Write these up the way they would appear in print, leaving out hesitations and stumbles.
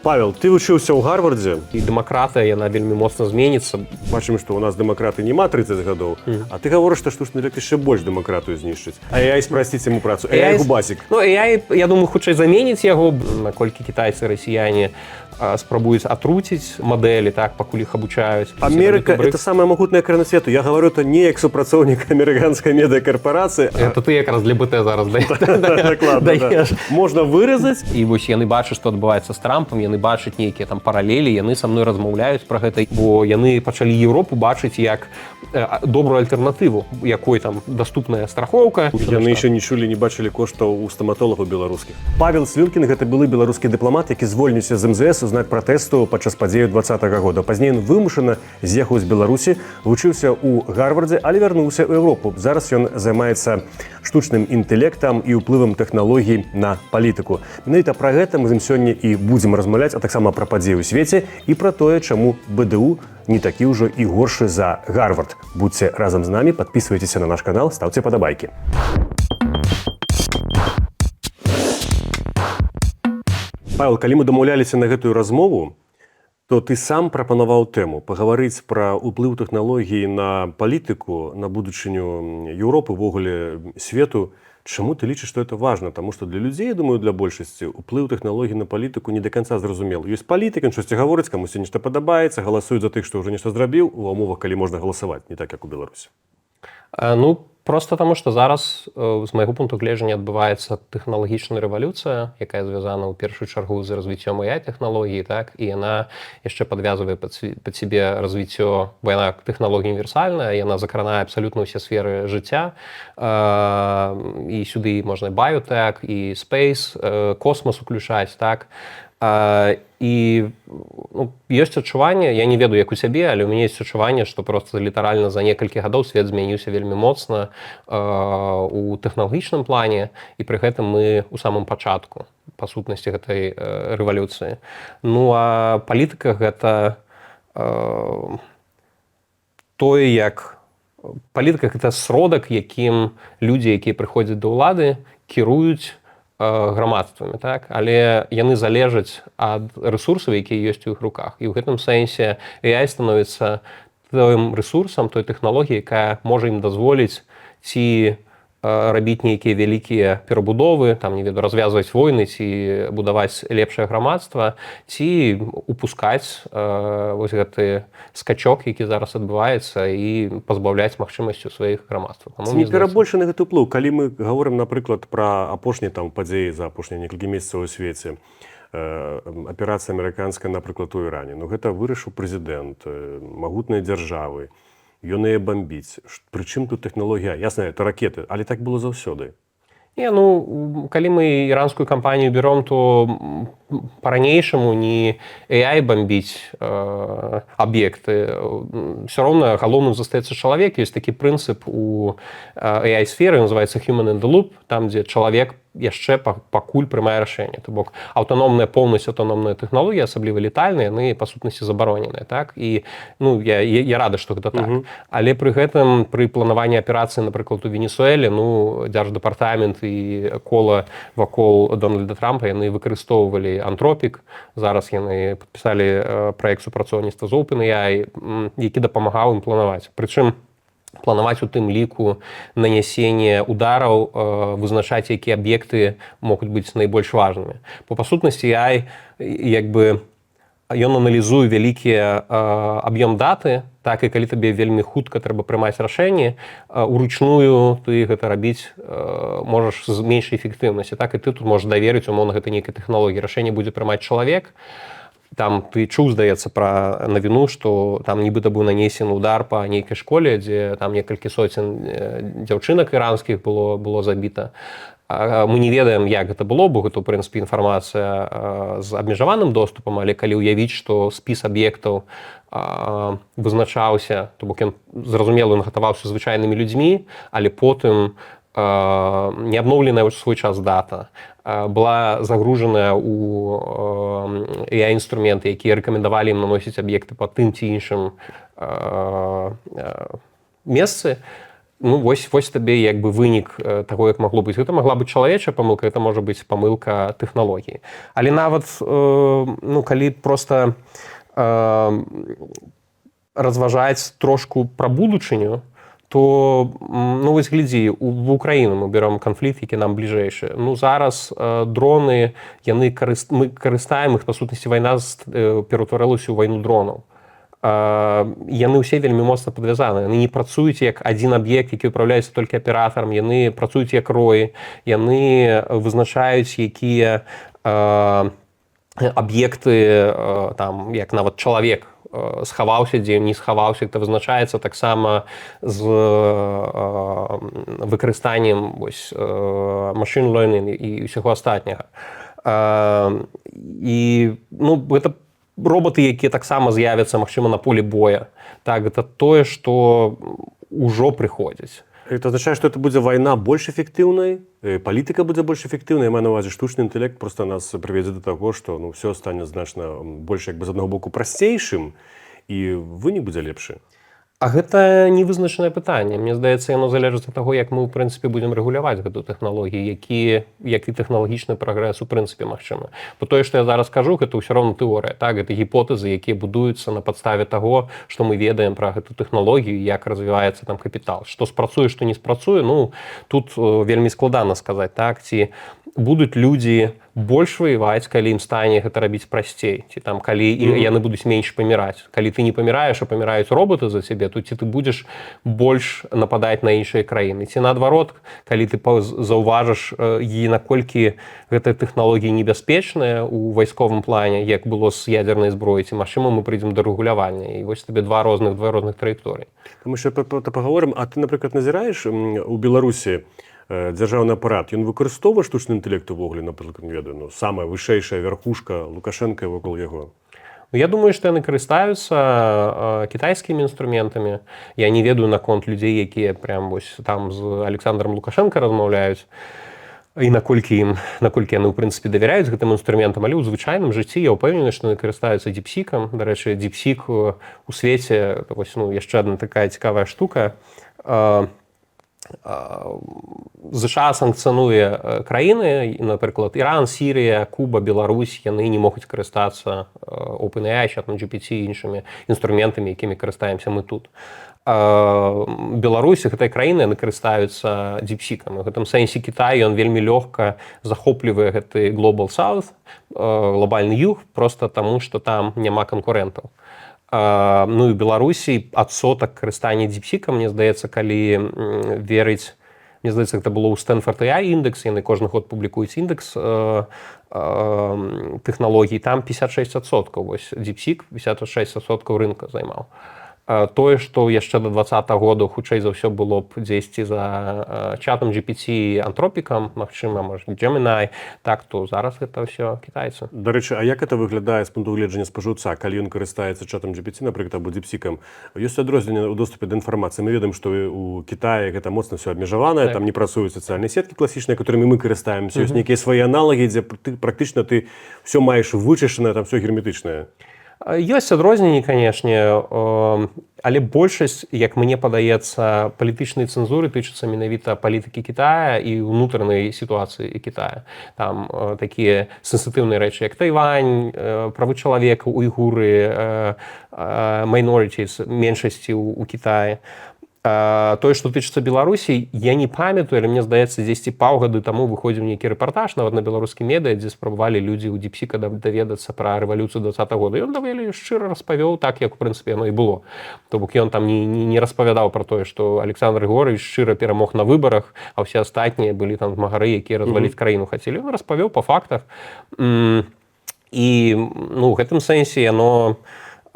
Павел, ты вучыўся ў Гарвардзе? І дэмакратыя, яна вельмі моцна зменіцца. Бачым, што ў нас дэмакраты няма 30 гадоў, а ты гаворыш, што штучны інтэлект яшчэ больш дэмакратыю знішчыць. AI спрасціць яму працу. AI губасік. Ну, AI, я думаю, хутчэй заменіць яго, наколькі кітайцы, расіяне спрабуюць атруціць мадэлі, так, пакуль іх абучаюць. Америка — это самая магутная краіна свету. Я говорю это не як супрацоўнік амерыканскай медыакарпорацыі. Это ты якраз для БТ зараз даеш. Можна выразаць. І вось яны бачаць, што адбываецца з Трампам, яны бачаць нейкія там паралелі, яны са мной размаўляюць пра гэта, бо яны пачалі Еўропу бачыць як добрую альтэрнатыву, якой там даступная страхоўка. Яны яшчэ не чулі, не бачылі коштаў у стаматолагаў беларускіх. Павел Слілкін — гэта былы беларускі дыпламат, які звольніўся з МЗС у знак пратэсту падчас падзеяў 2020 года. Пазней ён вымушана з'ехаў з Беларусі, вучыўся ў Гарвардзе, але вярнуўся ў Еўропу. Зараз ён займаецца штучным інтэлектам і ўплывам тэхналогій на палітыку. Менавіта пра гэта мы з ім сёння і будзем размаўляць, а таксама пра падзеі ў свеце і пра тое, чаму БДУ не такі ўжо і горшы за Гарвард. Будьце разам з намі, падпісвайцеся на наш канал, стаўце падабайкі. Павел, калі мы дамаўляліся на гэтую размову, то ты сам прапанаваў тэму пагаварыць пра ўплыў тэхналогій на палітыку, на будучыню Еўропы, увогуле свету. Чаму ты лічыш, што это важна? Таму што для людзей, я думаю, для большасці ўплыў тэхналогій на палітыку не да канца зразумелы. Ёсць палітык, ён штосьці гаворыць, камусьці нешта падабаецца, галасуюць за тых, што ўжо нешта зрабіў, ва ўмовах, калі можна галасаваць, не так, як у Беларусі. Ну, просто таму, што зараз, з майго пункту гледжання, адбываецца тэхналагічная рэвалюцыя, якая звязана ў першую чаргу з развіццём AI-тэхналогій, так, і яна яшчэ падвязвае пад сябе развіццё, бо яна тэхналогія універсальная, яна закранае абсалютна ўсе сферы жыцця, і сюды можна біотэк, і спейс, космос уключаць, так. І ёсць адчуванне, я не ведаю, як у цябе, але ў мяне ёсць адчуванне, што проста літаральна за некалькі гадоў свет змяніўся вельмі моцна у тэхналагічным плане, і пры гэтым мы ў самым пачатку, па сутнасці, гэтай рэвалюцыі. Ну, а палітыка — гэта тое, як... Палітыка — гэта сродак, якім людзі, якія прыходзяць да ўлады, кіруюць грамадствамі, так? Але яны залежаць ад рэсурсаў, якія ёсць у іх руках. І ў гэтым сэнсе AI становіцца тым рэсурсам, той тэхналогіяй, якая можа ім дазволіць ці рабіць нейкія вялікія перабудовы, там, не ведаю, развязваць войны ці будаваць лепшае грамадства, ці упускаць вось гэты скачок, які зараз адбываецца, і пазбаўляць магчымасцю сваіх грамадстваў. Ці не перабольшаны гэты ўплыў? Калі мы гаворым, напрыклад, пра апошнія там падзеі за апошнія некалькі месяцаў у свеце, аперацыя амерыканская, напрыклад, у Іране, ну гэта вырашыў прэзідэнт, магутныя дзяржавы, ён яе бамбіць. Прычым тут тэхналогія? Ясна, это ракеты, але так было заўсёды. Не, ну, калі мы іранскую кампанію берем, то па-ранейшаму не AI бомбіць аб'екты. Все роўна галоўным застаецца чалавек. Ёсць такі прынцып у AI-сферы, называецца human in the loop, там, дзе чалавек яшчэ пакуль прымае рашэнне. То бок аўтаномная, поўнасць аўтаномная тэхналогія, асабліва летальныя, яны па сутнасці забароненыя, так? І ну я рады, што гэта так. Але пры гэтым пры планаванні аперацыі, напрыклад, у Венесуэле, ну дзярждэпартамент і кола вакол Дональда Трампа яны выкарыстоўвалі антропік. Зараз яны падпісалі праект супрацоўніцтва з OpenAI, які дапамагаў ім планаваць. Прычым планаваць у тым ліку нанясенне удараў, вызначаць, якія аб'екты могуць быць найбольш важнымі. Бо па сутнасці AI, як бы, ён аналізуе вялікі аб'ём даты, так, і калі табе вельмі хутка трэба прымаць рашэнне, уручную ты гэта рабіць можаш з меншай эфектыўнасці, так, і ты тут можаш даверыць, умоўна, гэта нейкай тэхналогіі. Рашэнне будзе прымаць чалавек. Там ты чуў, здаецца, пра навіну, што там нібыта быў нанесены удар па нейкай школе, дзе там некалькі соцень дзяўчынак іранскіх было забіта. Мы не ведаем, як гэта было, бо гэта, у прынцыпе, інфармацыя з абмежаваным доступам, але калі ўявіць, што спіс аб'ектаў вызначаўся, то бок ён, зразумела, ён гатаваўся звычайнымі людзьмі, але потым не абноўленая ў свой час дата, была загружаная ў AI-інструменты, якія рэкамендавалі ім наносіць аб'екты па тым ці іншым месцы, Ну, вось табе як бы вынік таго, як магло быць. Гэта магла быць чалавечая памылка, гэта можа быць памылка тэхналогіі. Але нават ну, калі проста разважаць трошку пра будучыню, то ну, вось глядзі, в Украіну мы берем канфлікт, які нам бліжэйшы. Ну, зараз дроны, мы карыстаем іх, па сутнасці, вайна ператварылася ў вайну дронаў. Яны ўсе вельмі моцна падвязаны. Яны не працуюць як адзін аб'ект, які ўпраўляецца толькі аператарам, яны працуюць як роі, яны вызначаюць, якія аб'екты, там, як нават чалавек схаваўся, дзе не схаваўся, гэта вызначаецца таксама з выкарыстаннем machine learning і ўсяго астатняга. І ну, гэта роботы, якія таксама з'явяцца, магчыма, на полі боя. Так, гэта тое, што ўжо прыходзіць. Это означае, што это будзе вайна больш эфектыўнай, палітыка будзе больш эфектыўнай, я маю на ўвазе, штучны інтэлект проста нас прывядзе да таго, што ну, ўсё стане значна больш як бы з аднаго боку прасцейшым, і вынік будзе лепшы. А гэта невызначанае пытанне. Мне здаецца, яно залежыць ад таго, як мы, ў прынцыпе, будзем рэгуляваць гэту тэхналогію, які тэхналагічны прагрэс, у прынцыпе, магчыма. Бо тое, што я зараз кажу, гэта ўсё роўна тэорыя, так? Гэта гіпотэзы, якія будуюцца на падставе таго, што мы ведаем пра гэту тэхналогію, як развіваецца там капітал. Што спрацуе, што не спрацуе, ну, тут вельмі складана сказаць, так? Ці будуць людзі больш ваяваць, калі ім стане гэта рабіць прасцей, ці там калі яны будуць менш паміраць. Калі ты не паміраеш, а паміраюць роботы за цябе, то ці ты будзеш больш нападаць на іншыя краіны. Ці наадварот, калі ты заўважыш, наколькі гэтая тэхналогія небяспечная ў вайсковым плане, як было з ядзернай зброі, ці магчыма мы прыйдзем да рэгулявання. І вось табе два розных траекторыі. Мы яшчэ паговорым, а ты, напрыклад, назіраеш у Беларусі дзяржаўны апарат, ён выкарыстоўвае штучны інтэлект увогуле, напрыклад, не ведаю, ну, самая вышэйшая вярхушка Лукашенка вакол яго? Я думаю, што яны карыстаюцца кітайскімі інструментамі. Я не ведаю наконт людзей, якія прям вось там з Александром Лукашенко размаўляюць, і наколькі яны, ў прынцыпе, давяряюць гэтым інструментам, але ў звычайным жыцці я ўпэўнены, што яны карыстаюцца діпсікам. Дарэчы, діпсік у свеце, вось, ну, яшчэ адна такая цікавая штука. ЗША санкцыянуе краіны, напрыклад, Іран, Сірія, Куба, Беларусь, яны не могуць карыстацца OpenAI, ChatGPT і іншымі інструментамі, якімі карыстаемся мы тут. Беларусь, гэтая краіна, яны карыстаюцца діпсікам. У гэтым сэнсе Кітай, ён вельмі лёгка захоплівае гэты Global South, глобальны юг, проста таму, што там няма канкурэнтаў. Ну і Беларусі адсотак карыстання діпсікам, мне здаецца, калі верыць, мне здаецца, гэта было ў Stanford AI індекс, яны кожны год публікуюць індекс тэхналогій, там 56%, вось діпсік 56% рынка займаў. Тое, што яшчэ да 2020 года хутчэй за ўсё было б дзесьці за чатам GPT, антропікам, магчыма, можа, Gemini, так, то зараз гэта ўсё кітайцы. Дарэчы, а як это выглядае з пункту гледжання спажыўца, калі ён карыстаецца чатам GPT, напрыклад, або діпсікам? Ёсць адрозненне ў доступе да інфармацыі. Мы ведаем, што у Кітаі гэта моцна ўсё абмежаванае, там не працуюць сацыяльныя сеткі класічныя, которымі мы карыстаемся. Ёсць нейкія свае аналагі, дзе практычна ты ўсё маеш вычышчанае, там ўсё герметычнае. Ёсць адрозненні, канешне, але большасць, як мне падаецца, палітычнай цэнзуры тычыцца менавіта палітыкі Кітая і ўнутранай сітуацыі Кітая. Там такія сенсітыўныя рэчы, як Тайвань, правы чалавека, уйгуры, minorities, меншасці ў Кітаі. Тое, што тычыцца Беларусі, я не памятаю, але мне здаецца, дзесьці паўгады таму выходзіў нейкі рэпартаж нават на беларускім медыа, дзе спрабавалі людзі ў діпсіка даведацца пра рэвалюцыю 20-го года. Ён даволі шчыра распавёў так, як, у прынцыпе, яно і было. То бок ён там не распавядаў пра тое, што Александр Григорьевич шчыра перамог на выбарах, а ўсе астатнія былі там змагары, якія разваліць краіну хацелі. Ён распавёў па фактах. І ну, ў гэтым сэнсе яно,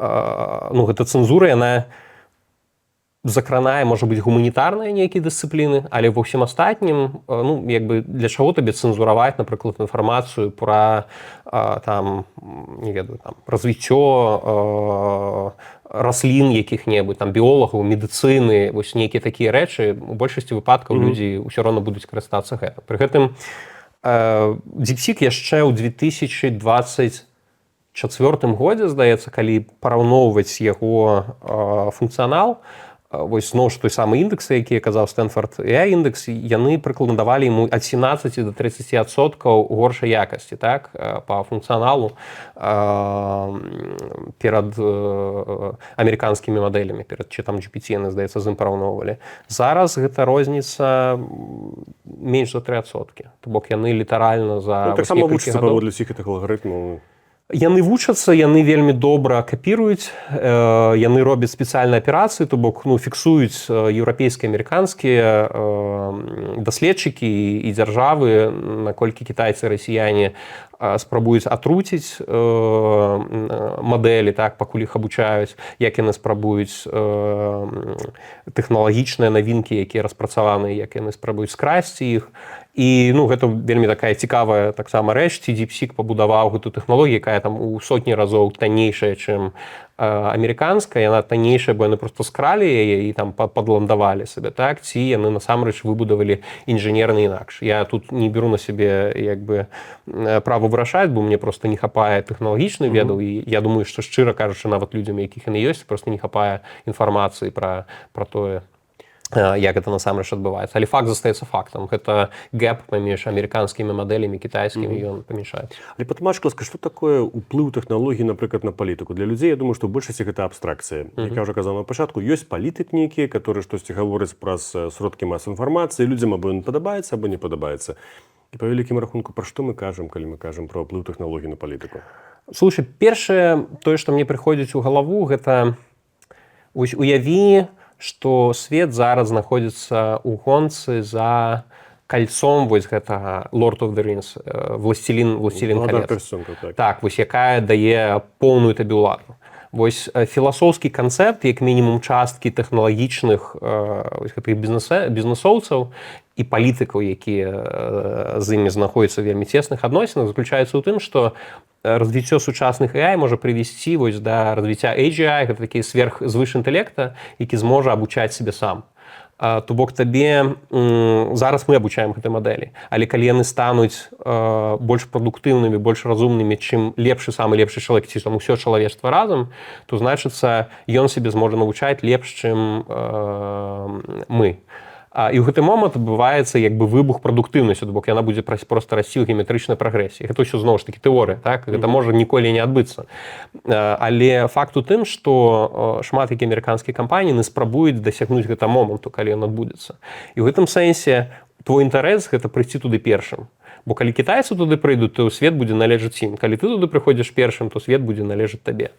ну, гэта цэнзура, яна закранае, можа быць, гуманітарныя нейкія дысцыпліны, але ва ўсім астатнім, ну, як бы, для чаго табе цэнзураваць, напрыклад, інфармацыю пра, там, не ведаю, там, развіццё раслін якіх-небудзь, там, біолагаў, медыцыны, вось нейкія такія рэчы, у большасці выпадкаў людзі ўсё роўна будуць карыстацца гэтым. Пры гэтым діпсік яшчэ ў 2024 годзе, здаецца, калі параўноўваць яго функцыянал, вось зноў ж той самы індексы, які казаў Стэнфорд AI індекс, яны прыкладавалі яму ад 17 до 30% горшай якасці, так, па функцыяналу перад амерыканскімі мадэлямі, перад чытам GPT, яны, здаецца, з ім параўноўвалі. Зараз гэта розніца менш за 3%. То бок яны літаральна за таксама вучацца паводле ўсіх гэтых алгарытмаў. Яны вучацца, яны вельмі добра капіруюць, яны робяць спецыяльныя аперацыі, то бок фіксуюць еўрапейскія, амерыканскія даследчыкі і дзяржавы, наколькі кітайцы, расіяне спрабуюць атруціць мадэлі, так, пакуль іх абучаюць, як яны спрабуюць тэхналагічныя навінкі, якія распрацаваныя, як яны спрабуюць скрасці іх. І гэта вельмі такая цікавая таксама рэч, ці DeepSeek пабудаваў гэту тэхналогію, якая там у сотні разоў таннейшая, чым амерыканская, яна таннейшая, бо яны проста скралі яе і там падландавалі сабе, так, ці яны насамрэч выбудавалі інжынерна інакш. Я тут не беру на сябе як бы права вырашаць, бо мне проста не хапае тэхналагічных ведаў, і я думаю, што шчыра кажучы, нават людзям, якіх яны ёсць, проста не хапае інфармацыі пра тое, як гэта насамрэч адбываецца. Але факт застаецца фактам. Гэта гэп паміж амерыканскімі мадэлямі, кітайскімі, ён памяшаецца. Але патлумач, ласка, што такое ўплыў тэхналогій, напрыклад, на палітыку? Для людзей, я думаю, што ў большасці гэта абстракцыя. Як я ўжо казаў на пачатку, ёсць палітык нейкі, которые штосьці гавораць праз сродкі масавай інфармацыі, людзям або ён падабаецца, або не падабаецца. І па вялікім рахунку, пра што мы кажам, калі мы кажам пра ўплыў тэхналогій на палітыку? Слушай, першае, тое, што мне прыходзіць у галаву, гэта вось уяві, што свет зараз знаходзіцца ў гонцы за кальцом вось гэтага Lord of the Rings, Власцілін калец. Так, вось якая дае поўную табе ўладу. Вось філасофскі канцэпт, як мінімум часткі тэхналагічных гэтых бізнесоўцаў і палітыкаў, якія з імі знаходзяцца ў вельмі цесных адносінах, заключаецца ў тым, што развіццё сучасных AI можа прывесці вось да развіцця AGI, гэта такі звышінтэлекта, які зможа абучаць себе сам. То бок табе зараз мы абучаем гэтай мадэлі, але калі яны стануць больш прадуктыўнымі, больш разумнымі, чым самы лепшы чалавек, ці там усё чалавецтва разам, то значыцца ён себе зможа навучаць лепш, чым мы. І ў гэты момант адбываецца як бы выбух прадуктыўнасці, то бок яна будзе проста расці ў геаметрычнай прагрэсіі. Гэта ўсё зноў ж такі тэорыя, так? Гэта можа ніколі не адбыцца. Але факт у тым, што шмат які амерыканскія кампаніі не спрабуюць дасягнуць гэта моманту, калі ён адбудзецца. І ў гэтым сэнсе твой інтарэс гэта прыйсці туды першым. Бо калі кітайцы туды прыйдуць, то свет будзе належаць ім. Калі ты туды прыходзіш першым, то свет будзе належаць табе.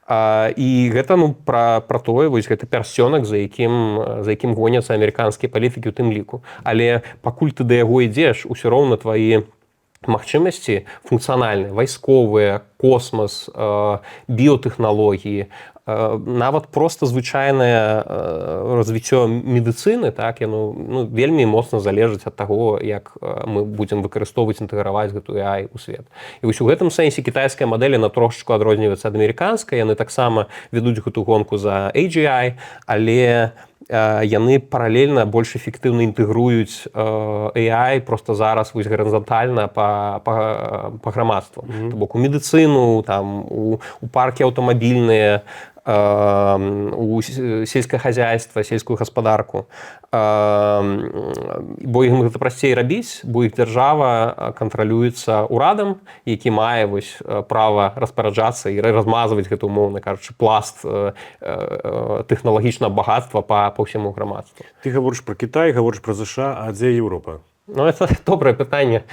І гэта пра тое, вось гэты пярсцёнак, за якім гоняцца амерыканскія палітыкі ў тым ліку. Але пакуль ты да яго ідзеш, усё роўна твае магчымасці функцыянальныя, вайсковыя, космас, біотэхналогіі, нават проста звычайнае развіццё медыцыны, так, яно вельмі моцна залежыць ад таго, як мы будзем выкарыстоўваць, інтэграваць гэту AI у свет. І вось у гэтым сэнсе кітайская мадэль, яна трошачку адрозніваецца ад амерыканскай, яны таксама вядуць гэту гонку за AGI, але яны паралельна больш эфектыўна інтэгруюць AI проста зараз вось гарызантальна па грамадству. То бок у медыцыну, там, у паркі аўтамабільныя, у сельскае хазяйства, сельскую гаспадарку. Бо ім гэта прасцей рабіць, бо іх дзяржава кантралюецца ўрадам, які мае вось права распараджацца і размазваць гэта, умоўна кажучы, пласт тэхналагічнага багатства па ўсяму грамадству. Ты гаворыш пра Кітай, гаворыш пра ЗША, а дзе Еўропа? Это добрае пытанне.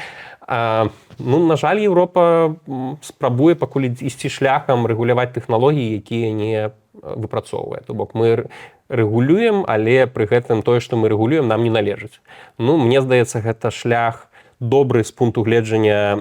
На жаль, Еўропа спрабуе пакуль ісці шляхам рэгуляваць тэхналогіі, якія не выпрацоўвае. То бок мы рэгулюем, але пры гэтым тое, што мы рэгулюем, нам не належыць. Мне здаецца, гэта шлях добры з пункту гледжання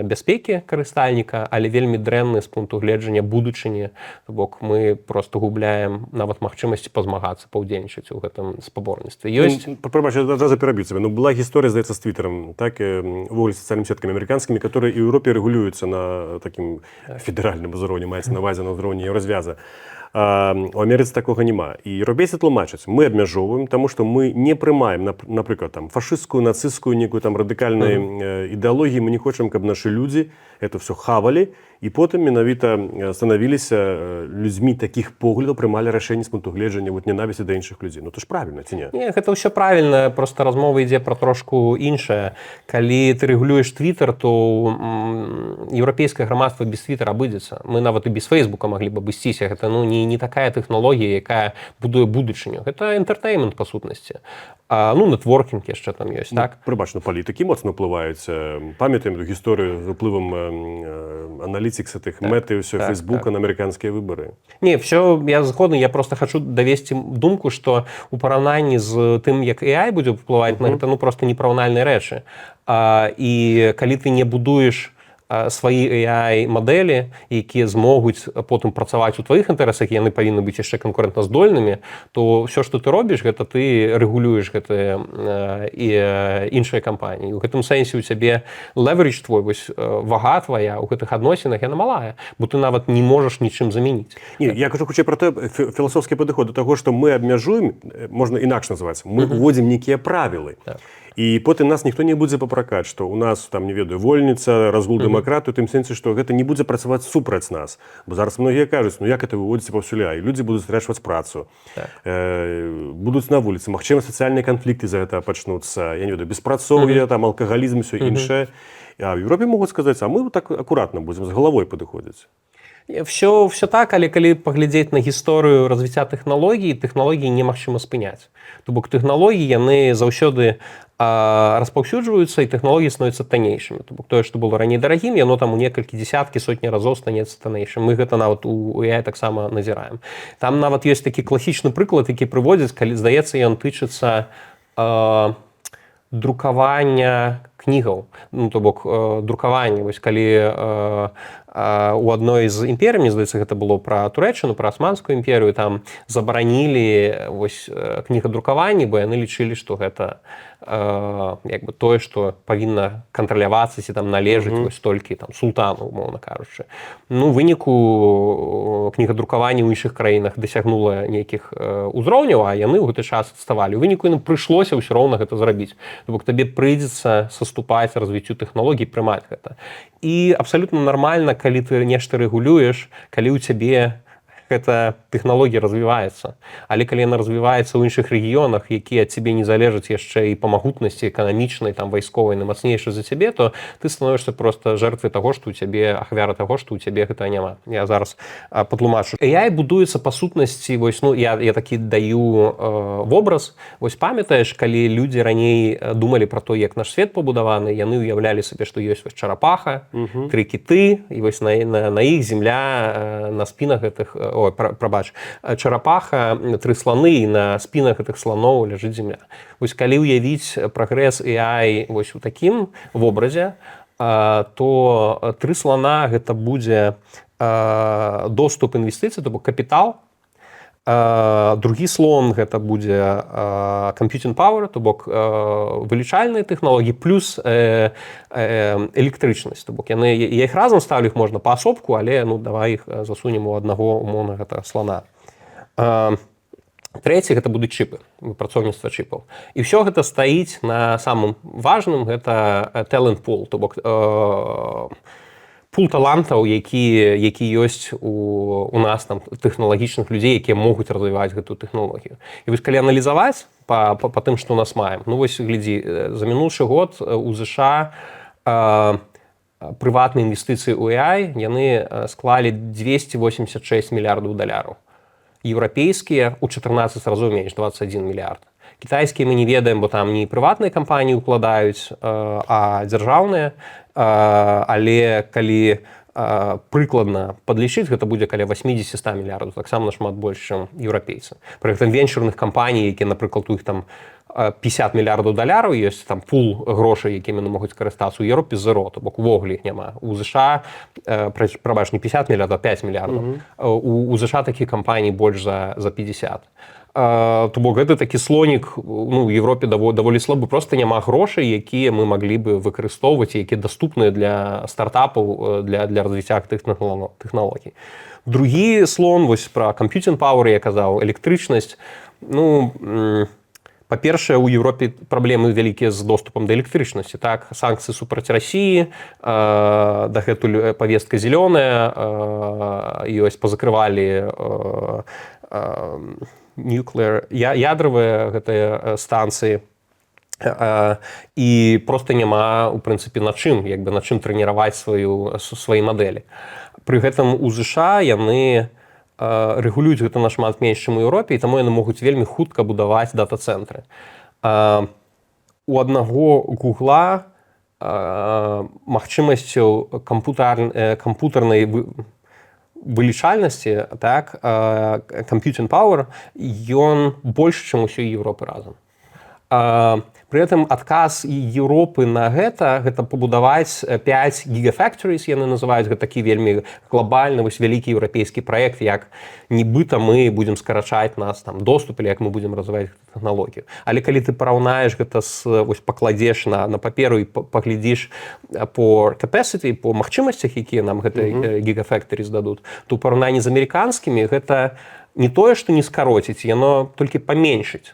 бяспекі карыстальніка, але вельмі дрэнны з пункту гледжання будучыні. То бок мы проста губляем нават магчымасці пазмагацца, паўдзельнічаць у гэтым спаборніцтве. Прабач, адразу перабіў цябе. Была гісторыя, здаецца, з Твіттером, так, увогуле сацыяльнымі сеткамі амерыканскімі, которые і ў Еўропе рэгулююцца на такім федэральным узроўні, маецца на ўвазе на ўзроўні Еўразвяза. У Амерыцы такога няма. І еўрапейцы тлумачаць, мы абмяжоўваем, таму што мы не прымаем, напрыклад, там фашысцкую, нацысцкую, некую там радыкальную ідэалогію, мы не хочам, каб нашы людзі это все хавалі і потым менавіта станавіліся людзьмі такіх поглядаў, прымалі рашэнні з пункту гледжання вот ненавісці да іншых людзей. Ну то ж правільна ці не? Не, гэта ўсё правільна, просто размова ідзе пра трошку іншае. Калі ты рэгулюеш Twitter, то еўрапейскае грамадства без Twitter абыдзецца. Мы нават і без Фейсбука маглі б абысціся. Гэта не такая тэхналогія, якая будуе будучыню. Гэта энтэртэймент, па сутнасці. Нетворкінг яшчэ там ёсць, так? Прыбач, палітыкі моцна ўплываюць. Памятаем эту гісторыю з уплывам аналітикса тых мэты ўсё Фейсбука на амерыканскія выбары. Не, все, я згодны, я просто хочу давесці думку, што у параўнанні з тым, як AI будзе ўплываць на гэта, просто непараўнальныя рэчы. І калі ты не будуеш свае AI-мадэлі, якія змогуць потым працаваць у тваіх інтарэсах, яны павінны быць яшчэ канкурэнтназдольнымі, то ўсё, што ты робіш, гэта ты рэгулюеш гэтыя і іншыя кампаніі. У гэтым сэнсе у цябе leverage твой, вось вага твая ў гэтых адносінах, яна малая, бо ты нават не можаш нічым замяніць. Не, я кажу хутчэй пра той філасофскі падыход да таго, што мы абмяжуем, можна інакш называць, мы уводзім нейкія правілы. І потым нас ніхто не будзе папракаць, што ў нас там, не ведаю, вольніца, разгул дэмакратыю, тым сэнсе, што гэта не будзе працаваць супраць нас. Бо зараз многія кажуць, ну як это вы выводзіце паўсюль, і людзі будуць страчваць працу. Будуць на вуліцы, магчыма, сацыяльныя канфлікты за гэта пачнуцца, я не ведаю, беспрацоўе, там алкагалізм і ўсё іншае. А в Еўропе могуць сказаць, а мы так акуратна будзем з галавой падыходзіць. Все так, але калі паглядзець на гісторыю развіцця тэхналогій немагчыма спыняць. То бок тэхналогіі яны заўсёды распаўсюджваюцца, і тэхналогіі становяцца таннейшымі. То бок тое, што было раней дарагім, яно там у некалькі дзесяткі, сотні разоў станецца таннейшым. Мы гэта нават у AI таксама назіраем. Там нават ёсць такі класічны прыклад, які прыводзіць, калі, здаецца, ён тычыцца друкавання кнігаў, то бок друкавання, вось калі у адной з імперый, мне здаецца, гэта было пра Турэччыну, пра Асманскую імперыю, там забаранілі вось кнігадрукаванні, бо яны лічылі, што гэта як бы тое, што павінна кантралявацца ці там належыць вось толькі там султану, умоўна кажучы. Ну, выніку кнігадрукаванне ў іншых краінах дасягнула нейкіх узроўняў, а яны ў гэты час адставалі. У выніку ім прыйшлося ўсё роўна гэта зрабіць. То бок табе прыйдзецца саступаць развіццю тэхналогій, прымаць гэта. І абсалютна нармальна, калі ты нешта рэгулюеш, калі ў цябе гэта тэхналогія развіваецца. Але калі яна развіваецца ў іншых рэгіёнах, якія ад цябе не залежаць яшчэ і па магутнасці эканамічнай, там, вайсковай, мацнейшай за цябе, то ты становішся проста жертвай таго, што ў цябе, ахвяра таго, што ў цябе гэта няма. Я зараз патлумачу. AI будуецца па сутнасці, вось, ну, я такі даю вобраз. Вось памятаеш, калі людзі раней думалі пра то, як наш свет пабудаваны, яны ўяўлялі сабе, што ёсць вось чарапаха, 3 кіты, і вось на іх земля, на спінах гэтых чарапаха, 3 сланы, і на спінах гэтых сланоў ляжыць земля. Вось калі ўявіць прагрэс AI вось у такім вобразе, то 3 слана гэта будзе доступ інвестыцый, то бок капітал. Другі слон гэта будзе computing power, то бок вылічальныя тэхналогіі плюс электрычнасць. То бок я іх разам ставлю, іх можна паасобку, але ну давай іх засунем у аднаго умоўна гэта слона. Трэці гэта будуць чыпы, выпрацоўніцтва чыпаў. І ўсё гэта стаіць на самым важным, гэта talent pool, то бок пул талантаў, які ёсць у нас там тэхналагічных людзей, якія могуць развіваць гэтую тэхналогію. І вось калі аналізаваць па тым, што ў нас маем, ну вось глядзі, за мінуўшы год у ЗША прыватныя інвестыцыі ў AI яны склалі $286 мільярдаў. Еўрапейскія ў 14 разоў менш, 21 мільярд. Кітайскія мы не ведаем, бо там не прыватныя кампаніі ўкладаюць, а дзяржаўныя. Але калі прыкладна падлічыць, гэта будзе каля 80-100 мільярдаў, таксама нашмат больш, чым еўрапейцы. Пры гэтым венчурных кампаній, якія, напрыклад, у іх там $50 мільярдаў ёсць, там пул грошай, якімі яны могуць карыстацца, у Еўропе зеро, то бок увогуле іх няма. У ЗША, прабач, не 50 мільярдаў, а 5 мільярдаў. У ЗША такіх кампаній больш за 50. То бок гэта такі слонік, ну, у Еўропе даволі слабы, проста няма грошай, якія мы маглі бы выкарыстоўваць, якія даступныя для стартапаў, для развіцця тых тэхналогій. Другі слон, вось пра computing power, я казаў, электрычнасць, ну, па-першае, у Еўропе праблемы вялікія з доступам да электрычнасці. Так, санкцыі супраць Расіі, дагэтуль павестка зелёная, ёсць пазакрывалі ядравыя гэтыя станцыі. І просто няма, у прынцыпе, на чым трэніраваць свае мадэлі. Пры гэтым у ЗША яны рэгулююць гэта нашмат менш, чым у Еўропе, і таму яны могуць вельмі хутка будаваць дата-цэнтры. У аднаго Гугла магчымасцяў кампутарнай вылічальнасці, так, computing power, ён больш, чым усёй Еўропы разам. Пры гэтым адказ Еўропы на гэта пабудаваць 5 гігафакторыс, яны называюць, гэта такі вельмі глобальны, вялікі еўрапейскі праект, як нібыта мы будзем скарачаць нас там доступ, или як мы будзем развіваць тэхналогію. Але калі ты параўнаеш гэта пакладзеш на паперу і паглядзіш по capacity, по магчымасцях, якія нам гэты гігафакторыс дадуць, то ў параўнанні з амерыканскімі гэта не тое, што не скароціць, яно толькі паменшыць.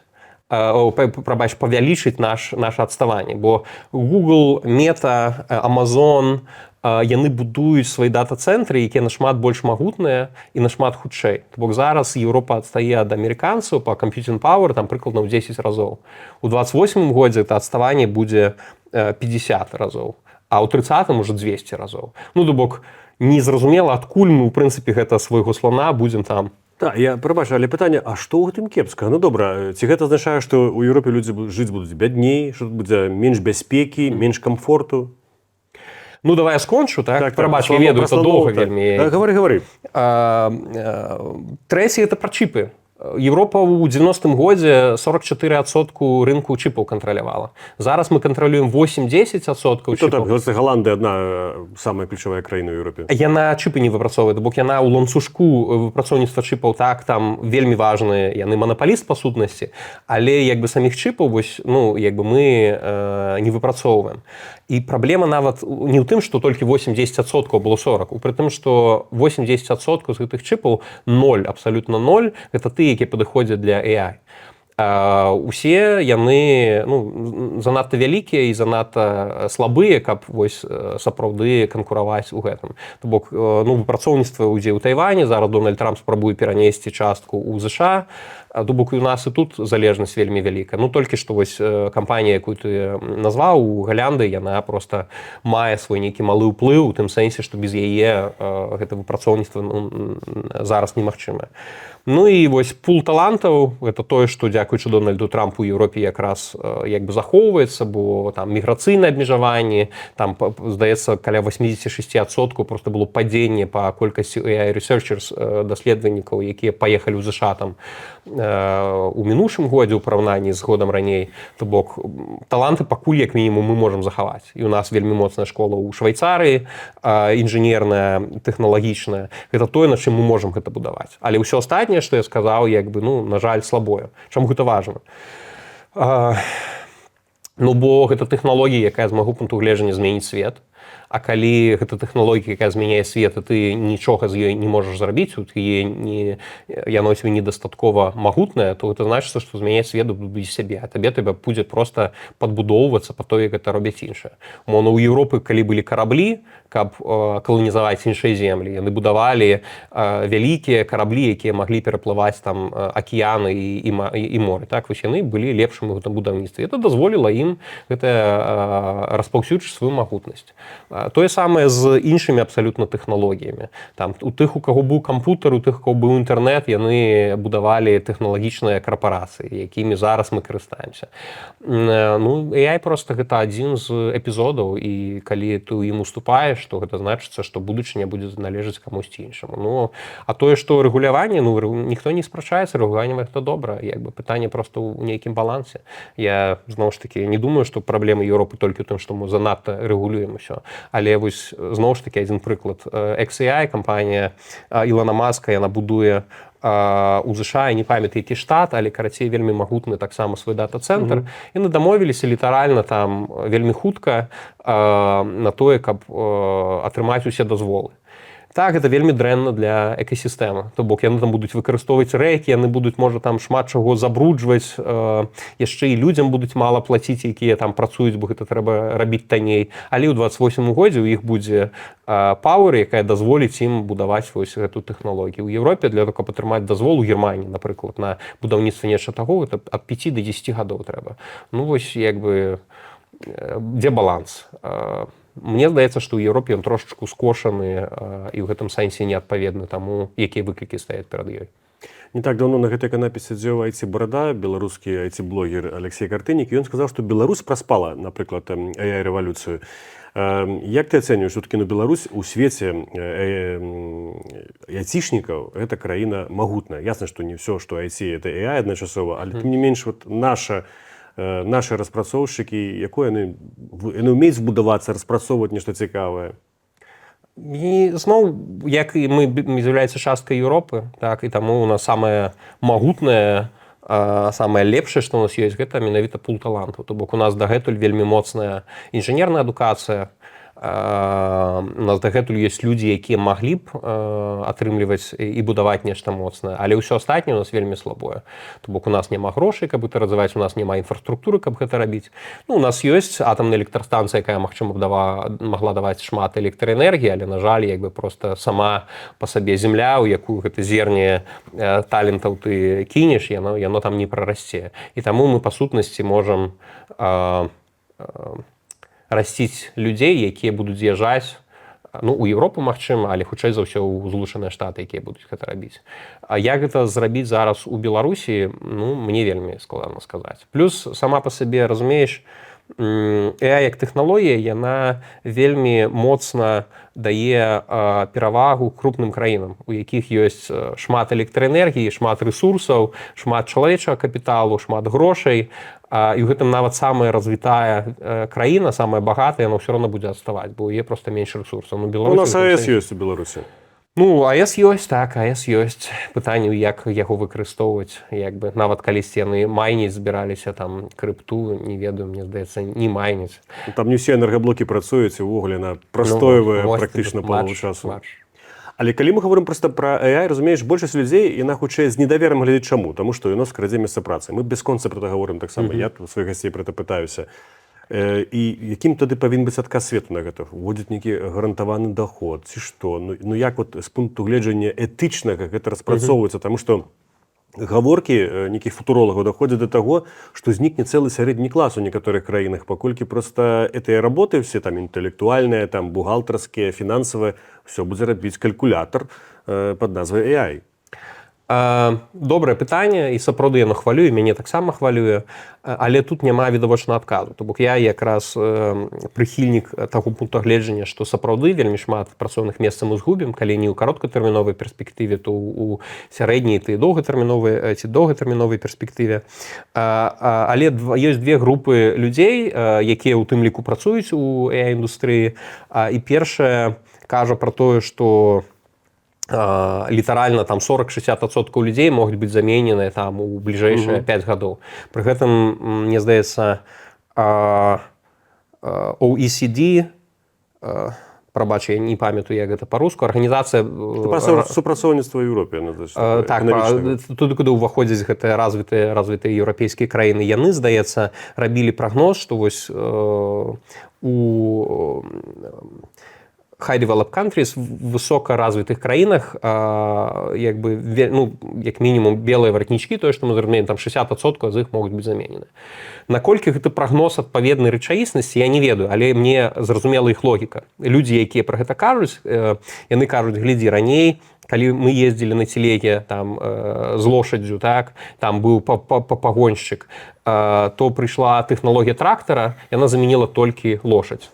Павялічыць наше адставанне, бо Google, Meta, Amazon, яны будуюць свае дата-цэнтры, якія нашмат больш магутныя і нашмат хутчэй. То бок зараз Еўропа адстае ад амерыканцаў па computing power там прыкладна ў 10 разоў. У 28 годзе это адставанне будзе 50 разоў, а ў 30-м уже 200 разоў. Ну, то бок незразумела, адкуль мы, у прынцыпе, гэта свайго слона будзем там. Так, я прабачу, але пытанне, а што ў гэтым кепска? Ну добра, ці гэта азначае, што ў Еўропе людзі жыць будуць бядней, што будзе менш бяспекі, менш камфорту? Ну, давай я скончу, так? Прабач, я ведаю, это доўга вельмі. Гавары. Трэцяе, это пра чіпы. Еўропа ў 90-м годзе 44% рынку чіпаў кантралявала. Зараз мы кантралюем 8-10% чіпаў. Так, Голландыя адна самая ключавая краіна ў Еўропе. Яна чіпы не выпрацоўвае, бок яна ў ланцужку выпрацоўніцтва чіпаў, так, там вельмі важныя, яны манапаліст па сутнасці, але як бы саміх чіпаў вось, ну, як бы мы не выпрацоўваем. І праблема нават не ў тым, што толькі 8-10% было 40%, пры тым, што 8-10% з гэтых чіпаў 0, абсалютна 0, гэта тыя, якія падыходзяць для AI. Усе яны занадта вялікія і занадта слабыя, каб вось сапраўды канкураваць у гэтым. То бок, выпрацоўніцтва ідзе ў Тайвані, зараз Дональд Трамп спрабуе перанесці частку ў ЗША, то бок у нас і тут залежнасць вельмі вялікая. Ну, толькі што вось кампанія, якую ты назваў, у Галлянды, яна проста мае свой нейкі малы ўплыў, у тым сэнсе, што без яе гэта выпрацоўніцтва зараз немагчымае. Ну і вось пул талантаў, гэта тое, што дзякуючы Дональду Трампу у Еўропе якраз як бы захоўваецца, бо там міграцыйныя абмежаванні, там, здаецца, каля 86% проста было падзенне па колькасці AI researchers, даследавальнікаў, якія паехалі ў ЗША там у мінушым годзе ў параўнанні з годам раней. То бок таланты пакуль як мінімум мы можам захаваць. І у нас вельмі моцная школа ў Швейцарыі, інжынерная, тэхналагічная. Гэта тое, на чым мы можам гэта будаваць. Але ўсё астатняе, што я сказаў, як бы, на жаль, слабое. Чаму гэта важна? Бо гэта тэхналогія, якая з майго пункту гледжання зменіць свет. А калі гэта тэхналогія, якая змяняе свет, і ты нічога з ёй не можаш зрабіць, яно тебе недастаткова магутнае, то гэта значыцца, што змяняць свет будзе сябе, а табе будзе проста падбудоўвацца па той, як гэта робяць іншае. Умоўна, у Еўропы, калі былі караблі, каб каланізаваць іншыя землі, яны будавалі вялікія караблі, якія маглі пераплываць там акіяны і моры. Так, вось яны былі лепшымі ў гэтым будаўніцтве. Гэта дазволіла ім распаўсюджваць сваю магутнасць. Тое самае з іншымі абсалютна тэхналогіямі. Там, у тых, у каго быў кампутер, у тых, у каго быў інтэрнэт, яны будавалі тэхналагічныя карпарацыі, якімі зараз мы карыстаемся. AI проста гэта адзін з эпізодаў, і калі ты ў ім уступаеш, то гэта значыцца, што будучыня будзе належаць камусьці іншаму. А тое, што рэгуляванне, ніхто не спрачаецца, рэгуляванне гэта добра, як бы пытанне проста ў нейкім балансе. Я, зноў ж такі, не думаю, што праблемы Еўропы толькі ў тым, што мы занадта рэгулюем усё. Але вось, зноў ж такі, адзін прыклад. XAI, кампанія Ілона Маска, яна будуе у ЗША, я не памятаю, які штат, але, карацей, вельмі магутны таксама свой дата-цэнтр. Яны дамовіліся літаральна там вельмі хутка на тое, каб атрымаць усе дазволы. Так, гэта вельмі дрэнна для экасістэмы. То бок яны там будуць выкарыстоўваць рэкі, яны будуць, можа, там шмат чаго забруджваць, яшчэ і людзям будуць мала плаціць, якія там працуюць, бо гэта трэба рабіць танней. Але ў 28 годзе ў іх будзе Power, якая дазволіць ім будаваць вось гэту тэхналогію. У Еўропе для того, каб атрымаць дазвол у Германії, напрыклад, на будаўніцтва нечага таго, гэта ад 5 до 10 гадоў трэба. Ну вось як бы дзе баланс? Мне здаецца, што ў Еўропе ён трошачку скошаны і ў гэтым сэнсе неадпаведны таму, якія выклікі стаяць перад ёй. Не так давно на гэтай канапе сядзеў айці-барада, беларускі айці-блогер Алексей Картынік, і ён сказаў, што Беларусь праспала, напрыклад, AI-рэвалюцыю. Як ты ацэньваеш, што такі Беларусь у свеце айцішнікаў гэта краіна магутная. Ясна, што не ўсё, што айці это AI адначасова, але тым не менш нашы распрацоўшчыкі, якое яны ўмеюць збудавацца, распрацоўваць нешта цікавае. І зноў, як і мы з'яўляецца часткай Еўропы, так, і таму у нас самае магутнае, самае лепшае, што ў нас ёсць, гэта менавіта пул талантаў. То бок у нас дагэтуль вельмі моцная інжынерная адукацыя, у нас дагэтуль ёсць людзі, якія маглі б атрымліваць і будаваць нешта моцнае, але ўсё астатняе у нас вельмі слабое. То бок у нас няма грошай, каб гэта развіваць, у нас няма інфраструктуры, каб гэта рабіць. Ну, у нас ёсць атамная электрастанцыя, якая, магчыма, магла даваць шмат электраэнергіі, але, на жаль, як бы проста сама па сабе земля, у якую гэта зерне талентаў ты кінеш, яно там не прарасце. І таму мы, па сутнасці, можам расціць людзей, якія будуць з'язджаць, ну, у Еўропу, магчыма, але хутчэй за ўсё ў Злучаныя Штаты, якія будуць гэта рабіць. А як гэта зрабіць зараз у Беларусі, ну, мне вельмі складана сказаць. Плюс, сама па сабе, разумееш, AI як тэхналогія, яна вельмі моцна дае перавагу крупным краінам, у якіх ёсць шмат электраэнергіі, шмат рэсурсаў, шмат чалавечага капіталу, шмат грошай, і ў гэтым нават самая развітая краіна, самая багатая, яна ўсё роўна будзе адставаць, бо ў яе проста менш рэсурсаў. У нас АЭС ёсць у Беларусі. Ну, АЭС ёсць, так, АЭС ёсць. Пытанне, як яго выкарыстоўваць, як бы, нават калісьці яны майніць збіраліся, там, крыпту, не ведаю, мне здаецца, не майніць. Там не ўсе энергаблокі працуюць, увогуле, на прастойвае практычна палову часу. Але калі мы говорим просто про AI, разумееш, большасць людзей, яна хутчэй з недаверам глядзіць чаму, таму што яно скрадзе месца працы. Мы бясконца пра гэта гаворым таксама, я сваіх гасцей пра гэта пытаюся. І якім тады павінен быць адказ свету на гэта? Уводзіць нейкі гарантаваны доход, ці што? Ну як вот з пункту гледжання этычнага гэта распрацоўваецца, таму што гаворкі нейкіх футуролагаў доходзяць до таго, што знікне цэлы сярэдні клас у некаторых краінах, паколькі проста гэтыя работы, все там інтэлектуальныя, там бухгалтарскія, фінансавыя, все будзе рабіць калькулятар пад назвай AI. Добрае пытанне, і сапраўды яно хвалюе, мяне таксама хвалюе, але тут няма відавочнага адказу. То бок я якраз прыхільнік таго пункту гледжання, што сапраўды вельмі шмат працоўных месцаў мы згубім, калі не ў кароткатэрміновай перспектыве, то ў сярэдняй ці доўгатэрміновай перспектыве. Але ёсць две групы людзей, якія ў тым ліку працуюць у AI-індустрыі, і першае кажа пра тое, што літаральна там 40-60% людзей могуць быць заменены там у бліжэйшыя 5 гадоў. Пры гэтым, мне здаецца, OECD, прабач, я не памятаю, як гэта па-руску, арганізацыя супрацоўніцтва ў Еўропе. Так, туды, куды ўваходзяць гэтыя развітыя еўрапейскія краіны, яны, здаецца, рабілі прагноз, што вось у high-developed countries, в высокаразвітых краінах, як бы, ну, як мінімум, белыя варатнічкі, тое, што мы зразумеем, там 60% з іх могуць быць заменены. Наколькі гэты прагноз адпаведны рэчаіснасці, я не ведаю, але мне зразумела іх логіка. Людзі, якія пра гэта кажуць, яны кажуць, глядзі, раней, калі мы ездзілі на телеге там, з лошадзю, так, там быў пагоншчык, то прыйшла тэхналогія трактара, яна заменіла толькі лошадь.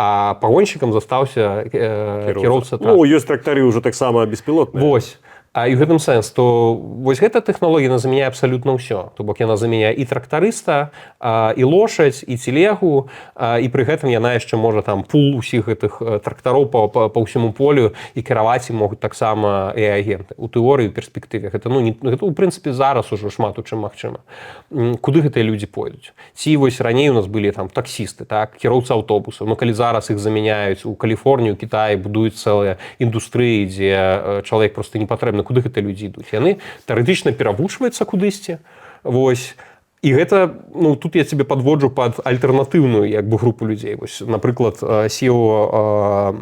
А пагоншчыкам застаўся кіроўца трактара. Ну, ёсць трактары ўжо таксама беспілотныя. Вось. І ў гэтым сэнс, то вось гэта тэхналогія яна замяняе абсалютна ўсё. То бок яна замяняе і трактарыста, і лошадь, і телегу, і пры гэтым яна яшчэ можа там пул усіх гэтых трактароў па ўсяму полю і кіраваць ім могуць таксама AI-агенты. У тэорыі, у перспектыве. Гэта, гэта ў прынцыпе зараз ужо шмат у чым магчыма. Куды гэтыя людзі пойдуць? Ці вось раней у нас былі там таксісты, так, кіроўцы аўтобусаў. Калі зараз іх заменяюць у Каліфорнію, Кітаі будуюць цэлыя індустрыі, дзе чалавек проста не патрэбны, куды гэта людзі ідуць. Яны тэарэтычна перавучваюцца кудысьці. Вось. І гэта, тут я цябе падводжу пад альтэрнатыўную групу людзей. Вось, напрыклад, CEO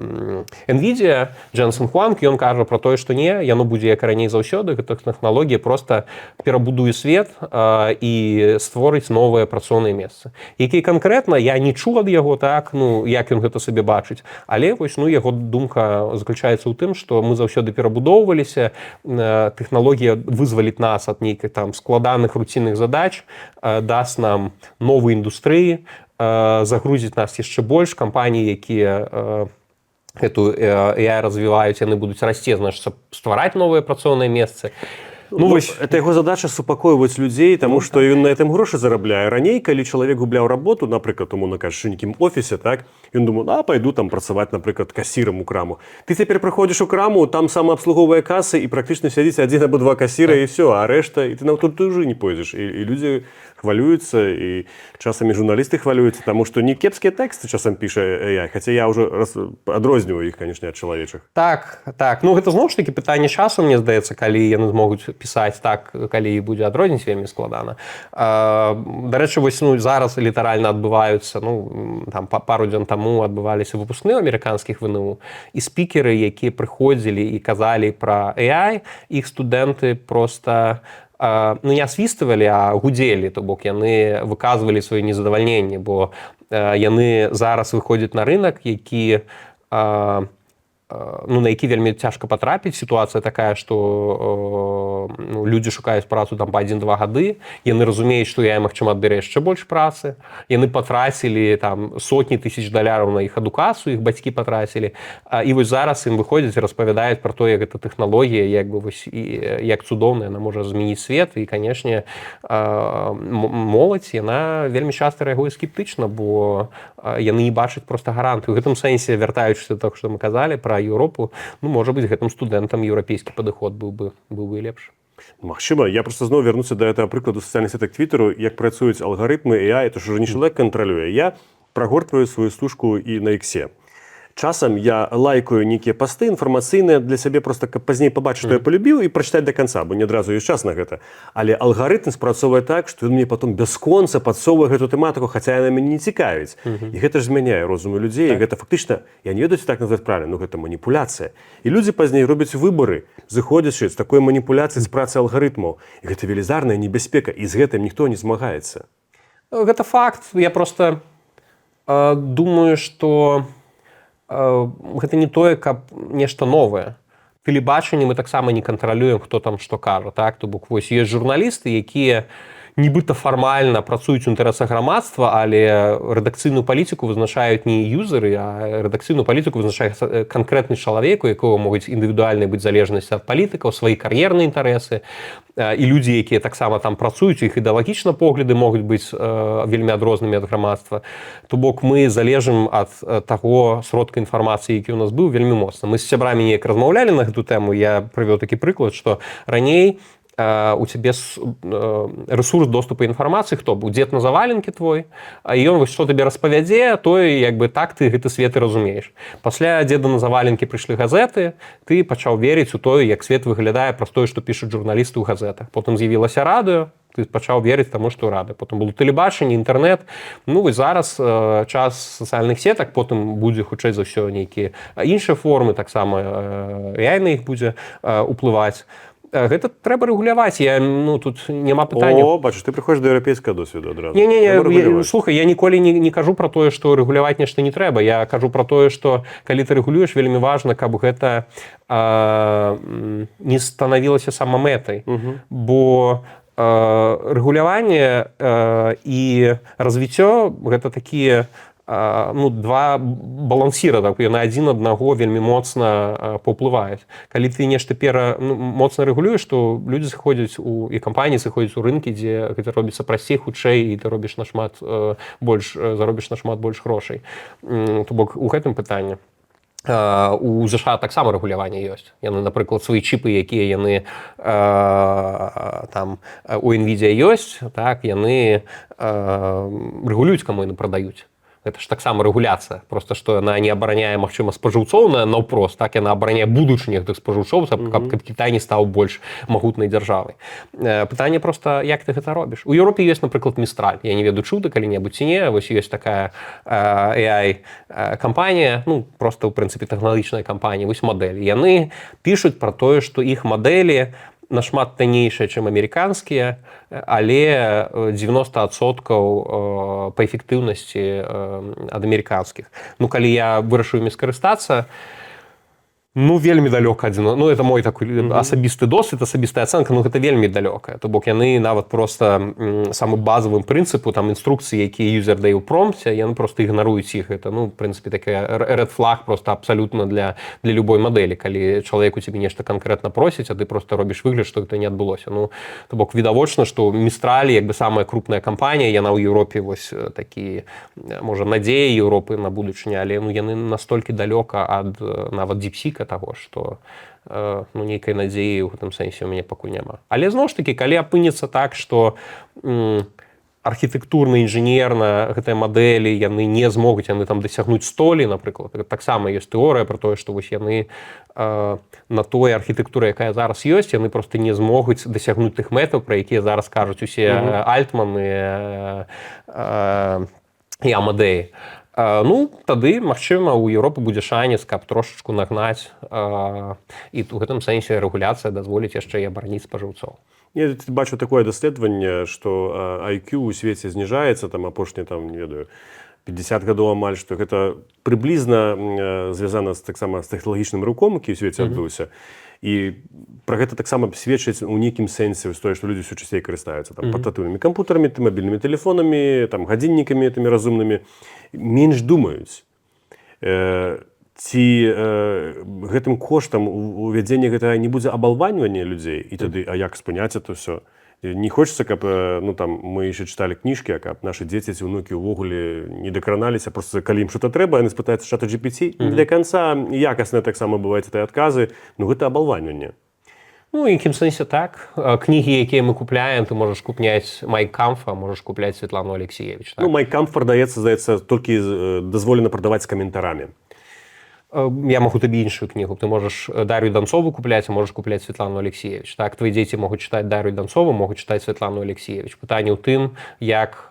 NVIDIA Дженсен Хуанг, ён кажа пра тое, што не, яно будзе як раней заўсёды, гэта тэхналогія проста перабудуе свет і створыць новыя працоўныя месцы. Які канкрэтна, я не чуў ад яго, так, як ён гэта сабе бачыць, але вось, яго думка заключаецца ў тым, што мы заўсёды перабудоўваліся, тэхналогія вызваліць нас ад нейкіх там складаных руцінных задач, даст нам новыя індустрыі, загрузіць нас яшчэ больш, кампаніі, якія эту AI развіваюць, яны будуць расці, значыць, ствараць новыя працоўныя месцы. Вось, это яго задача супакойваць людзей, таму што ён на гэтым грошы зарабляе. Раней, калі чалавек губляў работу, напрыклад, умоўна кажучы, у нейкім офісе, так, ён думаў, пайду там працаваць, напрыклад, касірам у краму. Ты цяпер прыходзіш у краму, там самаабслуговыя касы і практычна сядзіць адзін або два касіра і ўсё, а рэшта, і ты нават тут уже не пойдзеш. І людзі хвалююцца, і часамі журналісты хвалююцца, таму што не кепскія тэксты часам піша AI, хаця я ўжо адрозніваю іх, канешне, ад чалавечых. Так. Гэта зноў ж такі пытанне часу, мне здаецца, калі яны змогуць пісаць так, калі будзе адрозніць, вельмі складана. Дарэчы, вось, зараз літаральна адбываюцца, там пару дзён таму адбываліся выпускныя амерыканскіх ВНУ, і спікеры, якія прыходзілі і казалі пра AI, іх студэнты проста не асвіствалі, а гудзелі, то бок яны выказвалі сваё незадавальненне, бо яны зараз выходзяць на рынок, які на які вельмі цяжка патрапіць. Сітуацыя такая, што людзі шукаюць працу там па 1-2 гады, яны разумеюць, што AI, магчыма, адбярэ яшчэ больш працы, яны патрацілі там сотні тысяч даляраў на іх адукацыю, іх бацькі патрацілі, і вось зараз ім выходзяць і распавядаюць пра тое, як гэта тэхналогія, як цудоўна яна можа змяніць свет, і, канешне, моладзь, яна вельмі часта рэагуе скептычна, бо яны не бачаць проста гарантыю. У гэтым сэнсе, вяртаючыся да таго, што мы казалі пра Еўропу, можа быць, гэтым студэнтам еўрапейскі падыход быў бы лепш. Магчыма, я просто зноў вярнуся да гэтага прыкладу сацыяльных сетак Твіттеру, як працуюць алгарытмы AI, это ж ужо не чалавек кантралюе. Я прагортваю сваю стужку і на Іксе. Часам я лайкаю нейкія пасты інфармацыйныя для сябе, просто каб пазней пабачыць, што я полюбіў, і прачытаць да канца, бо не адразу ёсць час на гэта. Але алгарытм спрацоўвае так, што ён мне потом бясконца падсоўвае гэту тэматыку, хаця яна мяне не цікавіць. І гэта ж змяняе розум людзей, і гэта фактычна, я не ведаю, так назваць правільна, гэта маніпуляцыя. І людзі пазней робяць выбары, зыходзячы з такой маніпуляцыі з працы алгарытмаў. І гэта велізарная небяспека, і з гэтым ніхто не змагаецца. Гэта факт. Я просто думаю, што гэта не тое, каб нешта новае. Тэлебачанне мы таксама не кантралюем, хто там што кажа, так? То бок, вось ёсць журналісты, якія нібыта фармальна працуюць у інтарэсах грамадства, але рэдакцыйную палітыку вызначаюць не юзеры, а рэдакцыйную палітыку вызначае канкрэтны чалавек, у якога могуць індывідуальныя быць залежнасці ад палітыкаў, свае кар'ерныя інтарэсы, і людзі, якія таксама там працуюць, іх ідэалагічна погляды могуць быць вельмі адрознымі ад грамадства. То бок мы залежым ад таго сродка інфармацыі, які ў нас быў, вельмі моцна. Мы з сябрамі неяк размаўлялі на гэту тэму, я прывёў такі прыклад, што раней у цябе ресурс доступу інфармацыі, хто быў дзед на заваленкі твой, і ён вось што табе распавядзе, тое як бы так ты гэты свет і разумееш. Пасля дзеда на заваленкі прыйшлі газеты, ты пачаў верыць у тое, як свет выглядае праз тое, што пішуць журналісты ў газетах. Потым з'явілася радыё, ты пачаў верыць таму, што рады. Потым было тэлебачанне, інтэрнэт. Вось зараз час сацыяльных сетак, потым будзе хутчэй за ўсё нейкія іншыя формы, таксама AI на іх будзе уплываць. Гэта трэба рэгуляваць, тут няма пытанняў. Бачыш, ты прыходзіш да еўрапейскага досведу адразу. Не, слухай, я ніколі не кажу пра тое, што рэгуляваць нешта не трэба. Я кажу пра тое, што калі ты рэгулюеш, вельмі важна, каб гэта не станавілася самамэтай. Бо рэгуляванне і развіццё гэта такія ну, два балансіра, так, яны адзін аднаго вельмі моцна паўплываюць. Калі ты нешта моцна рэгулюеш, то людзі сыходзяць і кампаніі сыходзяць у рынкі, дзе гэта робіцца прасцей, хутчэй, і ты робіш заробіш нашмат больш грошай. То бок у гэтым пытанні. У ЗША таксама рэгуляванне ёсць. Яны, напрыклад, свае чіпы, якія яны там у NVIDIA ёсць, так, яны рэгулююць, каму яны прадаюць. Гэта ж таксама рэгуляцыя, просто што яна не абараняе, магчыма, спажыўцоў наўпрост, так, яна абараняе будучыню гэтых спажыўцоў, каб Кітай не стаў больш магутнай дзяржавай. Пытанне проста, як ты гэта робіш? У Еўропе ёсць, напрыклад, Містраль. Я не ведаю, чуў ты калі-небудзь ці не. Вось ёсць такая AI-кампанія, ну, проста, ў прынцыпе, тэхналагічная кампанія, вось мадэлі. Яны пішуць пра тое, што іх мадэлі нашмат таннейшыя, чым амерыканскія, але 90% па эфектыўнасці ад амерыканскіх. Ну, калі я вырашыў імі скарыстацца, ну, вельмі далёка адзін. Ну, это мой такой асабісты досвед, асабістая ацэнка, ну, гэта вельмі далёка. То бок яны нават проста самым базавым прынцыпу, там, інструкцыі, якія юзер дае ў промпце, яны проста ігнаруюць іх. Гэта, ну, в прынцыпе, такі red flag проста абсалютна для любой мадэлі. Калі чалавек у цябе нешта канкрэтна просіць, а ты проста робіш выгляд, што гэта не адбылося. Ну, то бок відавочна, што Містраль, як бы самая крупная кампанія, яна ў Еўропе вось такі, можа, надзея Еўропы на будучыню, але, ну, яны настолькі далёка ад нават DeepSeek таго, што ну, нейкай надзеі ў гэтым сэнсе ў мяне пакуль няма. Але зноў ж такі, калі апынецца так, што архітэктурна, інжынерна гэтыя мадэлі, яны не змогуць, яны там дасягнуць столі, напрыклад, таксама ёсць тэорыя пра тое, што вось яны на той архітэктуры, якая зараз ёсць, яны проста не змогуць дасягнуць тых мэтаў, пра якія зараз кажуць усе Альтманы і Амадэі. Ну, тады, магчыма, у Еўропы будзе шанец, каб трошачку нагнаць, і ў гэтым сэнсе рэгуляцыя дазволіць яшчэ і абараніць спажыўцоў. Я бачу такое даследаванне, што IQ у свеце зніжаецца, там апошнія, там, не ведаю, 50 гадоў амаль, што гэта прыблізна звязана таксама з тэхналагічным рывком, які ў свеце адбыўся. І пра гэта таксама сведчыць у нейкім сэнсе тое, што людзі ўсё часцей карыстаюцца там партатыўнымі кампутарамі, мабільнымі тэлефонамі, там гадзіннікамі тымі разумнымі, менш думаюць. Ці гэтым коштам увядзення гэтага не будзе абалваньвання людзей, і тады, а як спыняць это ўсё? Не хочется, каб, ну, там, мы еще читали книжки, а каб наши дети, внуки увогуле не докраналися, просто калі ім что-то трэба, яны спытаюцца чата GPT. Не для конца якасна таксама бываюць гэтыя адказы, ну, гэта абалваньванне. Ну, в якім сэнсе так. Кнігі, якія мы купляем, ты можаш купляць Майн Камфа, можаш купляць Светлану Алексеевич. Так? Ну, Майн Камф прадаецца, здаецца, толькі дазволена прадаваць з каментарамі. Я могу табе іншую кнігу. Ты можаш Дар'ю Данцову купляць, а можаш купляць Светлану Алексеевич. Так, твои дзеці могуць чытаць Дар'ю Данцову, могуць чытаць Светлану Алексеевич. Пытанне ў тым, як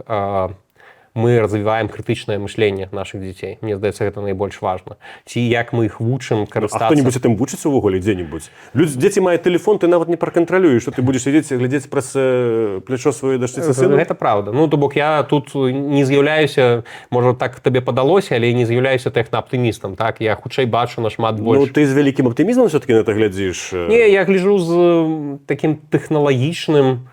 мы развіваем крытычнае мышленне нашых дзяцей. Мне здаецца, гэта найбольш важна. Ці як мы іх вучым карыстацца. А хто-небудзь гэтым вучыцца ўвогуле дзе-небудзь? Дзеці маюць тэлефон, ты нават не пракантралюеш, што ты будзеш сядзець, глядзець праз плячо сваёй дачцы сыну? Гэта правда. Ну, то бок я тут не з'яўляюся, можа, так табе падалося, але не з'яўляюся тэхнааптымістам. Так, я хутчэй бачу нашмат больш. Ну, ты з вялікім аптымізмам все-таки на гэта глядзіш? Не, я гляджу з такім тэхналагічным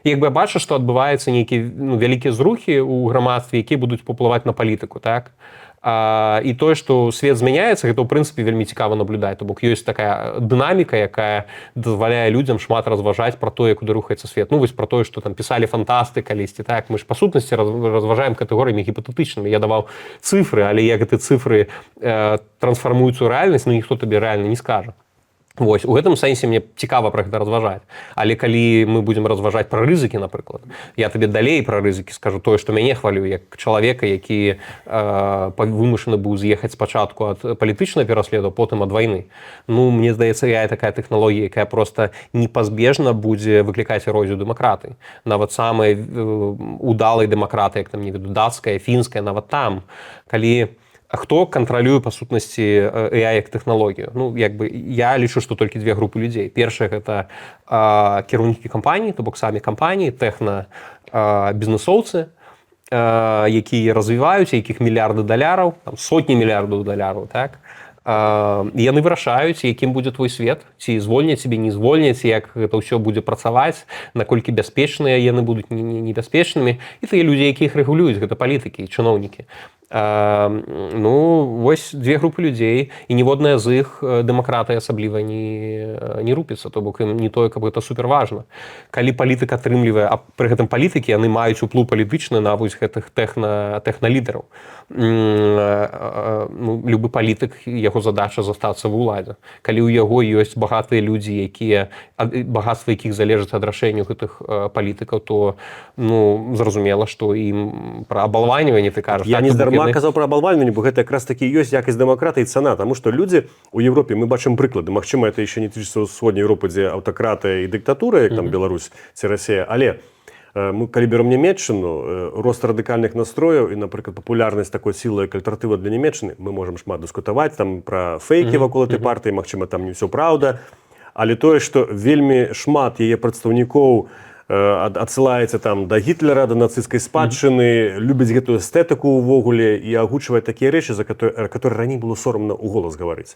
як бы я бачу, што адбываюцца нейкія вялікія зрухі ў грамадстве, якія будуць паўплываць на палітыку, так? І тое, што свет змяняецца, гэта, ў прынцыпе, вельмі цікава наблюдаць. То бок ёсць такая дынаміка, якая дазваляе людзям шмат разважаць пра тое, куды рухаецца свет. Ну, вось пра тое, што там пісалі фантасты калісьці, так? Мы ж, па сутнасці, разважаем катэгорыямі гіпатэтычнымі. Я даваў цыфры, але як гэты цыфры трансфармуюцца ў рэальнасць, ну, ніхто табе рэальна не скажа. Вось, у гэтым сэнсе мне цікава пра гэта разважаць. Але калі мы будзем разважаць пра рызыкі, напрыклад, я табе далей пра рызыкі скажу тое, што мяне хвалюе, як чалавека, які вымушаны быў з'ехаць спачатку ад палітычнага пераследу, потым ад вайны. Ну, мне здаецца, такая тэхналогія, якая проста непазбежна будзе выклікаць эрозію дэмакратыі. Нават самыя удалыя дэмакраты, як там, не веду, дацкая, фінская, нават там, калі хто кантралюе, па сутнасці, AI як тэхналогію? Ну, як бы, я лічу, што толькі две групы людзей. Першая – гэта кіраўнікі кампаній, то бок самі кампаніі, тэхна-бізнесоўцы, якія развіваюць, якіх мільярды даляраў, там, сотні мільярдаў даляраў, так? яны вырашаюць, якім будзе твой свет, ці звольняць цябе, не звольняць, як гэта ўсё будзе працаваць, наколькі бяспечныя яны будуць небяспечнымі. І тыя людзі, якія іх рэгулююць, гэта палітыкі, чыноўнікі. Ну, вось дзве групы людзей, і ніводная з іх дэмакраты асабліва не рупіцца, то бок ім не тое, каб гэта суперважна. Калі палітык атрымлівае, а пры гэтым палітыкі яны маюць уплыў палітычны на вось гэтых тэхналідараў. Ну, любы палітык, яго задача застацца ва ўладзе. Калі ў яго ёсць багатыя людзі, багатства якіх залежыць ад рашэнняў гэтых палітыкаў, то ну, зразумела, што ім пра абалваніванне ты кажаш. Я не здарма казаў пра абалваніванне, бо гэта якраз такі ёсць якасць дэмакрата і цана, таму што людзі ў Еўропе, мы бачым прыклады, магчыма, это яшчэ не тычыцца ўсходняй Еўропы, дзе аўтакратыя і дыктатура, як там Беларусь ці Расія, але мы, калі берем Нямецчыну, рост радыкальных настрояў і, напрыклад, папулярнасць такой сілы, як альтэрнатыва для Нямецчыны, мы можам шмат дыскутаваць там пра фейкі вакол этой партыі, магчыма, там не ўсё праўда, але тое, што вельмі шмат яе прадстаўнікоў адсылаецца там да Гітлера, да нацысцкай спадчыны, любяць гэтую эстэтыку ўвогуле і агучвае такія рэчы, за которые раней было сорамна ў голас гаварыць.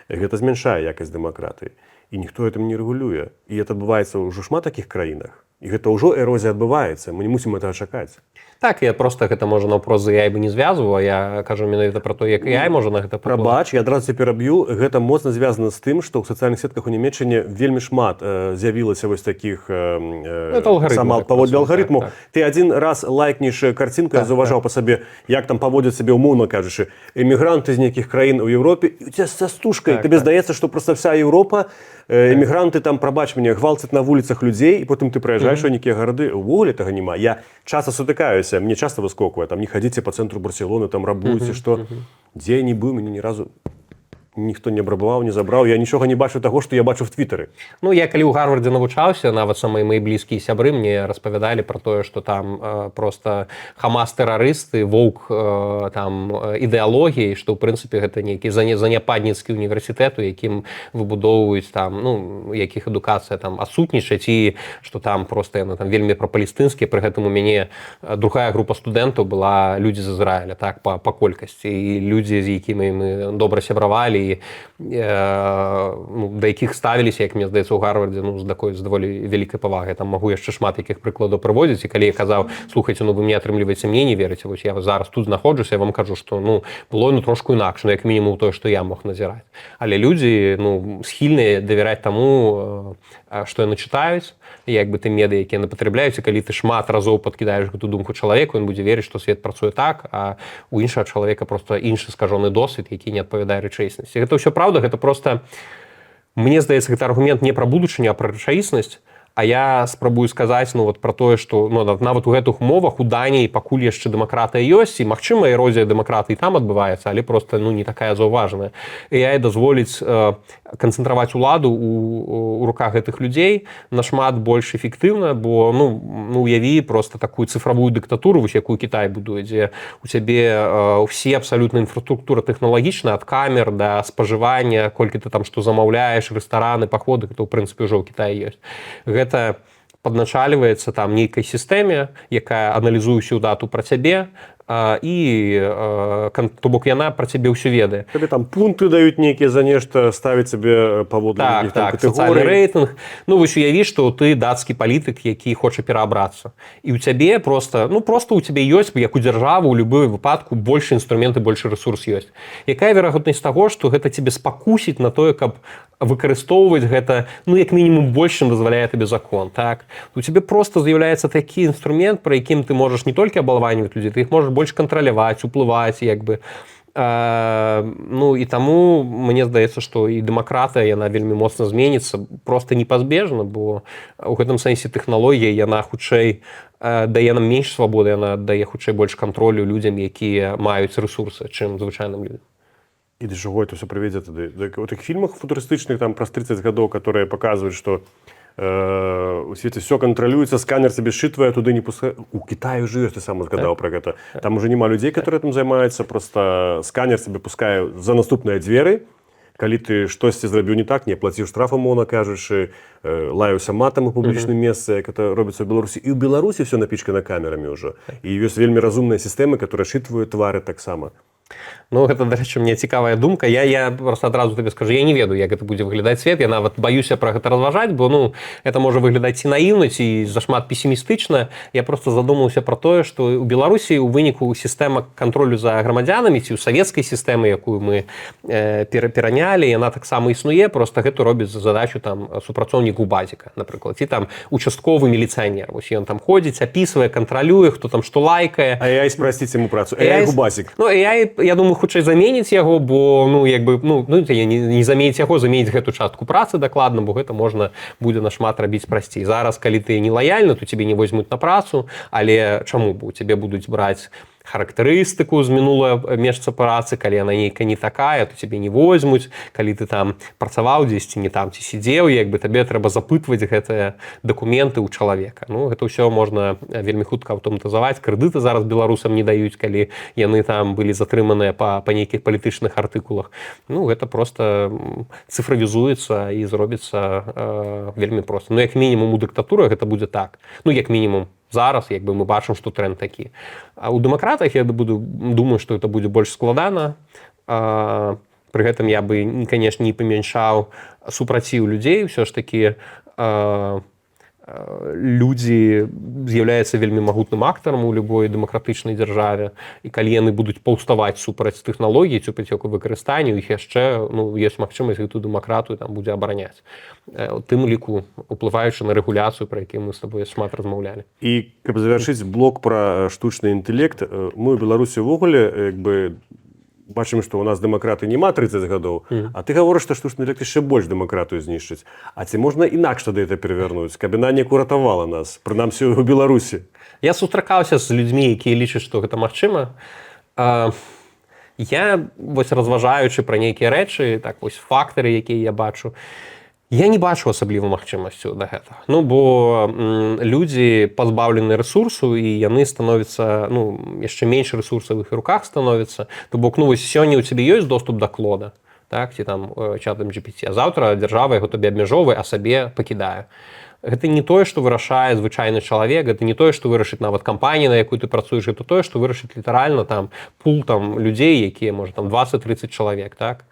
Гэта змяншае якасць дэмакратыі. І ніхто гэтым не рэгулюе. І гэта адбываецца ўжо шмат такіх краінах. І гэта ўжо эрозія адбываецца. Мы не мусім этого чакаць. Так, я просто гэта можа наўпрост з AI бы не звязваў, я кажу менавіта пра то, як AI можа на гэта паплываць. Прабач, я адразу цяпер аб'ю, гэта моцна звязана з тым, што ў сацыяльных сетках у Нямецчыне вельмі шмат з'явілася вось такіх паводле алгарытму. Ты адзін раз лайкніш карцінку, я заўважаў па сабе, як там паводзяць сабе умоўна кажучы, эмігранты з нейкіх краін у Еўропе, і у цябе са стужкай, табе здаецца, што проста вся Еўропа, эмігранты там, прабач мяне, гвалцяць на вуліцах людзей, і потым ты прыязджаеш у нейкія гарады, увогуле тага няма. Я часта сутыкаюся, мне часто выскоквае, там не хадзіце па цэнтру Барселоны, там рабуеце, што дзе я не быў, мяне ні разу ніхто не абрабаваў, не забраў, я нічога не бачу таго, што я бачу в Твітары. Ну, я калі ў Гарвардзе навучаўся, нават самыя мои блізкія сябры мне распавядалі пра тое, што там просто Хамас-тэрарысты, воўк там ідэалогіі, што ў прынцыпе гэта нейкі заняпадніцкі універсітэт, у якім выбудоўваюць там, ну, якіх адукацыя там адсутнічаць, і што там просто яны там вельмі прапалестынскія, пры гэтым у мяне другая група студэнтаў была людзі з Ізраіля, так, па колькасці, і людзі, з якімі мы добра сябравалі, да якіх ставіліся, як мне здаецца, у Гарвардзе, ну, з даволі вялікай павагай. Там магу яшчэ шмат якіх прыкладаў прыводзіць, і калі я казаў, слухайце, ну вы мне атрымліваеце, мне не верыце, вось я зараз тут знаходжуся, я вам кажу, што ну было ну трошку інакш, ну як мінімум тое, што я мог назіраць. Але людзі, ну, схільныя давяраць таму, што яны чытаюць, як бы ты медыа, якія яны патрабляюць, і калі ты шмат разоў падкідаеш гэту думку чалавеку, ён будзе верыць, што свет працуе так, а у іншага чалавека проста іншы скажоны досвед, які не адпавядае рэчаіснасці. Гэта ўсё праўда, гэта проста, мне здаецца, гэта аргумент не пра будучыню, а пра рэчаіснасць. А я спрабую сказаць, ну, вот, пра тое, што ну, нават у гэтых умовах у Даніі пакуль яшчэ дэмакратыя ёсць, і, магчыма, эрозія дэмакратыі там адбываецца, але проста ну, не такая заўважаная. AI дазволіць канцэнтраваць уладу ў руках гэтых людзей нашмат больш эфектыўна, бо ну, уяві проста такую цифровую дыктатуру, вось якую Кітай будуе, дзе у цябе ўсе абсалютна інфраструктура тэхналагічная, ад камер да спажывання, колькі ты там што замаўляеш, рэстараны, паходы, гэта ў прынцыпе ўжо ў Кітаі ёсць. Гэта падначальваецца там нейкай сістэме, якая аналізуе ўсю дату пра цябе, і то бок яна пра цябе ўсё ведае. Табе там пункты даюць нейкія за нешта, ставіць сабе паводле нейкіх там катэгорый. Сацыяльны рэйтынг. Ну вось уяві, што ты дацкі палітык, які хоча пераабрацца. І ў цябе проста ў цябе ёсць, як у дзяржавы, у любой выпадку больш інструменты, больш рэсурс ёсць. Якая верагоднасць таго, што гэта цябе спакусіць на тое, каб выкарыстоўваць гэта, ну як мінімум больш, чым дазваляе табе закон, так? У цябе проста з'яўляецца такі інструмент, пра якім ты можаш не толькі абалваніваць людзей, ты іх можаш больш кантраляваць, уплываць, як бы. Ну і таму мне здаецца, што і дэмакратыя яна вельмі моцна зменіцца, проста непазбежна, бо ў гэтым сэнсе тэхналогія яна хутчэй дае нам менш свабоды, яна дае хутчэй больш кантролю людзям, якія маюць рэсурсы, чым звычайным людзям. І да чаго это ўсё прывядзе тады? У тых фільмах футурыстычных там праз 30 гадоў, которые паказваюць, што у свеце все кантралюецца, сканер себе считывае, туды не пускае. У Китаі уже ёсць, ты сам згадаў пра гэта. Там уже няма людзей, которые этим займаюцца, просто сканер себе пускае за наступныя дзверы. Калі ты штосьці зрабіў не так, не плаціў штраф, умоўна кажучы, лаяўся матам у публічным месцы, як это робіцца ў Беларусі. І ў Беларусі все напічкана камерамі ўжо. І ёсць вельмі разумныя сістэмы, которые считываюць твары таксама. Ну, гэта, дарэчы, мне цікавая думка. Я просто адразу табе скажу, я не ведаю, як гэта будзе выглядаць свет. Я нават баюся пра гэта разважаць, бо ну, это можа выглядаць ці наіўна, ці зашмат песімістычна. Я просто задумаўся пра тое, што ў Беларусі у выніку сістэма кантролю за грамадзянамі ці ў савецкай сістэмы, якую мы перанялі, яна таксама існуе, просто гэта робіць задачу там супрацоўнік УБАЗіка, напрыклад, ці там участковы міліцыянер. Вось ён там ходзіць, апісвае, кантралюе, хто там што лайкае. AI спрасціць яму працу. AI УБАЗік. Ну, AI, я думаю, хутчэй заменіць яго, бо ну, як бы, ну, не заменіць яго, заменіць гэту частку працы дакладна, бо гэта можна будзе нашмат рабіць прасцей. Зараз, калі ты не лаяльны, то цябе не возьмуць на працу, але чаму? Бо цябе будуць браць характарыстыку з мінулае месца працы, калі яна нейкая не такая, то цябе не возьмуць, калі ты там працаваў дзесьці не там, ці сидзеў, як бы табе трэба запытваць гэтыя дакументы ў чалавека. Ну, гэта ўсё можна вельмі хутка аўтаматызаваць. Крэдыты зараз беларусам не даюць, калі яны там былі затрыманыя па нейкіх палітычных артыкулах. Ну, гэта просто цыфравізуецца і зробіцца вельмі проста. Ну, як мінімум у дыктатурах гэта будзе так. Ну, як мінімум зараз, як бы мы бачым, што тренд такі. А ў дэмакратах я думаю, што это будзе больш складана. Пры гэтым я бы, канешне, не памяншаў супраціў людзей. Усё ж такі людзі з'яўляюцца вельмі магутным актарам у любой дэмакратычнай дзяржаве. І калі яны будуць паўставаць супраць тэхналогій, супраць яго выкарыстання, у іх яшчэ ёсць магчымасць гэту дэмакратыю там будзе абараняць. У тым ліку, уплываючы на рэгуляцыю, пра які мы з табой шмат размаўлялі. І каб завяршыць блок пра штучны інтэлект, мы ў Беларусі ўвогуле як бы бачым, што ў нас дэмакраты няма 30 гадоў, а ты гаворыш, што штучны інтэлект яшчэ больш дэмакратыю знішчыць. А ці можна інакш тады гэта перавярнуць, каб яна не уратавала нас, прынамсі ў Беларусі? Я сустракаўся з людзьмі, якія лічаць, што гэта магчыма. Я, вось разважаючы пра нейкія рэчы, так вось фактары, якія я бачу, я не бачу асабліва магчымасцю да гэтага. Ну, бо людзі пазбаўлены рэсурсу, і яны становяцца, ну, яшчэ менш рэсурсаў в іх руках становіцца. То бок, ну, вось сёння ў цябе ёсць доступ да клода, так, ці там чатам GPT, а заўтра дзяржава яго табе абмяжоўвае, а сабе пакідае. Гэта не тое, што вырашае звычайны чалавек, гэта не тое, што вырашыць нават кампанія, на якую ты працуеш, гэта тое, што вырашыць літаральна там пул там людзей, якія, можа, там 20-30 чалавек, так?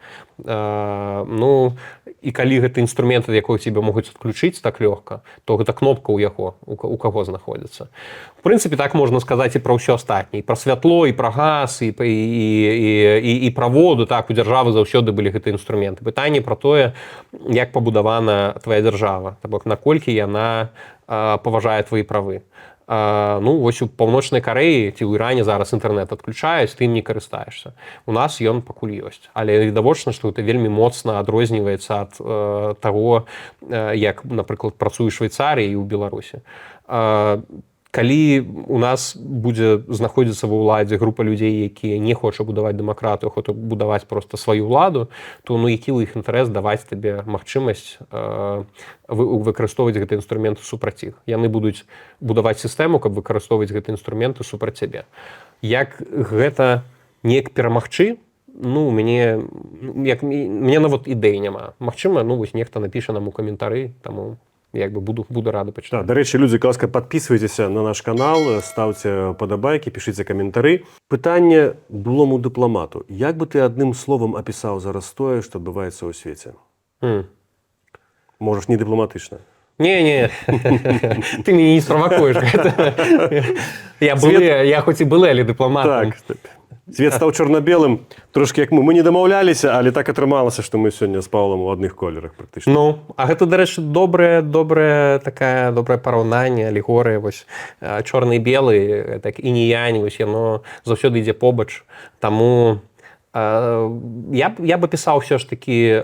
Ну, і калі гэты інструмент, ад якога цябе могуць адключыць так лёгка, то гэта кнопка ў яго, у каго знаходзіцца. В прынцыпе, так можна сказаць і пра ўсё астатняе, і пра святло, і пра газ, і пра воду, так, у дзяржавы заўсёды былі гэтыя інструменты. Пытанне пра тое, як пабудавана твая дзяржава, то бок, наколькі яна паважае твои правы. Ну, вось у Паўночнай Карэі ці ў Іране зараз інтэрнэт адключаюць, ты ім не карыстаешся. У нас ён пакуль ёсць. Але відавочна, што гэта вельмі моцна адрозніваецца ад таго, як, напрыклад, працуе Швейцарія і ў Беларусі. Калі у нас будзе знаходзіцца ва ўладзе група людзей, якія не хоча будаваць дэмакратыю, хоча будаваць проста сваю ўладу, то ну які ў іх інтарэс даваць табе магчымасць выкарыстоўваць гэты інструменты супраць іх. Яны будуць будаваць сістэму, каб выкарыстоўваць гэты інструменты супраць цябе. Як гэта неяк перамагчы, ну, мне нават ідэй няма. Магчыма, ну, вось нехта напіша нам у каментары, таму як бы буду рады пачытаць. Да, дарэчы, людзі, ласка, падпісвайцеся на наш канал, ставце падабайкі, пішыце каментары. Пытанне былому дыпламату. Як бы ты адным словам апісаў зараз тое, што адбываецца ў свеце? Можаш, не дыпламатычна. Не, ты мяне не справакуеш. Я хоць і былы, але дыпламатам. Так, свет стаў чорна-белым, трошки як мы. Мы не дамаўляліся, але так атрымалася, што мы сёння з Паўлам у адных колерах практычна. Ну, а гэта, дарэчы, добрае параўнанне, алегорыя, вось чорны і белы, так і ні-янь, вось яно заўсёды ідзе побач. Таму я б апісаў ўсё ж такі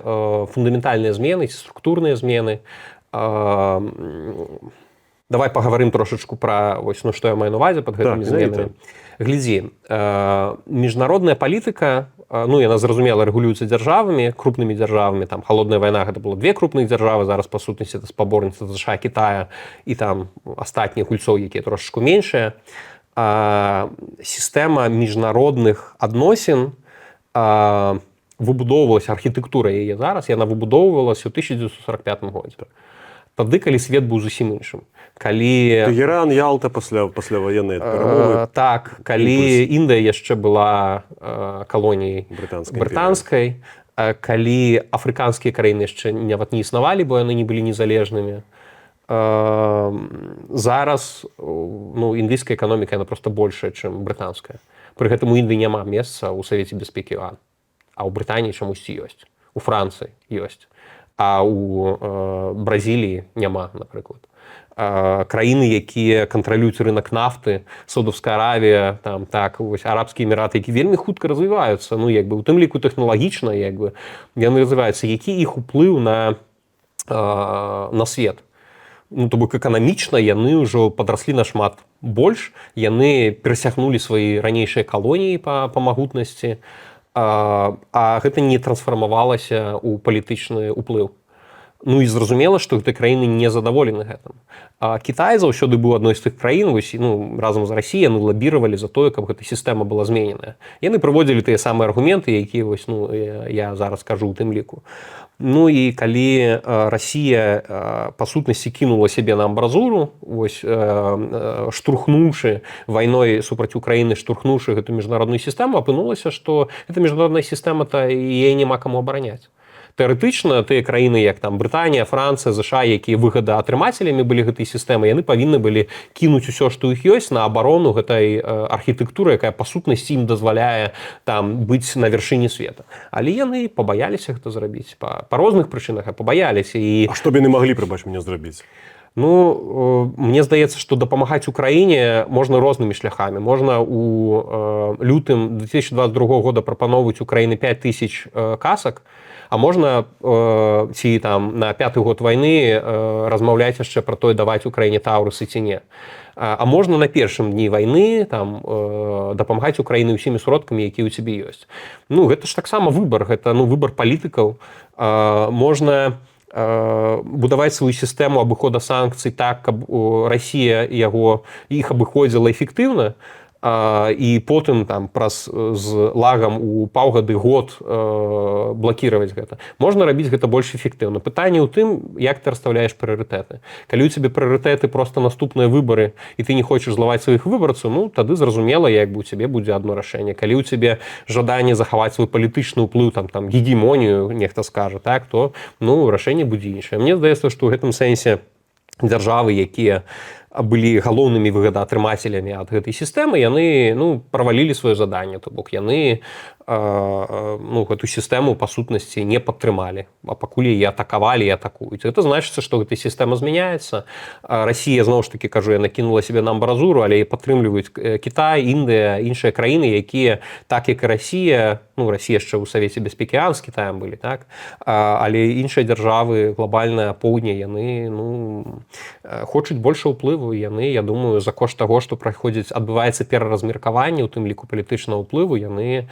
фундаментальныя змены, структурныя змены. Давай паговорым трошечку пра вось, ну, што я маю на увазе пад гэтымі зменамі. Глядзі, міжнародная палітыка, ну, яна, зразумела, рэгулюецца дзяржавамі, крупнымі дзяржавамі, там, халодная вайна, гэта было 2 крупных дзяржавы, зараз, па сутнасці, это спаборніцтва США, Китая і там астатніх гульцоў, якія трошечку меншыя. Сістэма міжнародных адносін выбудоўвалася, архітэктура яе зараз, яна выбудоўвалася ў 1945 годзе. тады калі свет быў зусім іншым, калі Тегеран, Ялта пасляваенныя перамовы. так, калі Індыя яшчэ была калоніяй брытанскай, калі афрыканскія краіны яшчэ нават не існавалі, бо яны не былі незалежнымі. Зараз індыйская эканоміка яна проста большая, чым брытанская. Пры гэтым у Індыі няма месца ў Савеце бяспекі ОАН, а ў Брытаніі чамусьці ёсць, у Францыі ёсць, а ў Бразіліі няма, напрыклад. Краіны, якія кантралююць рынок нафты, Саудаўская Аравія, там так, вось арабскія эміраты, які вельмі хутка развіваюцца, у тым ліку тэхналагічна, яны развіваюцца, які іх уплыў на свет. То бок эканамічна яны ўжо падраслі нашмат больш, яны перасягнулі свае ранейшыя калоніі па магутнасці, а гэта не трансфармавалася ў палітычны ўплыў. І зразумела, што гэтыя краіны не задаволены гэтым. Кітай заўсёды быў адной з тых краін, разам з Расіяй яны лабіравалі за тое, каб гэта сістэма была змененая. Яны прыводзілі тыя самыя аргументы, якія я зараз кажу ў тым ліку. І калі Расія па сутнасці кінула сябе на амбразуру, штурхнуўшы вайной супраць Украіны, штурхнуўшы гэту міжнародную сістэму, апынулася, што эта міжнародная сістэма-то яе няма каму абараняць. Тэарэтычна тыя краіны, як там Брытанія, Францыя, ЗША, якія выгадаатрымацелямі былі гэтай сістэмы, яны павінны былі кінуць усё, што іх ёсць, на абарону гэтай архітэктуры, якая па сутнасці ім дазваляе там быць на вяршыні света. Але яны пабаяліся гэта зрабіць па розных прычынах, пабаяліся. А што б яны маглі, прабач мяне, зрабіць? Мне здаецца, што дапамагаць Украіне можна рознымі шляхамі. Можна у лютым 2022 года прапаноўваць Украіне 5000 касак, а можна ці там на 5-й год вайны размаўляць яшчэ пра тое, даваць Украіне таўрысы ці не. А можна на першым дні вайны там дапамагаць Украіне ўсімі сродкамі, якія ў цябе ёсць. Гэта ж таксама выбар, гэта выбар палітыкаў. Можна будаваць сваю сістэму абыхода санкцый так, каб Расія іх абыходзіла эфектыўна, і потым там з лагам у паўгады год блакіраваць гэта. Можна рабіць гэта больш эфектыўна. Пытанне ў тым, як ты расстаўляеш прыярытэты. Калі ў цябе прыярытэты проста наступныя выбары, і ты не хочаш злаваць сваіх выбарцаў, тады зразумела, у цябе будзе адно рашэнне. Калі ў цябе жаданне захаваць свой палітычны ўплыў, там гегемонію, нехта скажа, так, то рашэнне будзе іншае. Мне здаецца, што ў гэтым сэнсе дзяржавы, якія былі галоўнымі выгадаатрымацелямі ад гэтай сістэмы, яны правалілі сваё заданне, то бок яны гэту сістэму па сутнасці не падтрымалі, а пакуль яе атакавалі і атакуюць. Гэта значыцца, што гэта сістэма змяняецца. Расія, зноў ж такі кажу, яна кінула сябе на амбразуру, але падтрымліваюць Кітай, Індыя, іншыя краіны, якія так як і Расія, Расія яшчэ ў Савеце бяспекі ОАН з Кітаем былі, так, але іншыя дзяржавы глобальнае поўдня, яны хочуць больш уплыву, яны, я думаю, за кошт таго, што адбываецца пераразмеркаванне, у тым ліку палітычнага ўплыву, яны,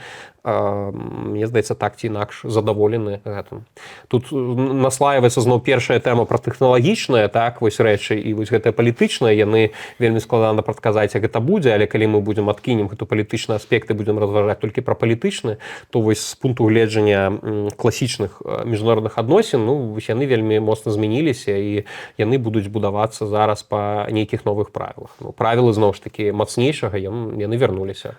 мне здаецца, так ці інакш задаволены гэтым. Тут наслаиваецца зноў першая тэма пра тэхналагічныя, так, рэчы, і гэтыя палітычныя, яны вельмі складана прадказаць, як гэта будзе, але калі мы будзем адкінем гэту палітычны аспект і будзем разважаць толькі пра палітычны, то з пункту гледжання класічных міжнародных адносін, яны вельмі моцна змяніліся, і яны будуць будавацца зараз па нейкіх новых правілах. Правілы, зноў ж такі, мацнейшага, яны вярнуліся.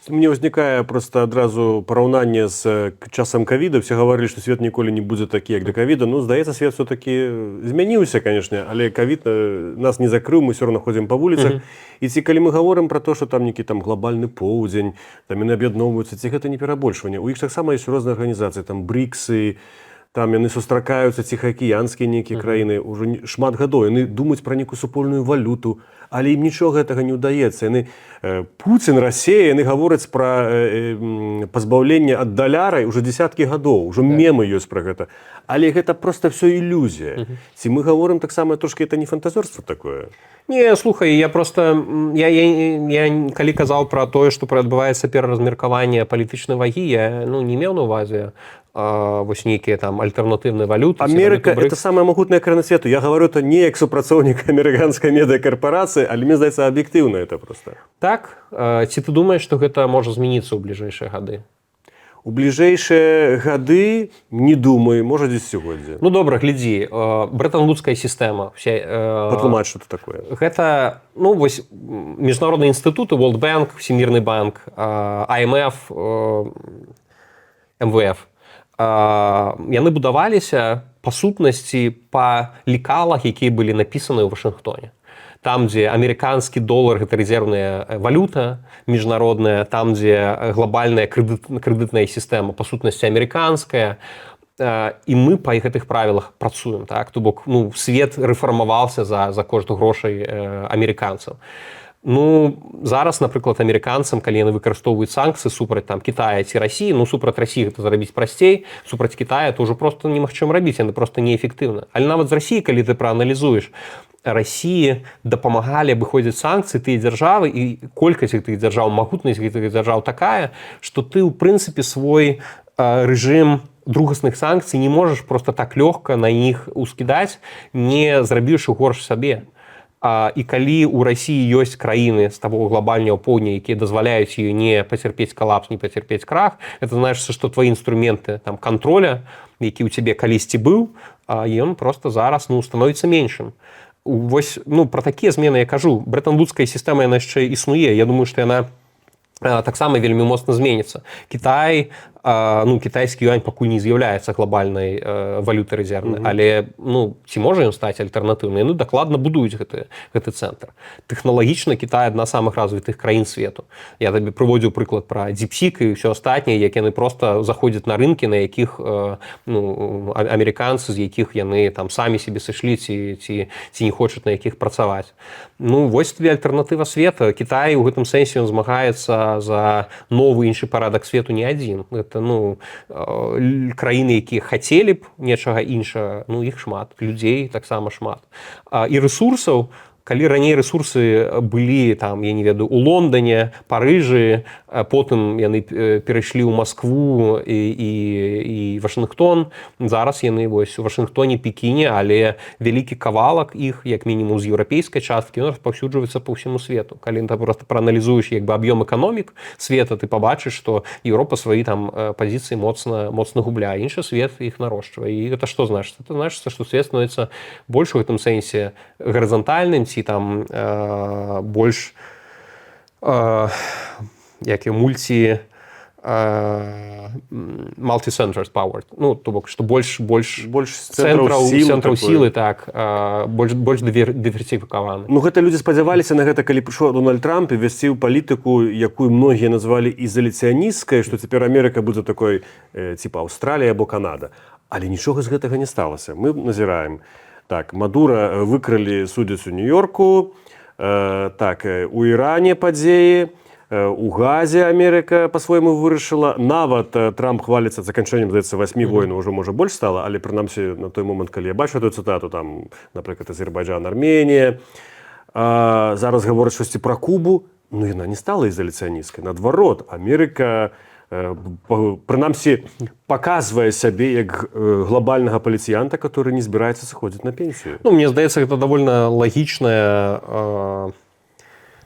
Мне ўзнікае проста адразу параўнанне з часам ковіда. Все гаварылі, што свет ніколі не будзе такі, як да ковіда. Здаецца, свет все-таки змяніўся, канешне, але ковід нас не закрыў, мы все равно ходзім па вуліцах. І ці калі мы гаворым пра то, што там нейкі там глобальны поўдзень, там яны аб'ядноўваюцца, ці гэта не перабольшванне. У іх таксама ёсць розныя арганізацыі, там бриксы, там яны сустракаюцца, ціхаакіянскія нейкія краіны, ўжо шмат гадоў, яны думаюць пра нейкую супольную валюту, але ім нічога гэтага не ўдаецца. Пуцін, Расія, яны гавораць пра пазбаўленне ад даляра ўжо дзесяткі гадоў, ўжо мемы ёсць пра гэта. Але гэта проста ўсё ілюзія. Ці мы гаворым таксама трошкі, это не фантазёрства такое? Не, слухай, я просто, я калі казаў пра тое, што адбываецца пераразмеркаванне палітычнай вагі, я не меў на увазе вось нейкія там альтэрнатыўныя валюты. Америка – это самая магутная краіна свету. Я говорю это не як супрацоўнік амерыканскай медыакарпорацыі, але мне здаецца, аб'ектыўна это просто. Так? Ці ты думаеш, што гэта можа змяніцца ў бліжэйшыя гады? У бліжэйшыя гады, не думаю, можа дзесяцігоддзе. Ну добра, глядзі, брэтан-вудская сістэма. Патлумач, што это такое. Гэта, ну, вось, міжнародныя інстытуты, World Bank, Всемірны банк, IMF, МВФ. Яны будаваліся, па сутнасці, па лекалах, якія былі напісаны ў Вашынгтоне. Там, дзе амерыканскі долар – гэта рэзервная валюта міжнародная, там, дзе глобальная крэдытная сістэма, па сутнасці, амерыканская, і мы па гэтых правілах працуем. Так? То бок, ну, свет рэфармаваўся за кошт грошай амерыканцаў. Ну, зараз, напрыклад, амерыканцам, калі яны выкарыстоўваюць санкцыі супраць там Китая ці Расіі, ну, супраць Расіі гэта зрабіць прасцей, супраць Китая то ўжо проста немагчыма рабіць, яны проста неэфектыўна. Але нават з Расіі, калі ты прааналізуеш, Расіі дапамагалі абыходзіць санкцыі тыя дзяржавы, і колькасць гэтых дзяржаў, магутнасць гэтых дзяржаў такая, што ты, ў прынцыпе, свой рэжым другасных санкцый не можаш проста так лёгка на іх ускідаць, не зрабіўшы горш сабе. І калі ў Расіі ёсць краіны з таго глобальнага поўдня, якія дазваляюць ёй не пацярпець калапс, не пацярпець крах, это значыцца, што твои інструменты там кантроля, які ў цябе калісьці быў, ён проста зараз, ну, становіцца меншым. Вось, ну, пра такія змены я кажу. Брэтан-вудская сістэма, яна яшчэ існуе. Я думаю, што яна таксама вельмі моцна зменіцца. Кітай, ну, кітайскі юань пакуль не з'яўляецца глобальнай валютай рэзервнай, але, ну, ці можа ён стаць альтэрнатыўнай? Яны дакладна будуюць гэты цэнтр. Тэхналагічна Кітай адна з самых развітых краін свету. Я табе прыводзіў прыклад пра DeepSeek і ўсё астатняе, як яны проста заходзяць на рынкі, на якіх, ну, амерыканцы, з якіх яны там самі сябе сышлі ці не хочуць на якіх працаваць. Ну, вось табе альтэрнатыва света. Кітай у гэтым сэнсе ён змагаецца за новы іншы парадак свету не адзін. Гэта, ну, краіны, якія хацелі б нечага іншага, ну, іх шмат, людзей таксама шмат. І рэсурсаў, калі раней рэсурсы былі, там, я не ведаю, у Лондоне, Парыжы, потым яны перайшлі ў Маскву і Вашынгтон, зараз яны вось у Вашынгтоне, Пекіне, але вялікі кавалак іх, як мінімум з еўрапейскай часткі, ён распаўсюджваецца па ўсяму свету. Калі ты проста прааналізуеш як бы аб'ём эканомік света, ты пабачыш, што Еўропа свае там пазіцыі моцна губляе, іншы свет іх нарошчвае. І гэта што значыцца? Гэта значыцца, што свет становіцца больш у гэтым сэнсе гарызантальным, ці там больш як і multi-centered power. Ну, то бок, што больш цэнтраў сілы, так, больш дыверсіфікаваны. Ну, гэта людзі спадзяваліся на гэта, калі прыйшоў Дональд Трамп і ввясціў палітыку, якую многія назвалі ізаляцыянісцкай, што цяпер Амерыка будзе такой, типа Аўстралія або Канада. Але нічога з гэтага не сталася. Мы назіраем. Так, Мадура выкралі судзяць у Нью-Йорку, так, у Іране падзеі, у Газе Амерыка па-свойму вырашыла. Нават Трамп хваліцца заканчэннем, здаецца, 8 войн, ужо, можа, больш стала, але, прынамсі, на той момант, калі я бачу эту цытату, там, напрыклад, Азербайджан, Арменія, зараз гавораць штосьці пра Кубу, ну, яна не стала ізаляцыяністкай. Наадварот, Амерыка, прынамсі, паказвае сябе як глобальнага паліцыянта, который не збіраецца сыходзіць на пенсію. Ну, мне здаецца, гэта давольна лагічная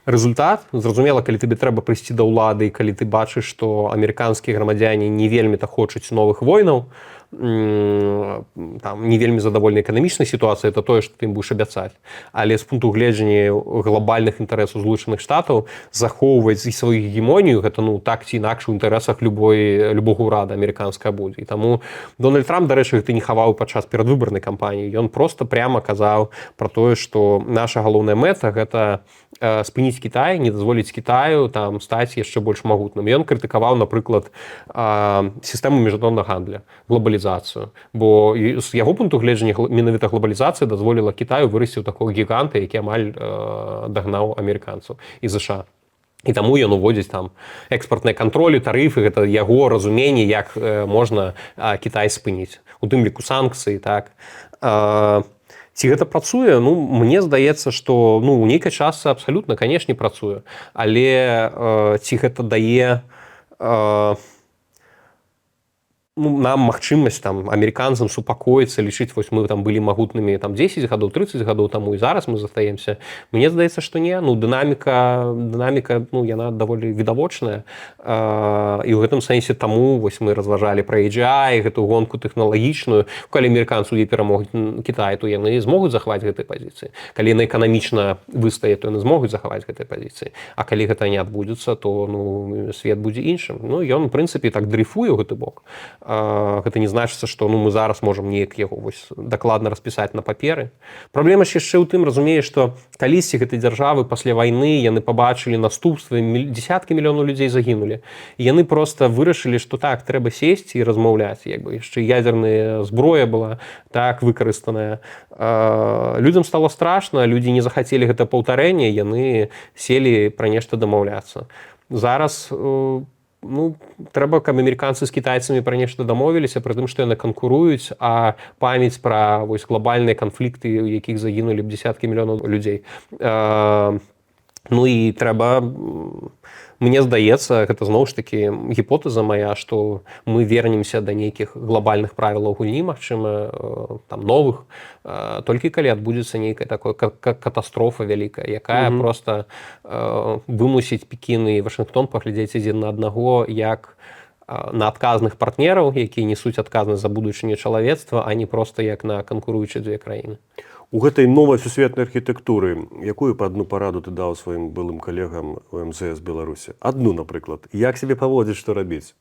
результат. Зразумела, калі тебе трэба прыйсці да ўлады, і калі ты бачыш, што амерыканскія грамадзяне не вельмі-то хочуць новых войнаў, там, не вельмі задавольнай эканамічнай сітуацыі, это тое, што ты ім будзеш абяцаць. Але з пункту гледжання глобальных інтарэсаў Злучаных Штатаў захоўваць сваю гегемонію, гэта, ну, так ці інакш у інтарэсах любога ўрада амерыканская будзе. І таму Дональд Трамп, дарэчы, гэта не хаваў падчас перадвыбарнай кампаніі. Ён проста пряма казаў пра тое, што наша галоўная мэта – гэта спыніць Кітай, не дазволіць Кітаю там стаць яшчэ больш магутным. Ён крытыкаваў, напрыклад, сістэму міжнароднага гандля, глобалізацыю. Бо з яго пункту гледжання менавіта глобалізацыя дазволіла Кітаю вырасці ў такога гіганта, які амаль дагнаў амерыканцаў і ЗША. І таму ён уводзіць там экспартныя кантролі, тарыфы, гэта яго разуменне, як можна Кітай спыніць. У тым ліку санкцыі, так. Ці гэта працуе? Ну, мне здаецца, што, ну, у нейкай частцы абсалютна, канешне, працуе. Але ці гэта дае нам магчымасць там амерыканцам супакоіцца, лічыць вось мы там былі магутнымі там 10 гадоў, 30 гадоў таму і зараз мы застаемся. Мне здаецца, што не, ну дынаміка ну яна даволі відавочная. І ў гэтым сэнсе таму вось мы разважалі пра AGI, гэту гонку тэхналагічную. Калі амерыканцы ў перамогуць Кітай, то яны змогуць захаваць гэтай пазіцыі. Калі яны эканамічна выстаяць, то яны змогуць захаваць гэтай пазіцыі. А калі гэта не адбудзецца, то ну свет будзе іншым. Ну ён у прынцыпе так дрейфуе ў гэты бок. Гэта не значыцца, што ну, мы зараз можам неяк яго вось, дакладна распісаць на паперы. Праблема ж яшчэ ў тым, разумееш, што калісьці гэтай дзяржавы пасля вайны яны пабачылі наступствы, дзесяткі мільёнаў людзей загінулі. І яны проста вырашылі, што так, трэба сесці і размаўляць. Як бы яшчэ ядерная зброя была так выкарыстаная. Людзям стало страшна, людзі не захацелі гэта паўтарэнне, яны селі пра нешта дамаўляцца. Зараз ну, трэба, каб амерыканцы з кітайцамі пра нешта дамовіліся, пры тым, што яны канкуруюць, а памяць пра вось, глобальныя канфлікты, у якіх загінулі б дзесяткі мільёнаў людзей. Ну і трэба, мне здаецца, гэта зноў ж такі гіпотэза мая, што мы вернемся да нейкіх глобальных правілаў гульні, магчыма, там новых, толькі калі адбудзецца нейкая такая катастрофа вялікая, якая проста вымусіць Пекін і Вашынгтон паглядзець адзін на аднаго як на адказных партнераў, якія несуць адказнасць за будучыню чалавецтва, а не проста як на канкуруючыя дзве краіны. У гэтай новай сусветнай архітэктуры якую па адну параду ты даў сваім былым калегам у МЗС Беларусі? Адну, напрыклад. Як сябе паводзіць, што рабіць?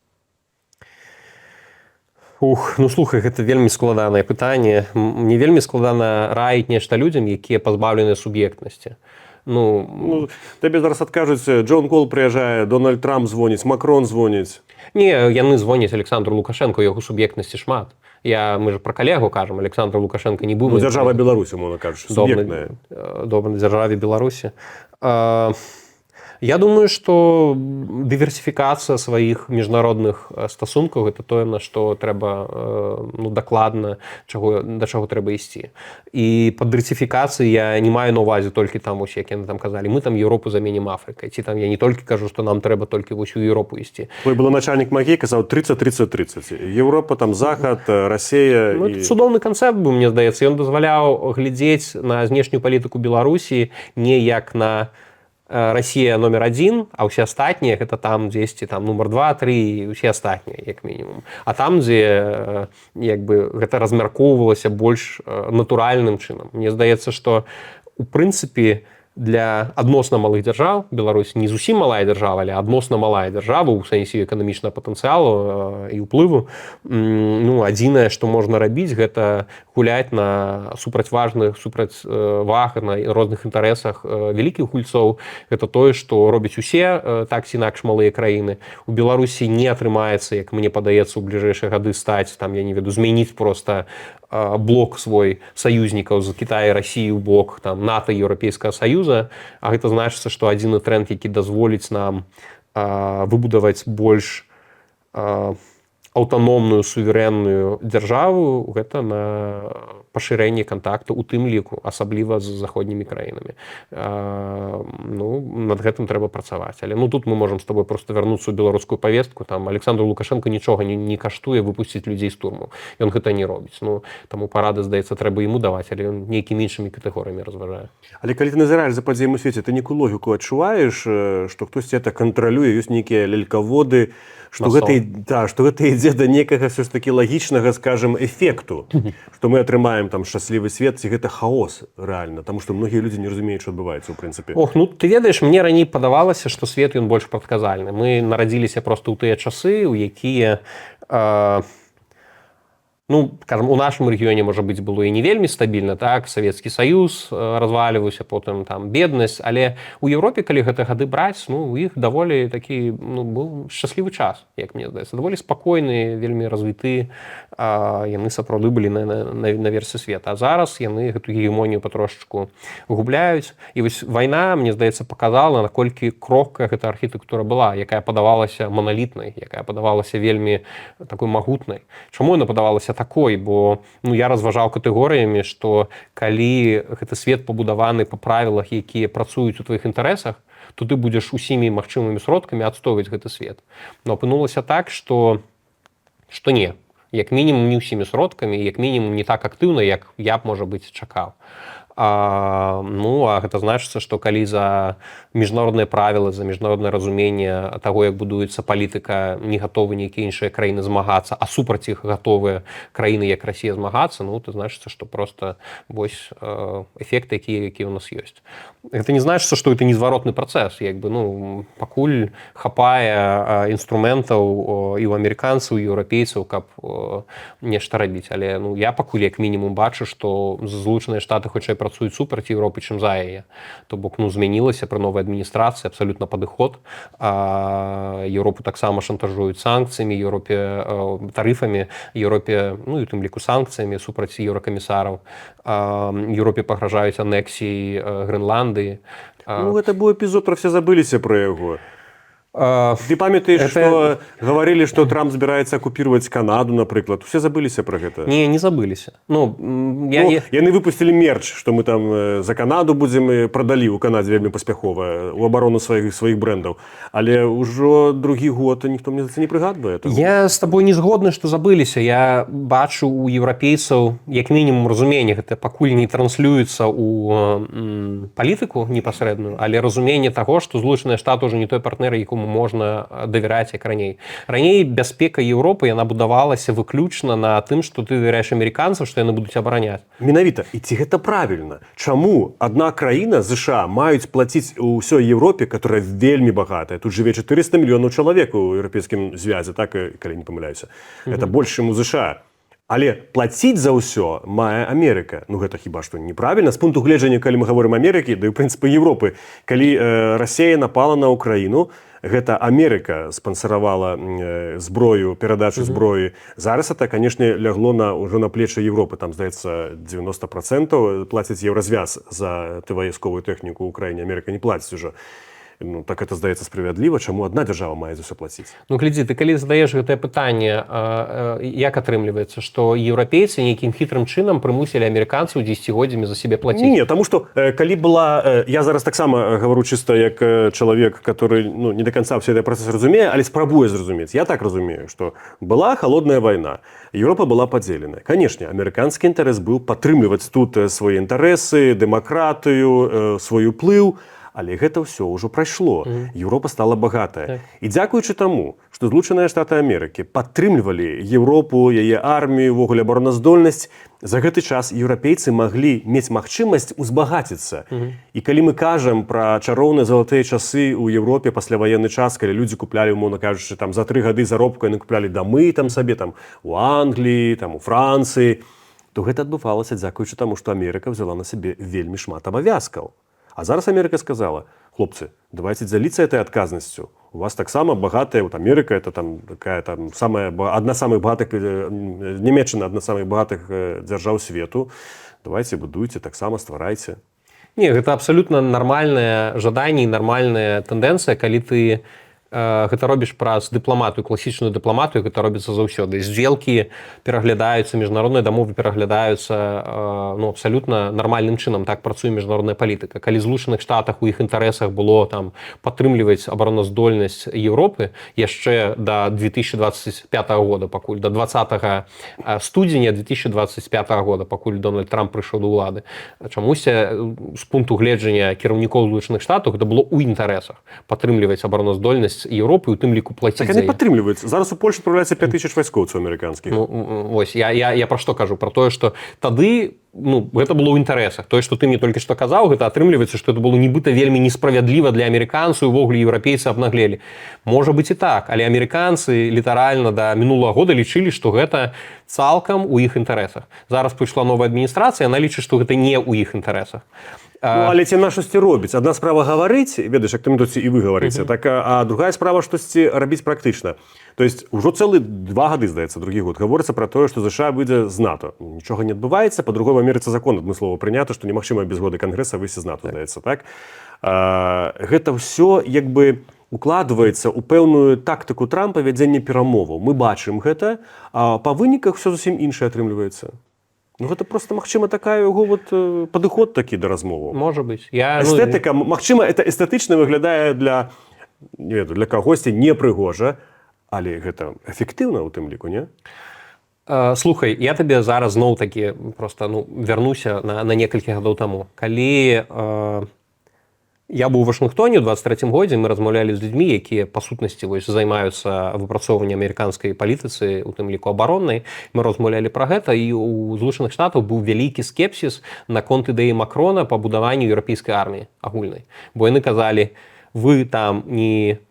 Ну слухай, гэта вельмі складанае пытанне. Мне вельмі складана раіць нешта людзям, якія пазбаўлены суб'ектнасці. Ну, табе зараз адкажуць, Джон Кол прыязджае, Дональд Трамп звоніць, Макрон звоніць. Не, яны звоняць Александру Лукашенко, яго суб'ектнасці шмат. Мы ж пра калегу кажам, Александр Лукашенко не быў... Ну, дзяржава Беларусі, можна кажучы, суб'ектная. Добра, на дзяржаве Беларусі. Я думаю, што дыверсіфікацыя сваіх міжнародных стасункаў гэта тое, на што трэба ну, дакладна, да чаго трэба ісці. І пад дыверсіфікацыяй я не маю на ўвазе толькі там, як яны там казалі, мы там Еўропу заменім Афрыкай. Ці там я не толькі кажу, што нам трэба толькі вось у Еўропу ісці. Твой былы начальнік МАГІ казаў 30-30-30. Еўропа, там Захад, Расія... Ну, это цудоўны канцэпт быў, мне здаецца. Ён дазваляў глядзець на знешнюю палітыку Беларусі не як на Россия номер 1, а ўсе астатнія гэта там дзесьці там нумар 2, 3 і ўсе астатнія як мінімум. А там, дзе як бы гэта размяркоўвалася больш натуральным чынам. Мне здаецца, што у прынцыпе для адносна малых дзяржаў, Беларусь не зусім малая дзяржава, але адносна малая дзяржава ў сэнсе эканамічнага патэнцыялу і ўплыву. Ну, адзінае, што можна рабіць, гэта гуляць на супрацьваг, на розных інтарэсах вялікіх гульцоў. Гэта тое, што робяць усе так ці інакш малыя краіны. У Беларусі не атрымаецца, як мне падаецца, у бліжэйшыя гады стаць, там, я не веду, змяніць проста блок свой саюзнікаў з Кітая і Расіі ў бок там, НАТО і Еўрапейскага Саюза, а гэта значыцца, што адзіны тренд, які дазволіць нам выбудаваць больш аўтаномную, суверэнную дзяржаву, гэта на пашырэнне кантакту, у тым ліку, асабліва з заходнімі краінамі. Ну, над гэтым трэба працаваць. Але ну, тут мы можам з тобой проста вярнуцца ў беларускую павестку. Там Александру Лукашенко нічога не каштуе выпусціць людзей з турму. Ён гэта не робіць. Ну, таму парады, здаецца, трэба яму даваць, але ён нейкімі іншымі катэгорыямі разважае. Але калі ты назіраеш за падзеямі ў свеце, ты нейкую логіку адчуваеш, што хтосьці это кантралюе, ёсць нейкія лялькаводы, што гэта ідзе да некага все ж таки лагічнага, скажем, эфекту, што мы атрымаем там шчаслівы свет, ці гэта хаос рэальна, таму што многія людзі не разумеюць, што адбываецца ў прынцыпе. Ох, ну ты ведаеш, мне раней падавалася, што свет ён больш прадказальны. Мы нарадзіліся проста ў тыя часы, у якія ну, скажем, у нашым рэгіёне, можа быць, было і не вельмі стабільна, так, Савецкі Саюз разваліваўся, потым там беднасць, але у Еўропе, калі гэта гады браць, ну, у іх даволі такі, ну, быў шчаслівы час, як мне здаецца, даволі спакойны, вельмі развіты, яны сапраўды былі на версе света. А зараз яны гэту гегемонію патрошачку губляюць. І вось вайна, мне здаецца, паказала, наколькі крохкая гэта архітэктура была, якая падавалася маналітнай, якая падавалася вельмі такой магутнай. Чаму яна падавалася такой, бо ну, я разважаў катэгорыямі, што калі гэты свет пабудаваны па правілах, якія працуюць у тваіх інтарэсах, то ты будзеш усімі магчымымі сродкамі адстойваць гэты свет. Но апынулася так, што не. Як мінімум не ўсімі сродкамі, як мінімум не так актыўна, як я б, можа быць, чакаў. А гэта значыцца, што калі за міжнародныя правілы, за міжнароднае разуменне таго, як будуецца палітыка, не гатовы нейкія іншыя краіны змагацца, а супраць іх гатовыя краіны, як Расія, змагацца, то значыцца, што проста вось эфекты, якія ў нас ёсць. Гэта не значыцца, што гэта незваротны працэс. Пакуль хапае інструментаў і ў амерыканцаў, і еўрапейцаў, каб нешта рабіць. Але я пакуль як мінімум бачу, што Злучаныя Штаты хутчэй працуюць супраць Еўропы, чым за яе. То бок, змянілася пры новай адміністрацыі абсалютна падыход. Еўропу таксама шантажуюць санкцыямі, Еўропе тарыфамі, Еўропе, і у тым ліку санкцыямі супраць еўракамісараў. Еўропе пагражаюць анексіяй Грэнландыі. Гэта быў эпізод, пра все забыліся пра яго. Ты памятаеш, што гаварылі, што Трамп збіраецца акупірваць Канаду, напрыклад. Усе забыліся пра гэта? Не забыліся. Яны выпусцілі мерч, што мы там за Канаду будзем, прадалі ў Канадзе вельмі паспяхова, у абарону сваіх брэндаў. Але ўжо другі год ніхто мне за це не прыгадвае. Я з табой не згодны, што забыліся. Я бачу у еўрапейцаў, як мінімум, разуменне, гэта пакуль не транслюецца ў палітыку непасрэдную, але разуменне таго, што Злучаныя Штаты ўжо не той партнер, якому можна давяраць як раней. Раней бяспека Еўропы, яна будавалася выключна на тым, што ты давяряеш амерыканцам, што яны будуць абараняць. Менавіта. І ці гэта правільна? Чаму адна краіна, ЗША, маюць плаціць ўсёй Еўропе, которая вельмі багатая? Тут жыве 400 мільёнаў чалавек у еўрапейскім звязе, так, калі не памыляюся. Гэта больш, чым у ЗША. Але плаціць за ўсё мае Амерыка. Гэта хіба што неправільна. З пункту гледжання, калі мы гаворым Амерыкі, да і, ў прынцыпе, Еўропы. Калі Расія напала на Украіну, гэта Амерыка спансаравала зброю, перадачу зброі. Зараз это, канешне, лягло ўжо на плечы Еўропы. Там, здаецца, 90% плацяць еўразвяз за вайсковую тэхніку ў Украіне. Амерыка не плаціць ужо. Так это, здаецца, справядліва. Чаму адна дзяржава мае за ўсё плаціць? Глядзі, ты калі задаеш гэтае пытанне, як атрымліваецца, што еўрапейцы нейкім хітрым чынам прымусілі амерыканцаў дзесяцігоддзямі за сябе плаціць? Не, таму што калі была... Я зараз таксама гавару чыста як чалавек, который не да канца ўсе гэты працэс разумее, але спрабуе зразумець. Я так разумею, што была халодная вайна. Еўропа была падзеленая. Канешне, амерыканскі інтарэс быў падтрымліваць тут свае інтарэсы, дэмакратыю, свой уплыў. Але гэта ўсё ўжо прайшло. Еўропа стала багатая. І дзякуючы таму, што Злучаныя Штаты Амерыкі падтрымлівалі Еўропу, яе армію, увогуле абароназдольнасць, за гэты час еўрапейцы маглі мець магчымасць узбагаціцца. І калі мы кажам пра чароўныя залатыя часы ў Еўропе пасляваенны час, калі людзі куплялі, умоўна кажучы, за 3 гады заробку яны куплялі дамы сабе у Англіі, у Францыі, то гэта адбывалася дзякуючы таму, што Амерыка взяла на сябе вельмі шмат абавязкаў. А зараз Америка сказала: хлопцы, давайте делиться этой отказностью. У вас таксама богатая, вот Америка, это такая одна из самых богатых, Німеччина одна из самых богатых держав свету. Давайте будуйте, таксама стварайце. Не, гэта абсолютно нормальное жаданне, нормальная тенденция, калі ты гэта робіш праз дыпламатыю, класічную дыпламатыю, гэта робіцца заўсёды. Здзелкі пераглядаюцца, міжнародныя дамовы пераглядаюцца абсалютна нармальным чынам. Так працуе міжнародная палітыка. Калі в Злучаных Штатах у іх інтарэсах было падтрымліваць абароназдольнасць Еўропы яшчэ да 2025 года, пакуль да 20 студзеня 2025 года, пакуль Дональд Трамп прыйшоў да ўлады. Чамуся з пункту гледжання кіраўнікоў Злучаных Штатаў гэта было ў інтарэсах падтрымліваць абароназдольнасць Еўропы, у тым ліку плаціць. Так яны падтрымліваюць. Зараз у Польшы адпраўляецца 5000 вайскоўцаў амерыканскіх. Вось, я пра што кажу? Пра тое, што тады гэта было ў інтарэсах. Тое, што ты мне толькі што казаў, гэта атрымліваецца, што гэта было нібыта вельмі несправядліва для амерыканцаў, увогуле еўрапейцы абнаглелі. Можа быць і так, але амерыканцы літаральна да мінулага года лічылі, што гэта цалкам у іх інтарэсах. Зараз прыйшла новая адміністрацыя, яна лічыць, што гэта не ў іх інтарэсах. Але ці на штосьці робіць. Адна справа гаварыць, ведаеш, як ты і вы гаварыце, а другая справа штосьці рабіць практычна. То есть ужо цэлы 2 гады, здаецца, другі год, гаворыцца пра тое, што ЗША выйдзе з НАТО. Нічога не адбываецца, па-другое, в Амерыцы закон адмыслова прынята, што немагчыма без згоды Кангрэса выйсці з НАТО, здаецца, так? Гэта ўсё як бы укладваецца ў пэўную тактыку Трампа вядзення перамоваў. Мы бачым гэта, а па выніках ўсё зусім іншае атрымліваецца. Гэта просто, магчыма, такая яго падыход такі да размоваў. Можа быць. Эстэтыка, магчыма, это эстэтычна выглядае для кагосьці непрыгожа, але гэта эфектыўна ў тым ліку, не? Слухай, я табе зараз зноў такі просто вярнуся на некалькі гадоў таму. Калі я быў у Вашынгтоне ў 23-м годзе, мы размаўлялі з людзьмі, якія па сутнасці займаюцца выпрацоўваннем амерыканскай палітыцы, у тым ліку абароннай. Мы размаўлялі пра гэта, і ў Злучаных Штатаў быў вялікі скепсіс наконт ідэі Макрона па будаванню еўрапейскай арміі агульнай. Бо яны казалі, вы там не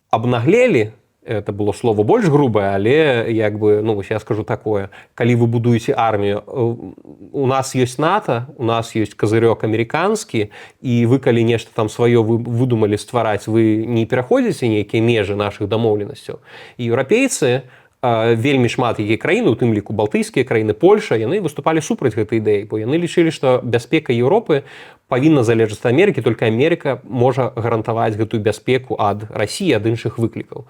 абнаглелі, это было слово больш грубае, але я скажу такое, калі вы будуеце армію, у нас ёсць НАТО, у нас ёсць казырёк амерыканскі, і вы калі нешта там сваё выдумалі ствараць, вы не пераходзіце нейкія межы нашых дамоўленасцяў. І еўрапейцы, вельмі шмат якія краіны, у тым ліку балтыйскія краіны, Польша, яны выступалі супраць гэтай ідэі, бо яны лічылі, што бяспека Еўропы павінна залежаць ад Амерыкі, толькі Амерыка можа гарантаваць гэтую бяспеку ад Расіі, ад іншых выклікаў.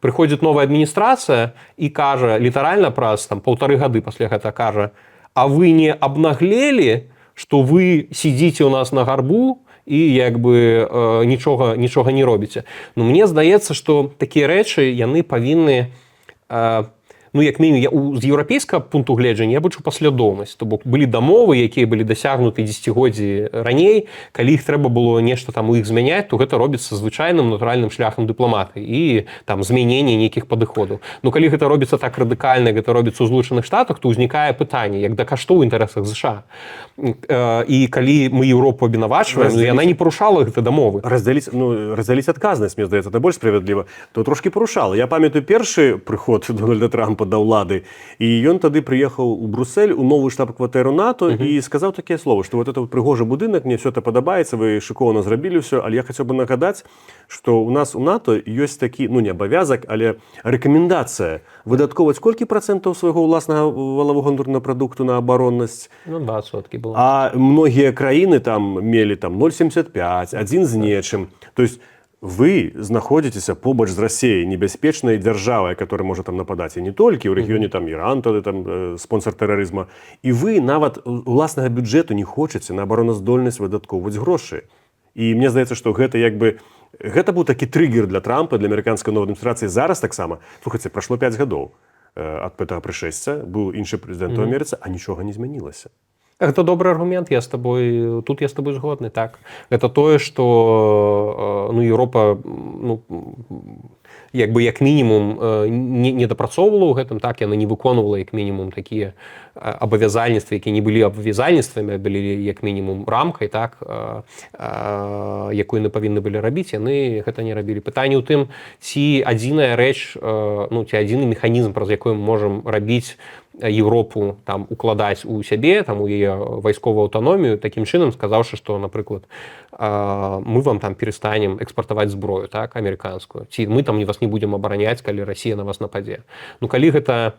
Прыходзіць новая адміністрацыя і кажа, літаральна праз 1,5 гады пасля гэта кажа, а вы не абнаглелі, што вы сидзіце ў нас на гарбу і нічога не робіце. Мне здаецца, што такія рэчы яны павінны як мінімум з еўрапейскага пункту гледжання я бачу паслядоўнасць, то бок былі дамовы, якія былі дасягнуты дзесяцігоддзі раней, калі іх трэба было нешта там у іх змяняць, то гэта робіцца звычайным натуральным шляхам дыпламатыі і там змянення нейкіх падыходаў. Калі гэта робіцца так радыкальна, гэта робіцца ў Злучаных Штатах, то ўзнікае пытанне, як да што ў інтарэсах ЗША. І калі мы Еўропу абвінавачваем, яна не парушала гэтай дамовы. Раздзяліць адказнасць, мне здаецца, это больш справядліва, то трошкі парушала. Я памятаю першы прыход Дональда Трампа да ўлады, і ён тады прыехаў у Бруссель у новую штаб-кватэру НАТО і сказаў такія словы, што вот это прыгожы будынак, мне все это падабаецца, вы шыкоўна зрабілі ўсё, але я хацеў бы нагадаць, што у нас у НАТО ёсць такі, не абавязак, але рэкамендацыя выдаткоўваць колькі працэнтаў свайго ўласнага валавога ўнутранага прадукту на абароннасць. 20% было. А многія краіны там мелі 0,75, 1 з нечым. То есть вы знаходзіцеся побач з Расіяй, небяспечнай дзяржавай, которая можа там нападаць, і не толькі, у рэгіёне там Іран, тады там спонсор тэрарызма. І вы нават уласнага бюджэту не хочаце на абароназдольнасць выдаткоўваць грошы. І мне здаецца, што гэта гэта быў такі трыгер для Трампа, для амерыканскай новай адміністрацыі. Зараз таксама, слухайце, прайшло 5 гадоў ад гэтага прышэсця, быў іншы прэзідэнт у Амерыцы, а нічога не змянілася. Гэта добры аргумент, я з табой згодны, так. Гэта тое, што Еўропа як мінімум не дапрацоўвала ў гэтым, так, яна не выконвала як мінімум такія абавязальніцтвы, якія не былі абавязальніцтвамі, былі як мінімум рамкай, так, якую яны павінны былі рабіць, яны гэта не рабілі. Пытанне ў тым, ці адзіная рэч, ці адзіны механізм, праз якой мы можам рабіць Еўропу там укладаць у сябе, там у яе вайсковую аўтаномію, такім чынам сказаўшы, што, напрыклад, мы вам там перастанем экспартаваць зброю, так, амерыканскую, ці мы там вас не будзем абараняць, калі Расія на вас нападзе. Калі гэта,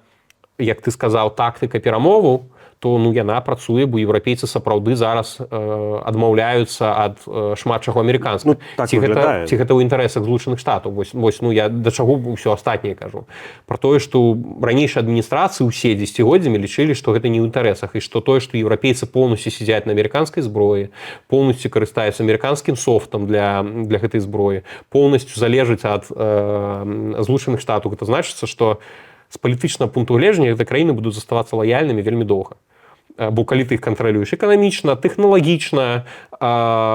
як ты сказаў, тактыка перамоваў, то яна працуе, бо еўрапейцы сапраўды зараз адмаўляюцца ад шмат чаго амерыканскага. Ці гэта ў інтарэсах Злучаных Штатаў? Вось я да чаго ўсё астатняе кажу. Пра тое, што ранейшыя адміністрацыі ўсе дзесяцігоддзямі лічылі, што гэта не ў інтарэсах, і што тое, што еўрапейцы поўнасцю сядзяць на амерыканскай зброі, поўнасцю карыстаюцца амерыканскім софтам для гэтай зброі, поўнасцю залежаць ад Злучаных Штатаў. Гэта значыцца, што з палітычнага пункту гледжання гэтыя краіны будуць заставацца лаяльнымі вельмі доўга. Бо калі ты іх кантралюеш эканамічна, тэхналагічна,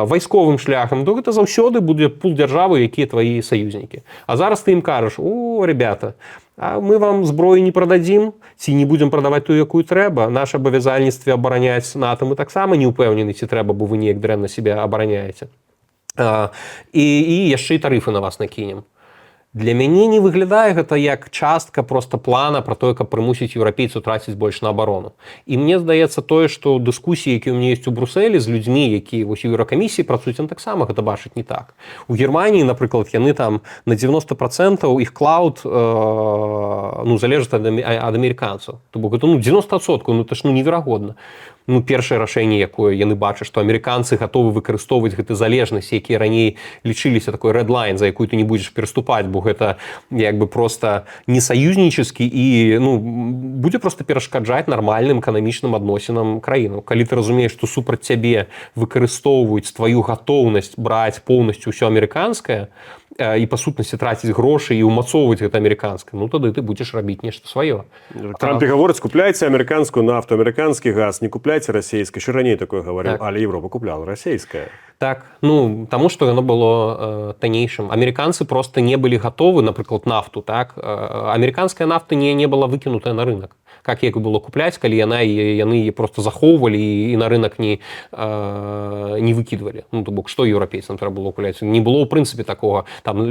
вайсковым шляхам, то гэта заўсёды будзе пул дзяржавы, якія твои саюзнікі. А зараз ты ім кажаш: о, ребята, а мы вам зброю не прададзім, ці не будзем прадаваць тую, якую трэба. Нашы абавязальніцтвы абараняць НАТО мы таксама не ўпэўнены, ці трэба, бо вы неяк дрэнна сябе абараняеце. І яшчэ і тарыфы на вас накінем. Для мяне не выглядае гэта як частка проста плана пра тое, каб прымусіць еўрапейцаў траціць больш на абарону. І мне здаецца тое, што дыскусіі, якія ў мяне ёсць у Брусэлі з людзьмі, якія у Еўракамісіі працуюць, яны таксама гэта бачаць не так. У Германіі, напрыклад, яны там на 90% іх клауд залежыць ад амерыканцаў. То бок гэта 90%, это ж неверагодна. Першае рашэнне, якое яны бачаць, што амерыканцы гатовы выкарыстоўваць гэты залежнасць, якія раней лічыліся такой red line, за якую ты не будзеш пераступаць, бо гэта як бы просто не саюзнічаскі і ну будзе просто перашкаджаць нармальным эканамічным адносінам краіну. Калі ты разумееш, што супраць цябе выкарыстоўваюць тваю гатоўнасць браць поўнасцю ўсё амерыканскае і па сутнасці траціць грошы і ўмацоўваць гэта амерыканскае, ну тады ты будзеш рабіць нешта сваё. Трамп гаворыць, купляйце амерыканскую нафту, амерыканскі газ, не купляйце расійскае. Ще раней такое гаварыў, але Европа купляла расійскае. Так, ну, таму што яно было таннейшым. Амерыканцы просто не былі гатовы, напрыклад, нафту, так? Амерыканская нафта не была выкінутая на рынок. Как як было купляць, калі яны яе просто захоўвалі і на рынок не выкідвалі. Ну, то бок, што еўрапейцам трэба было купляць? Не было, ў прынцыпе, такога. Там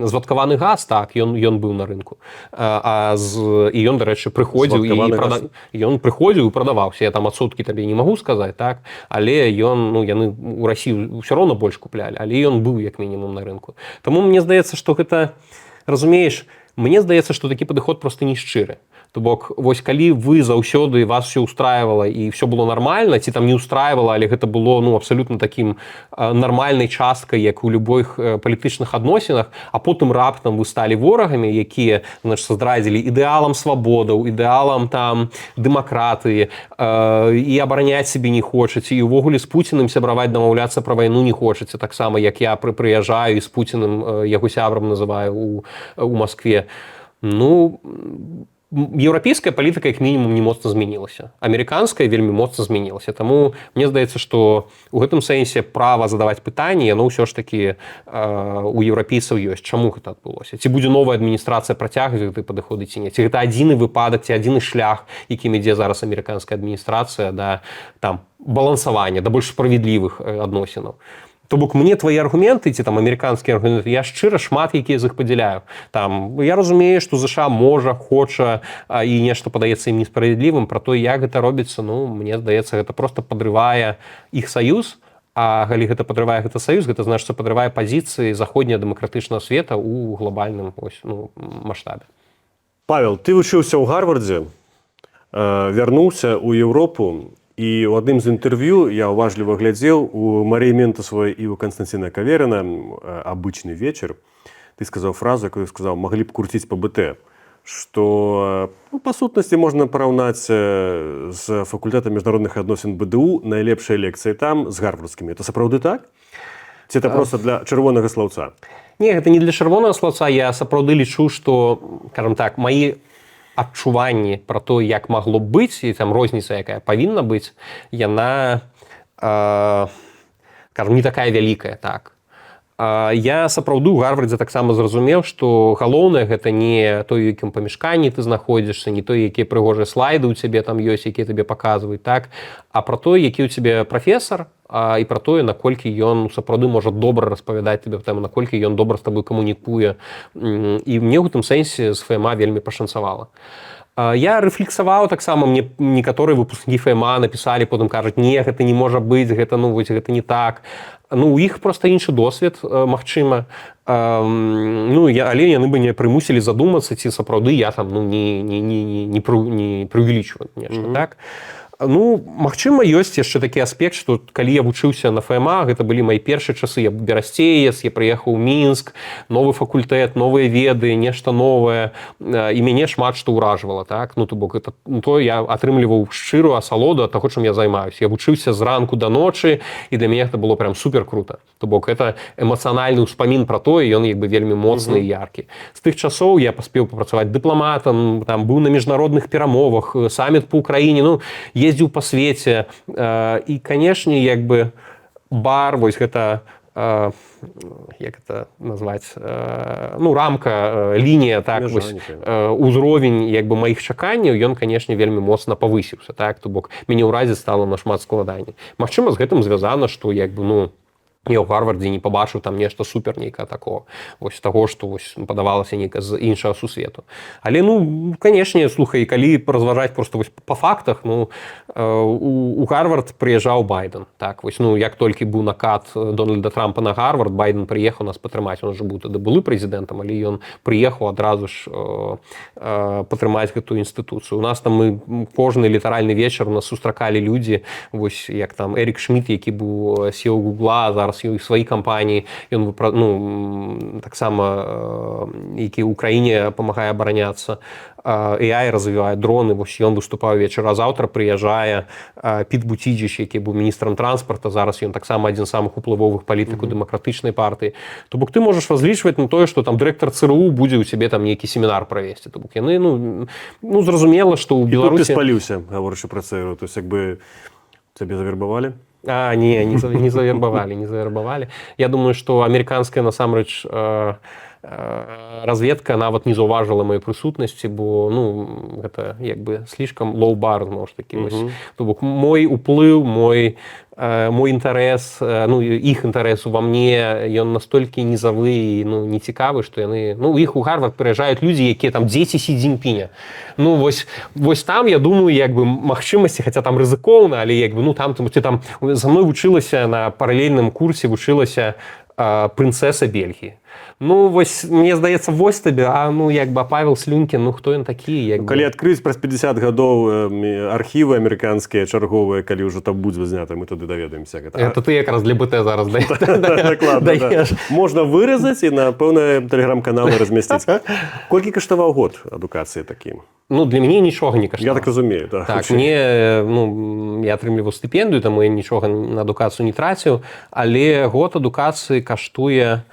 звадкаваны газ, так, ён быў на рынку. І ён, дарэчы, прыходзіў і прадаваўся. Я там адсоткі табе не магу сказаць, так? Але яны ў Расію ўсё роўна больш куплялі, але ён быў як мінімум на рынку. Таму мне здаецца, што гэта, разумееш, мне здаецца, што такі падыход проста не шчыры. То бок, вось калі вы заўсёды вас все устраивала і все было нормально, ці там не устраивала, але гэта было ну абсолютно таким нармальнай часткай, як у любых палітычных адносінах, а потым раптам вы сталі ворагамі, якія здрадзілі ідэалам свабодаў, ідэалам там дэмакратыі, і абараняць сябе не хочаце, і ўвогуле з Пуціным сябраваць, дамаўляцца пра вайну не хочаце, таксама як я прыязджаю і з Пуціным яго сябрам называю у Маскве. Ну, еўрапейская палітыка як мінімум не моцна змянілася. Амерыканская вельмі моцна змянілася. Таму мне здаецца, што ў гэтым сэнсе права задаваць пытанні, яно ўсё ж такі у еўрапейцаў ёсць. Чаму гэта адбылося? Ці будзе новая адміністрацыя працягваць гэты падыходы ці не? Ці гэта адзіны выпадак, ці адзіны шлях, якім ідзе зараз амерыканская адміністрацыя да там балансавання, да больш справядлівых адносінаў? То бок мне твои аргументы, ці там амерыканскія аргументы, я шчыра шмат якія з іх падзяляю. Там я разумею, што ЗША можа, хоча і нешта падаецца ім несправядлівым, пра то, як гэта робіцца, ну мне здаецца, гэта просто падрывае іх саюз, а калі гэта падрывае гэта саюз, гэта значыць, што падрывае пазіцыі заходняга дэмакратычнага света ў глобальным маштабе. Павел, ты вучыўся ў Гарвардзе, вярнуўся ў Еўропу, і ў адным з інтэрв'ю я ўважліва глядзеў у Марыі Ментасавай і у Канстанціна Каверына «Абычны вечар». Ты сказаў фразу, якую сказаў, маглі б круціць па БТ, што па сутнасці можна параўнаць з факультэтам міжнародных адносін БДУ найлепшыя лекцыі там з гарвардскімі. Это сапраўды так? Ці это проста для чырвонага слаўца? Не, гэта не для чырвонага слаўца. Я сапраўды лічу, што, скажам так, маі адчуванні пра то, як магло б быць, і там розніца, якая павінна быць, яна, скажам, не такая вялікая, так. Я сапраўды ў Гарвардзе таксама зразумеў, што галоўнае гэта не той, у якім памяшканні ты знаходзішся, не той, якія прыгожыя слайды ў цябе там ёсць, якія табе паказваюць, так, а пра той, які ў цябе прафесар, і пра тое, наколькі ён сапраўды можа добра распавядаць тебе тэму, наколькі ён добра з табой камунікуе. І мне ў гэтым сэнсе з ФМА вельмі пашанцавала. Я рэфлексаваў таксама, мне некаторыя выпускнікі ФМА напісалі, потым кажуць, не, гэта не можа быць, гэта, ну, вось, гэта не так. Ну, у іх проста іншы досвед, магчыма. Ну, але яны бы не прымусілі задумацца, ці сапраўды я там, ну, не преувеличваю нешта, так? Ну, магчыма, ёсць яшчэ такі аспект, што калі я вучыўся на ФМА, гэта былі мои першыя часы, я берасцеец, я прыехаў у Мінск, новы факультэт, новыя веды, нешта новае, і мяне шмат што ўражвала, так? Ну, то бок, то я атрымліваў шчырую асалоду ад таго, чым я займаюся. Я вучыўся з ранку да ночы, і для мяне гэта было прям супер круто. То бок, это эмацыянальны ўспамін пра тое, ён як бы вельмі моцны і яркі. З тых часоў я паспеў папрацаваць дыпламатам, там быў на міжнародных перамовах, саміт па Украіне, ну, ездзіў па свеце, і, канешне, як бы бар, вось гэта, як это назваць, ну, рамка, лінія, так, вось, узровень, як бы, маіх чаканняў, ён, канешне, вельмі моцна павысіўся, так, то бок, мяне ўразе стала нашмат складаней. Магчыма, з гэтым звязана, што, як бы, ну, я ў Гарвардзе не пабачыў там нешта супер нейкае такого, вось таго, што вось падавалася нейка з іншага сусвету. Але, ну, канешне, слухай, калі разважаць проста вось па фактах, ну, у Гарвард прыязджаў Байден, так, вось, ну, як толькі быў накат Дональда Трампа на Гарвард, Байден прыехаў нас падтрымаць, он жа быў тады былы прэзідэнтам, але ён прыехаў адразу ж падтрымаць гэтую інстытуцыю. У нас там мы кожны літаральны вечар у нас сустракалі людзі, вось, як там Эрік Шмідт, які быў CEO Гугла, зараз зараз і свае кампаніі, ён таксама які ў краіне памагае абараняцца. AI развівае дроны, вось ён выступаў вечара, заўтра прыязджае Піт Буціджіч, які быў міністрам транспарта, зараз ён таксама адзін з самых уплывовых палітыкаў дэмакратычнай партыі. То бок ты можаш разлічваць на тое, што там дырэктар ЦРУ будзе ў цябе там нейкі семінар правесці. То бок яны, зразумела, што ў Беларусі... І тут ты спаліўся, гаворачы пра ЦРУ, то есть як бы цябе завербавалі? Не завербавалі. Я думаю, што амерыканская насамрэч разведка нават не заўважыла маёй прысутнасці, бо гэта як бы слишком low-bar, зноў ж такі. То бок мой уплыў, мой інтарэс, іх інтарэс ува мне, ён настолькі нізавы і нецікавы, што яны... У іх у Гарвард прыязджаюць людзі, якія там дзеці Сі Цзіньпіня. Вось там, я думаю, як бы магчымасці, хаця там рызыкоўна, але як бы, там ты там за мной вучылася на паралельным курсе, вучылася прынцэса Бельгіі. Вось, мне здаецца, вось табе, як бы Павел Слюнкін, хто ён такі? Калі адкрыць праз 50 гадоў архівы амерыканскія чарговыя, калі ўжо там будзе знята, мы туды даведаемся. Это ты якраз для БТ зараз даеш. Можна выразаць і на пэўныя тэлеграм-каналы размясціць. Колькі каштаваў год адукацыі такім? Для мяне нічога не каштаваў. Я так разумею. Так, я атрымліваў стыпендыю, таму я нічога на адукацыю не траціў, але год адукацыі каштуе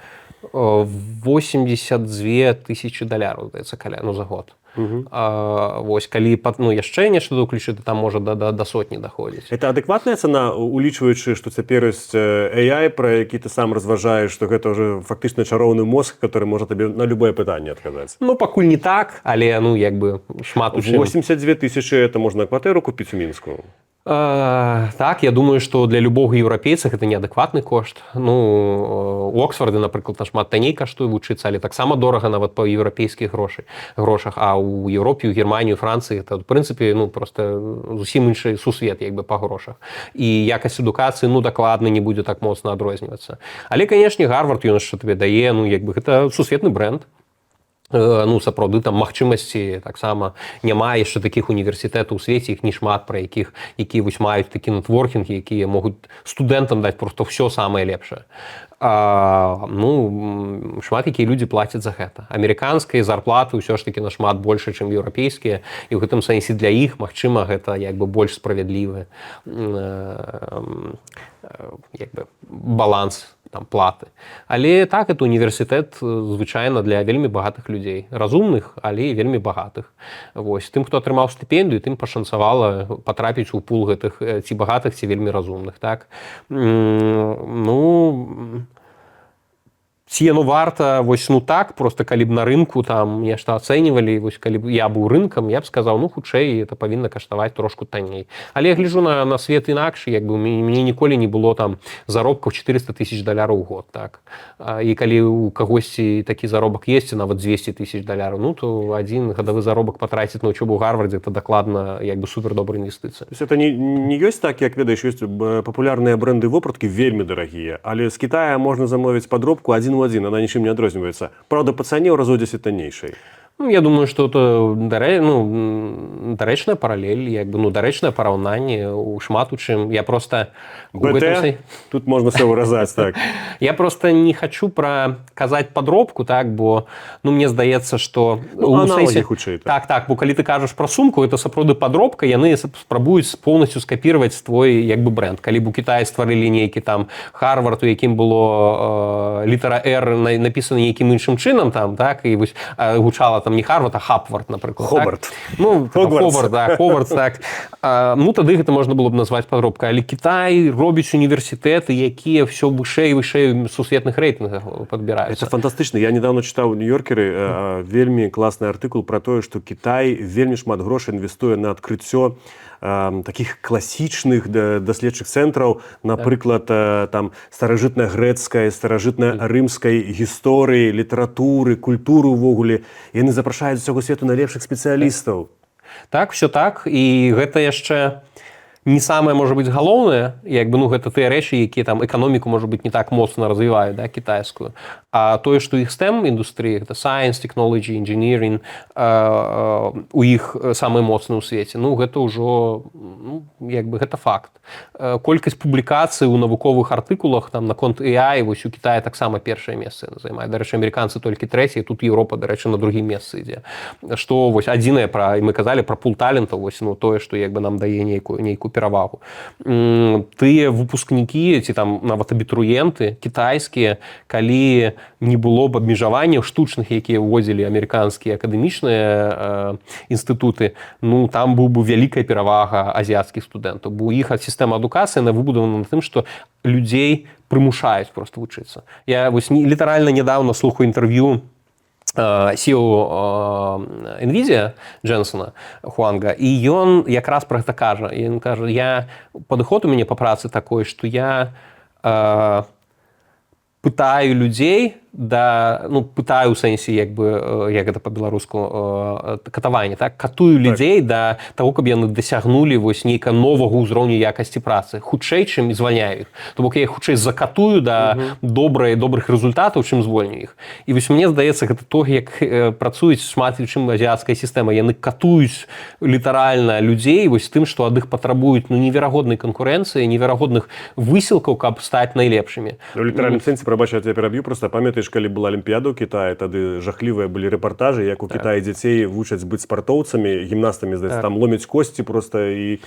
$82 тысячи, здаецца, за год. Вось, калі яшчэ нешта ўключыць, там можа да сотні даходзіць. Это адэкватная цана, улічваючы, што цяпер ёсць AI, пра які ты сам разважаеш, што гэта ўжо фактычна чароўны мозг, который можа табе на любое пытанне адказаць? Пакуль не так, але як бы шмат у чым. 82 тысячи, это можна кватэру купіць у Мінску? Так, я думаю, што для любога еўрапейца гэта неадэкватны кошт. У Оксфорде, напрыклад, нашмат танней каштуе вучыцца, але таксама дорага нават па еўрапейскіх грошах, а ў Еўропе, у Германію, Францыі гэта, в прынцыпе, проста зусім іншы сусвет, як бы, па грошах. І якасць адукацыі, дакладна не будзе так моцна адрознівацца. Але, канешне, Гарвард, ён яшчэ табе дае, як бы, гэта сусветны брэнд. Сапраўды там магчымасці таксама няма яшчэ такіх універсітэтаў у свеце, іх не шмат, пра якія вось маюць такі нетворкінг, якія могуць студэнтам даць проста ўсё самае лепшае. Шмат якія людзі плацяць за гэта. Амерыканскія зарплаты ўсё ж такі нашмат больше, чым еўрапейскія, і ў гэтым сэнсе для іх, магчыма, гэта як бы больш справядлівы як бы баланс там платы. Але так, это універсітэт звычайна для вельмі багатых людзей. Разумных, але вельмі багатых. Вось. Тым, хто атрымаў стыпендыю, тым пашанцавала патрапіць у пул гэтых ці багатых, ці вельмі разумных. Так? Ці яно варта, вось, так, просто калі б на рынку там нешта ацэньвалі, вось, калі б я быў рынкам, я б сказаў, хутчэй, это павінна каштаваць трошку танней. Але я гляджу на свет інакш, як бы мне ніколі не было там заробкаў $400 тысяч у год, так. І калі у кагосьці такі заробак ёсць, нават $200 тысяч, то адзін гадавы заробак патраціць на ўчобу ў Гарвардзе, это дакладна, як бы, супер добрая інвестыцыя. То есть это не ёсць так, як ведаеш, ёсць папулярныя бренды вопраткі вельмі дарагія, але з Китая можна замовіць падробку адзін у адзін, она нічым не адрозніваецца. Праўда, па цане ў разу 10 таннейшай. Я думаю, што это дарэчная паралель, як бы, дарэчнае параўнанне у шмат у чым. Я просто... БТ? Тут можна все выразаць, так. Я просто не хочу казаць падробку, так, бо, мне здаецца, што... Аналогі хутчэй. Так, бо калі ты кажаш пра сумку, это сапраўды падробка, яны спрабуюць поўнасцю скапіраваць твой, як бы, бренд. Калі б у Кітаі стварылі нейкі там Харвард, у якім было літара R напісана нейкім іншым чынам, там, так, і вось гучала там не Харвард, а Хапвард, напрыклад. Хобарт. Хобарт, так. Тады гэта можна было б назваць падробкай. Але Кітай робіць універсітэты, якія все вышэй і вышэй сусветных рэйтынгах падбіраюцца. Это фантастычна. Я недавно чытаў у Нью-Йоркеры вельмі класны артыкул пра тое, што Кітай вельмі шмат грошай інвестуе на адкрыццё таких класічных даследчых цэнтраў, напрыклад, там старажытная грэцкая, старажытная рымскай гісторыі, літаратуры, культуры ўвогуле. Яны запрашаюць з усяго свету найлепшых спецыялістаў. Так, все так. І гэта яшчэ не самае можа быць галоўнае, як бы, ну, гэта тыя рэчы, якія там эканоміку можа быць не так моцна развіваюць, да, кітайскую, а тое, што іх STEM індустрыя, гэта science, technology, engineering, у іх самыя моцныя ў свеце, ну, гэта ўжо, ну, як бы, гэта факт. Колькасць публікацый у навуковых артыкулах там наконт AI вось у Кітаі таксама першае месца займае. Дарэчы, амерыканцы толькі трэцяе, тут Еўропа, дарэчы, на другім месцы ідзе. Што вось адзінае пра, і мы казалі пра пул талентаў, вось, ну, тое, што як бы нам дае нейкую перавагу. Тыя выпускнікі ці там нават абітурыенты кітайскія, калі не было б абмежаванняў штучных, якія ўводзілі амерыканскія акадэмічныя інстытуты, ну, там быў бы вялікая перавага азіяцкіх студэнтаў, бо іх сістэма адукацыі на выбудавана на тым, што людзей прымушаюць проста вучыцца. Я вось літаральна нядаўна слухаю інтэрв'ю CEO NVIDIA Дженсона Хуанга, і ён якраз пра гэта кажа. Ён кажа, падыход у мяне па працы такой, што я пытаю людзей, пытаю ў сэнсе, як гэта па-беларуску, катаванне, так? Катую людзей да таго, каб яны дасягнулі вось нейка новага ўзроўню якасці працы. Хутчэй, чым звальняю іх. То бок я іх хутчэй закатую да добрых рэзультатаў, чым звольню іх. І вось мне здаецца, гэта то, як працуюць шмат чым азіяцкая сістэма. Яны катуюць літаральна людзей вось тым, што ад іх патрабуюць неверагоднай канкурэнцыі, неверагодных высілкаў, каб стаць найлепшымі. У літаральным сэнсе, прабач, я тебя пераб'ю, просто памятаеш, калі была Алімпіяда ў Кітаі, тады жахлівыя былі рэпартажы, як у Кітаі дзяцей вучаць быць спартоўцамі, гімнастамі, здаецца, там ломяць косці проста і...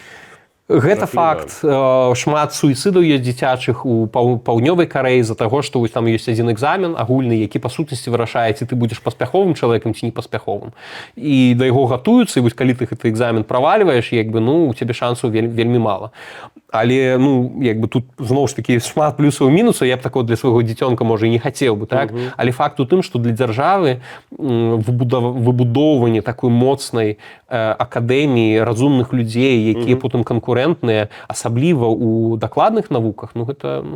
Гэта факт. Шмат суіцыдаў ёсць дзіцячых у паўднёвай Карэі з-за таго, што вось там ёсць адзін экзамен агульны, які па сутнасці вырашае, ці ты будзеш паспяховым чалавекам ці не паспяховым. І да яго гатуюцца, і вось калі ты гэты экзамен правальваеш, як бы, ну, у цябе шансаў вельмі мала. Але, ну, як бы тут зноў ж такі шмат плюсаў і мінусаў, я б такого для свайго дзіцёнка, можа, і не хацеў бы, так? Але факт у тым, што для дзяржавы выбудоўванне такой моцнай акадэміі разумных людзей, якія потым канкурэнтныя, асабліва ў дакладных навуках, ну, гэта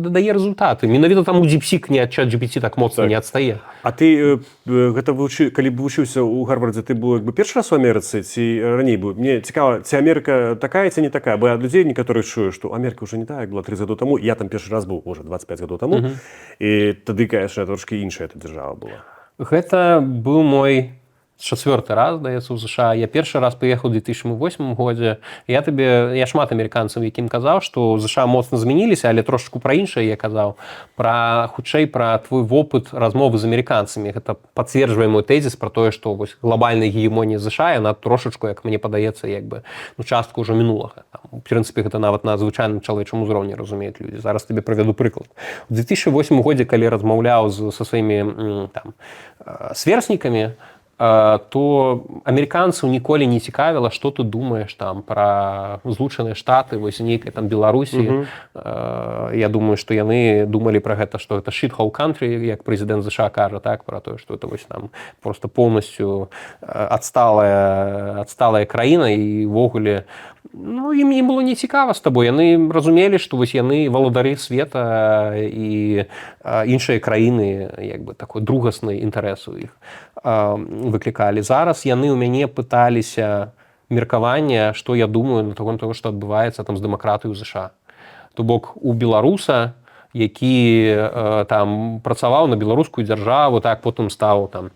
дае рэзультаты. Менавіта там у DeepSeek не ад ChatGPT так моцна не адстае. А ты, калі б вучыўся ў Гарвардзе, ты быў першы раз у Амерыцы ці раней быў? Мне цікава, ці Амерыка такая, ці не такая? Бо ад людзей некаторых чую, што Амерыка ўжо не так, была 30 гадоў таму. Я там першы раз быў, можа, 25 гадоў таму. І тады, конечно, трошкі іншая эта дзяржава была. Гэта быў мой чацвёрты раз, здаецца, у США. Я першы раз паехаў у 2008 годзе. Я шмат амерыканцаў, якім казаў, што США моцна змяніліся, але трошку пра іншае я казаў. Хутчэй пра твой вопыт размовы з амерыканцамі. Гэта пацверджвае мой тэзіс пра тое, што вось глобальная гегемонія США, яна трошачку, як мне падаецца, як бы, ну, частку ўжо мінулага. У прынцыпе, гэта нават на звычайным чалавечым узроўні разумеюць людзі. Зараз табе правяду прыклад. У 2008 годзе, калі размаўляў са сваімі сверстнікамі, то амерыканцаў ніколі не цікавіла, што ты думаеш там пра Злучаныя Штаты, вось нейкай там Беларусі. Я думаю, што яны думалі пра гэта, што гэта shithole country, як прэзідэнт США кажа, так, пра тое, што это вось там проста поўнасцю адсталая краіна і ўвогуле, ну, ім не было не цікава з табой. Яны разумелі, што вось яны валадары света і іншыя краіны, як бы, такой другаснай інтарэсу іх выклікалі. Зараз яны ў мяне пыталіся меркавання, што я думаю на того, што адбываецца там з дэмакратыяй у США. То бок у беларуса, які там працаваў на беларускую дзяржаву, так, потым стаў там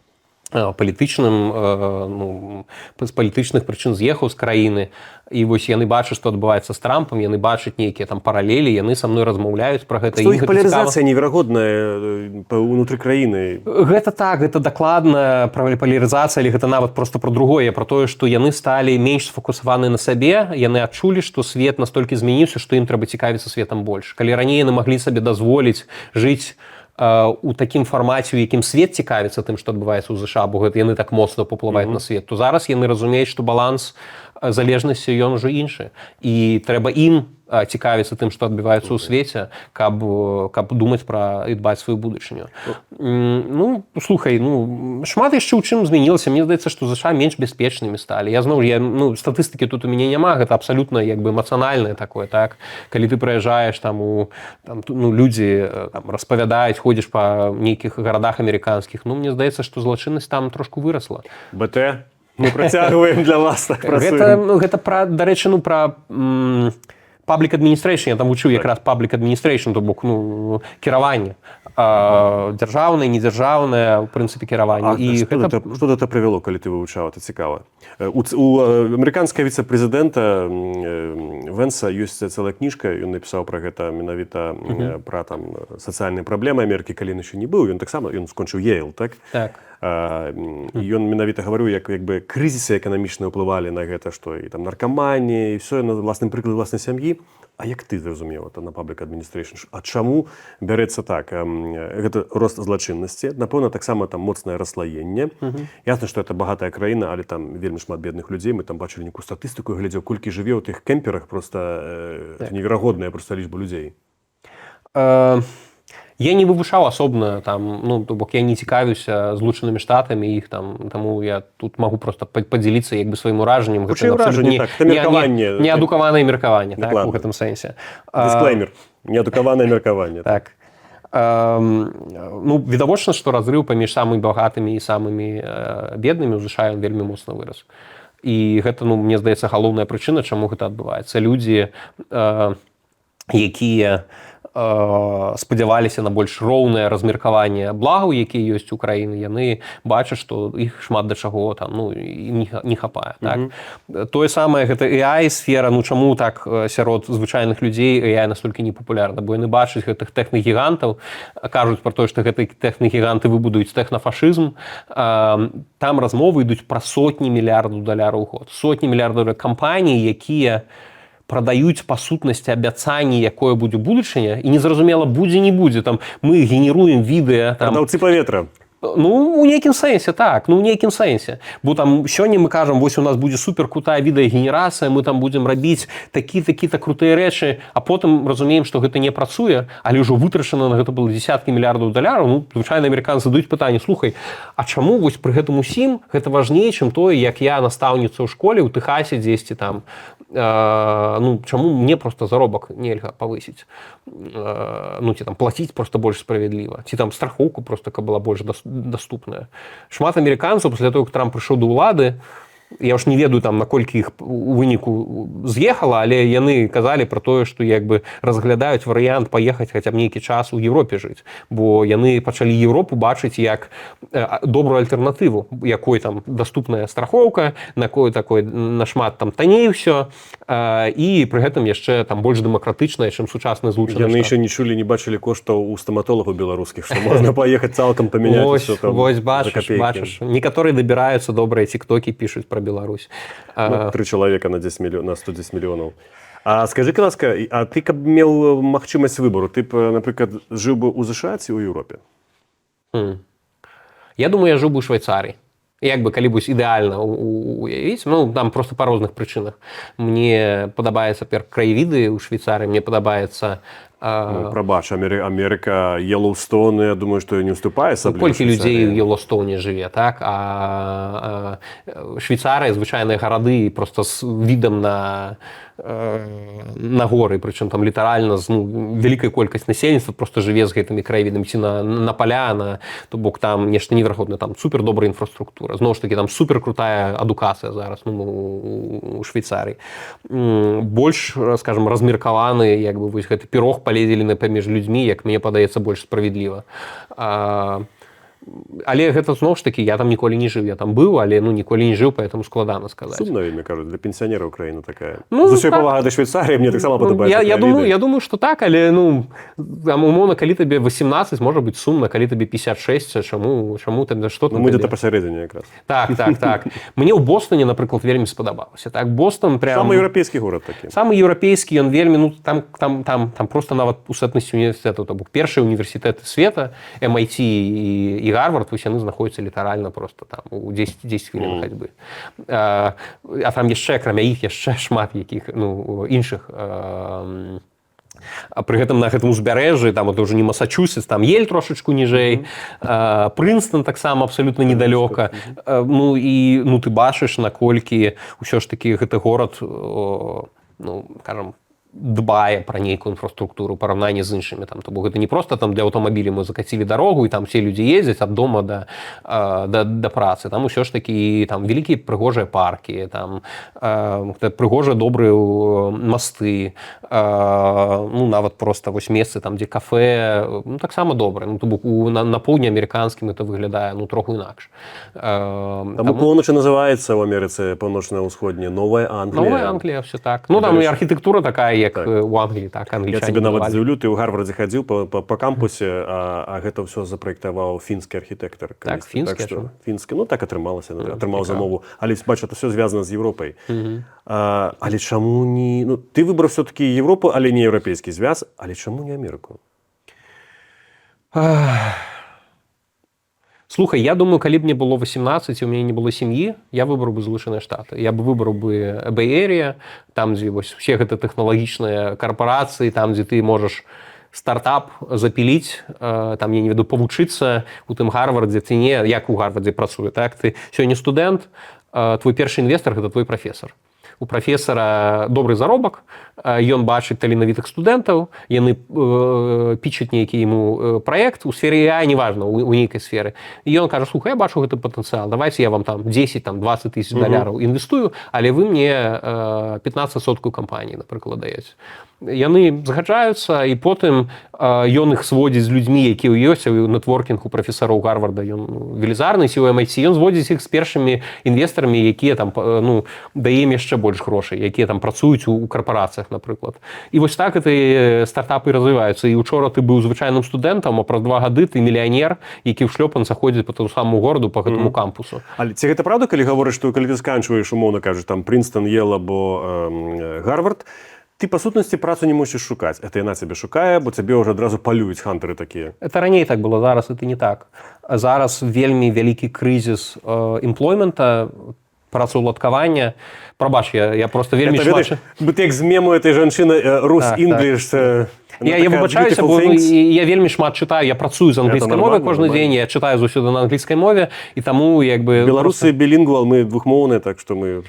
палітычным, з палітычных прычын з'ехаў з краіны, і вось яны бачаць, што адбываецца з Трампам, яны бачаць нейкія там паралелі, яны са мной размаўляюць пра гэта. Што іх палярызацыя неверагодная ўнутры краіны? Гэта так, гэта дакладна пра палярызацыя, але гэта нават проста пра другое, пра тое, што яны сталі менш сфокусаваны на сабе, яны адчулі, што свет настолькі змяніўся, што ім трэба цікавіцца светам больш. Калі раней яны маглі сабе дазволіць жыць у такім фармаце, у якім свет цікавіцца тым, што адбываецца ў США, бо гэта яны так моцна паўплываюць на свет, то зараз яны разумеюць, што баланс залежнасці ён ужо іншы. І трэба ім цікавіцца тым, што адбываецца ў свеце, каб думаць пра і дбаць сваю будучыню. Ну, слухай, шмат яшчэ ў чым змянілася. Мне здаецца, што США менш бяспечнымі сталі. Статыстыкі тут у мяне няма, гэта абсалютна як бы эмацыянальнае такое, так? Калі ты прыязджаеш, людзі распавядаюць, ходзіш па нейкіх гарадах амерыканскіх, мне здаецца, што злачыннасць там трошку вырасла. БТ? Мы працягваем для вас, так працуем. Гэта пра, дарэчы, ну, пра public administration, я там вучыў якраз public administration, то бок, ну, кіраванне. Дзяржаўнае, недзяржаўнае, у прынцыпе, кіраванне. І што гэта прывяло, калі ты вывучаў, это цікава. У амерыканскага віцэ-прэзідэнта Вэнса ёсць цэлая кніжка, ён напісаў пра гэта менавіта пра там сацыяльныя праблемы Амерыкі, калі ён яшчэ не быў, ён таксама, ён скончыў Yale, так? Так. Ён менавіта гаварыў, як бы крызісы эканамічныя ўплывалі на гэта, што і там наркаманія, і ўсё на власным прыкладе власнай сям'і. А як ты зразумеў это на public administration? А чаму бярэцца так? Гэта рост злачыннасці, напэўна, таксама там моцнае расслаенне. Ясна, што это багатая краіна, але там вельмі шмат бедных людзей. Мы там бачылі нейкую статыстыку, глядзеў, колькі жыве ў тых кемперах, просто неверагодная просто лічба людзей. Я не вывучаў асобна, там, ну, то бок я не цікавіўся Злучанымі Штатамі, іх там, таму я тут магу просто падзяліцца як бы сваім уражаннем. Гэта ўражанне, так, это меркаванне. Неадукаванае меркаванне, так, у гэтым сэнсе. Дисклеймер, неадукаванае меркаванне. Так. Ну, відавочна, што разрыў паміж самымі багатымі і самымі беднымі ў США вельмі моцна вырас. І гэта, ну, мне здаецца, галоўная прычына, чаму гэта адбываецца. Людзі, якія спадзяваліся на больш роўнае размеркаванне благаў, якія ёсць у краіны, яны бачаць, што іх шмат да чаго там, ну, ім не хапае. Так? Тое самае, гэта AI-сфера, ну чаму так сярод звычайных людзей AI настолькі непапулярна? Бо яны бачаць гэтых тэхнагігантаў, кажуць пра тое, што гэтыя тэхнагіганты выбудуюць тэхнафашызм. Там размовы ідуць пра сотні мільярдаў даляраў у год. Сотні мільярдаў кампаній, якія прадаюць па сутнасці абяцанні, якое будзе будучыня, і незразумела, будзе, не будзе. Там, мы генеруем відэа... Прадаўцы паветра. Ну, у нейкім сэнсе, так, ну, у нейкім сэнсе. Бо там сёння мы кажам, вось у нас будзе суперкрутая відэагенерацыя, мы там будзем рабіць такі-то крутыя рэчы, а потым разумеем, што гэта не працуе, але ўжо вытрачана на гэта было дзесяткі мільярдаў даляраў. Ну, звычайна амерыканцы задаюць пытанне: слухай, а чаму вось пры гэтым усім гэта важней, чым тое, як я настаўніца ў школе ў Тэхасе дзесьці там, ну, чаму мне просто заробак нельга павысіць, ну, ці там плаціць просто больш справядліва, ці там страхоўку просто, каб была больш даступная. Шмат амерыканцаў пасля того, як Трамп прыйшоў да ўлады, я ўж не ведаю там, наколькі іх у выніку з'ехала, але яны казалі пра тое, што як бы разглядаюць варыянт паехаць хаця б нейкі час у Еўропе жыць, бо яны пачалі Еўропу бачыць як добрую альтэрнатыву, якой там даступная страхоўка, такой нашмат там танней ўсё, і пры гэтым яшчэ там больш дэмакратычная, чым сучасныя Злучаныя Штаты. Яны яшчэ не чулі, не бачылі коштаў у стаматолагаў беларускіх, што можна паехаць цалкам памяняць усё там. Вось бачыш. Некаторыя дабіраюцца, добрыя тиктокі пішуць про Беларусь. 3 чалавека на 110 мільёнаў. А скажи, будь ласка, а ты каб меў магчымасць выбару, ты б, напрыклад, жыў бы ў ЗША ці ў Еўропе? Я думаю, я жыў бы ў Швейцарыі. Як бы калі-будзь ідэальна уявіць, ну, там просто па розных прычынах. Мне падабаецца краявіды ў Швейцарыі, мне падабаецца... Ну, прабач, Амерыка, Йеллоустоун, я думаю, што не уступае асабліва. Колькі людзей у Йеллоустоуне жыве, так? А Швейцарыя, звычайныя гарады, просто з відам на горы, прычым там літаральна вялікая колькасць насельніцтва просто жыве з гэтымі краявідамі, ці на паля, то бок там нешта неверагоднае, там супер добрая інфраструктура. Зноў ж такі, там супер крутая адукацыя зараз у Швейцарыі. Больш, скажем, размеркаваны, як бы вось гэты пірог палезелены паміж людзьмі, як мне падаецца, больш справядліва. Але гэта зноў ж такі, я там ніколі не жыў, я там быў, але ну ніколі не жыў, поэтому складана сказаць. Сумна вельмі, кажуць, для пенсіянераў краіна такая. Ну, за ўсё павага да Швейцарыі, мне таксама падабаецца. Я думаю, што так, але ну там умоўна, калі табе 18, можа быць сумна, калі табе 56, чаму там што там? Мы где-то пасярэдзіне якраз. Так. Мне ў Бостоне, напрыклад, вельмі спадабалася. Так, Бостон прям самы еўрапейскі горад такі. Самы еўрапейскі, ён вельмі, ну там просто нават у сутнасці універсітэтаў, то бок першыя універсітэты света, MIT і Гарвард, вось яны знаходзяцца літаральна просто там у 10 хвілін хадзьбы. А там яшчэ, акрамя іх, яшчэ шмат якіх, ну, іншых. А пры гэтым на гэтым узбярэжжы, там это ўжо не Масачусетс, там Ель трошачку ніжэй, Прынстон таксама абсалютна недалёка. Ну і ты бачыш, наколькі ўсё ж такі гэты горад, ну, кажам, дбае пра нейкую інфраструктуру ў параўнанні з іншымі там. То бок гэта не проста там для аўтамабілі мы закацілі дарогу і там все людзі ездзяць ад дома да працы. Там усё ж такі там вялікія прыгожыя паркі, там прыгожыя добрыя масты, ну нават проста вось месцы там дзе кафе, ну таксама добрыя. Ну то бок на поўдні амерыканскім это выглядае ну троху інакш. Таму поўначы называецца ў Амерыцы паўночна-ўсходняя Новая Англія. Новая Англія, все так. Ну там і архітэктура такая, як у Англіі, так, англічане. Я тебе нават здзіўлю, ты ў Гарвардзе хадзіў па кампусе, а гэта ўсё запраектаваў фінскі архітэктар. Так, фінскі. Фінскі, ну так атрымалася, атрымаў замову. Але бачу, это ўсё звязана з Еўропай. Але чаму не... Ну, ты выбраў все-таки Европу, але не еўрапейскі звяз, але чаму не Амерыку? Слухай, я думаю, калі б мне было 18 і у мяне не было сям'і, я выбраў бы Злучаныя Штаты. Я бы выбраў бы Bay Area, там, дзе вось усе гэта тэхналагічныя карпорацыі, там, дзе ты можаш стартап запіліць, там, я не веду, павучыцца у тым Гарвардзе, ці не, як у Гарвардзе працуе, так? Ты сёння студэнт, твой першы інвестар – гэта твой прафесар. У прафесара добры заробак, ён бачыць таленавітых студэнтаў, яны пічаць нейкі яму праект у сферы AI, неважна, у нейкай сферы. І ён кажа, слухай, я бачу гэты патэнцыял, давайте я вам там 10-20 тысяч даляраў інвестую, але вы мне 15% кампаніі, напрыклад, даеце. Яны згаджаюцца, і потым ён іх сводзіць з людзьмі, якія ёсць у нетворкінг у прафесароў Гарварда, ён велізарны, ці ў MIT, ён зводзіць іх з першымі інвестарамі, якія там, ну, дае ім яшчэ больш грошай, якія там працуюць у карпорацыях, напрыклад. І вось так гэты стартапы развіваюцца. І учора ты быў звычайным студэнтам, а праз 2 гады ты мільянер, які ў шлёпанцах ходзіць па тому самому гораду, па гэтаму кампусу. Але ці гэта правда, калі гаворыш, што калі ты сканчваеш, умоўна кажучы, там Прынстон, Йел або Гарвард, ты, па сутнасці, працу не мусіш шукаць. Это яна цябе шукае, бо цябе ўжо адразу палююць хантары такія. Это раней так было, зараз это не так. Зараз вельмі вялікі крызіс эмплоймента, працаўладкавання. Прабач, я просто вельмі шмат... Ты як з мему этой жанчыны Рус-Інгліш... Я выбачаюся, бо я вельмі шмат чытаю, я працую з англійскай мовай кожны дзень, я чытаю заўсёды на англійскай мове, і таму як бы... Беларусы білінгвал, мы двухмоўныя, так што мы...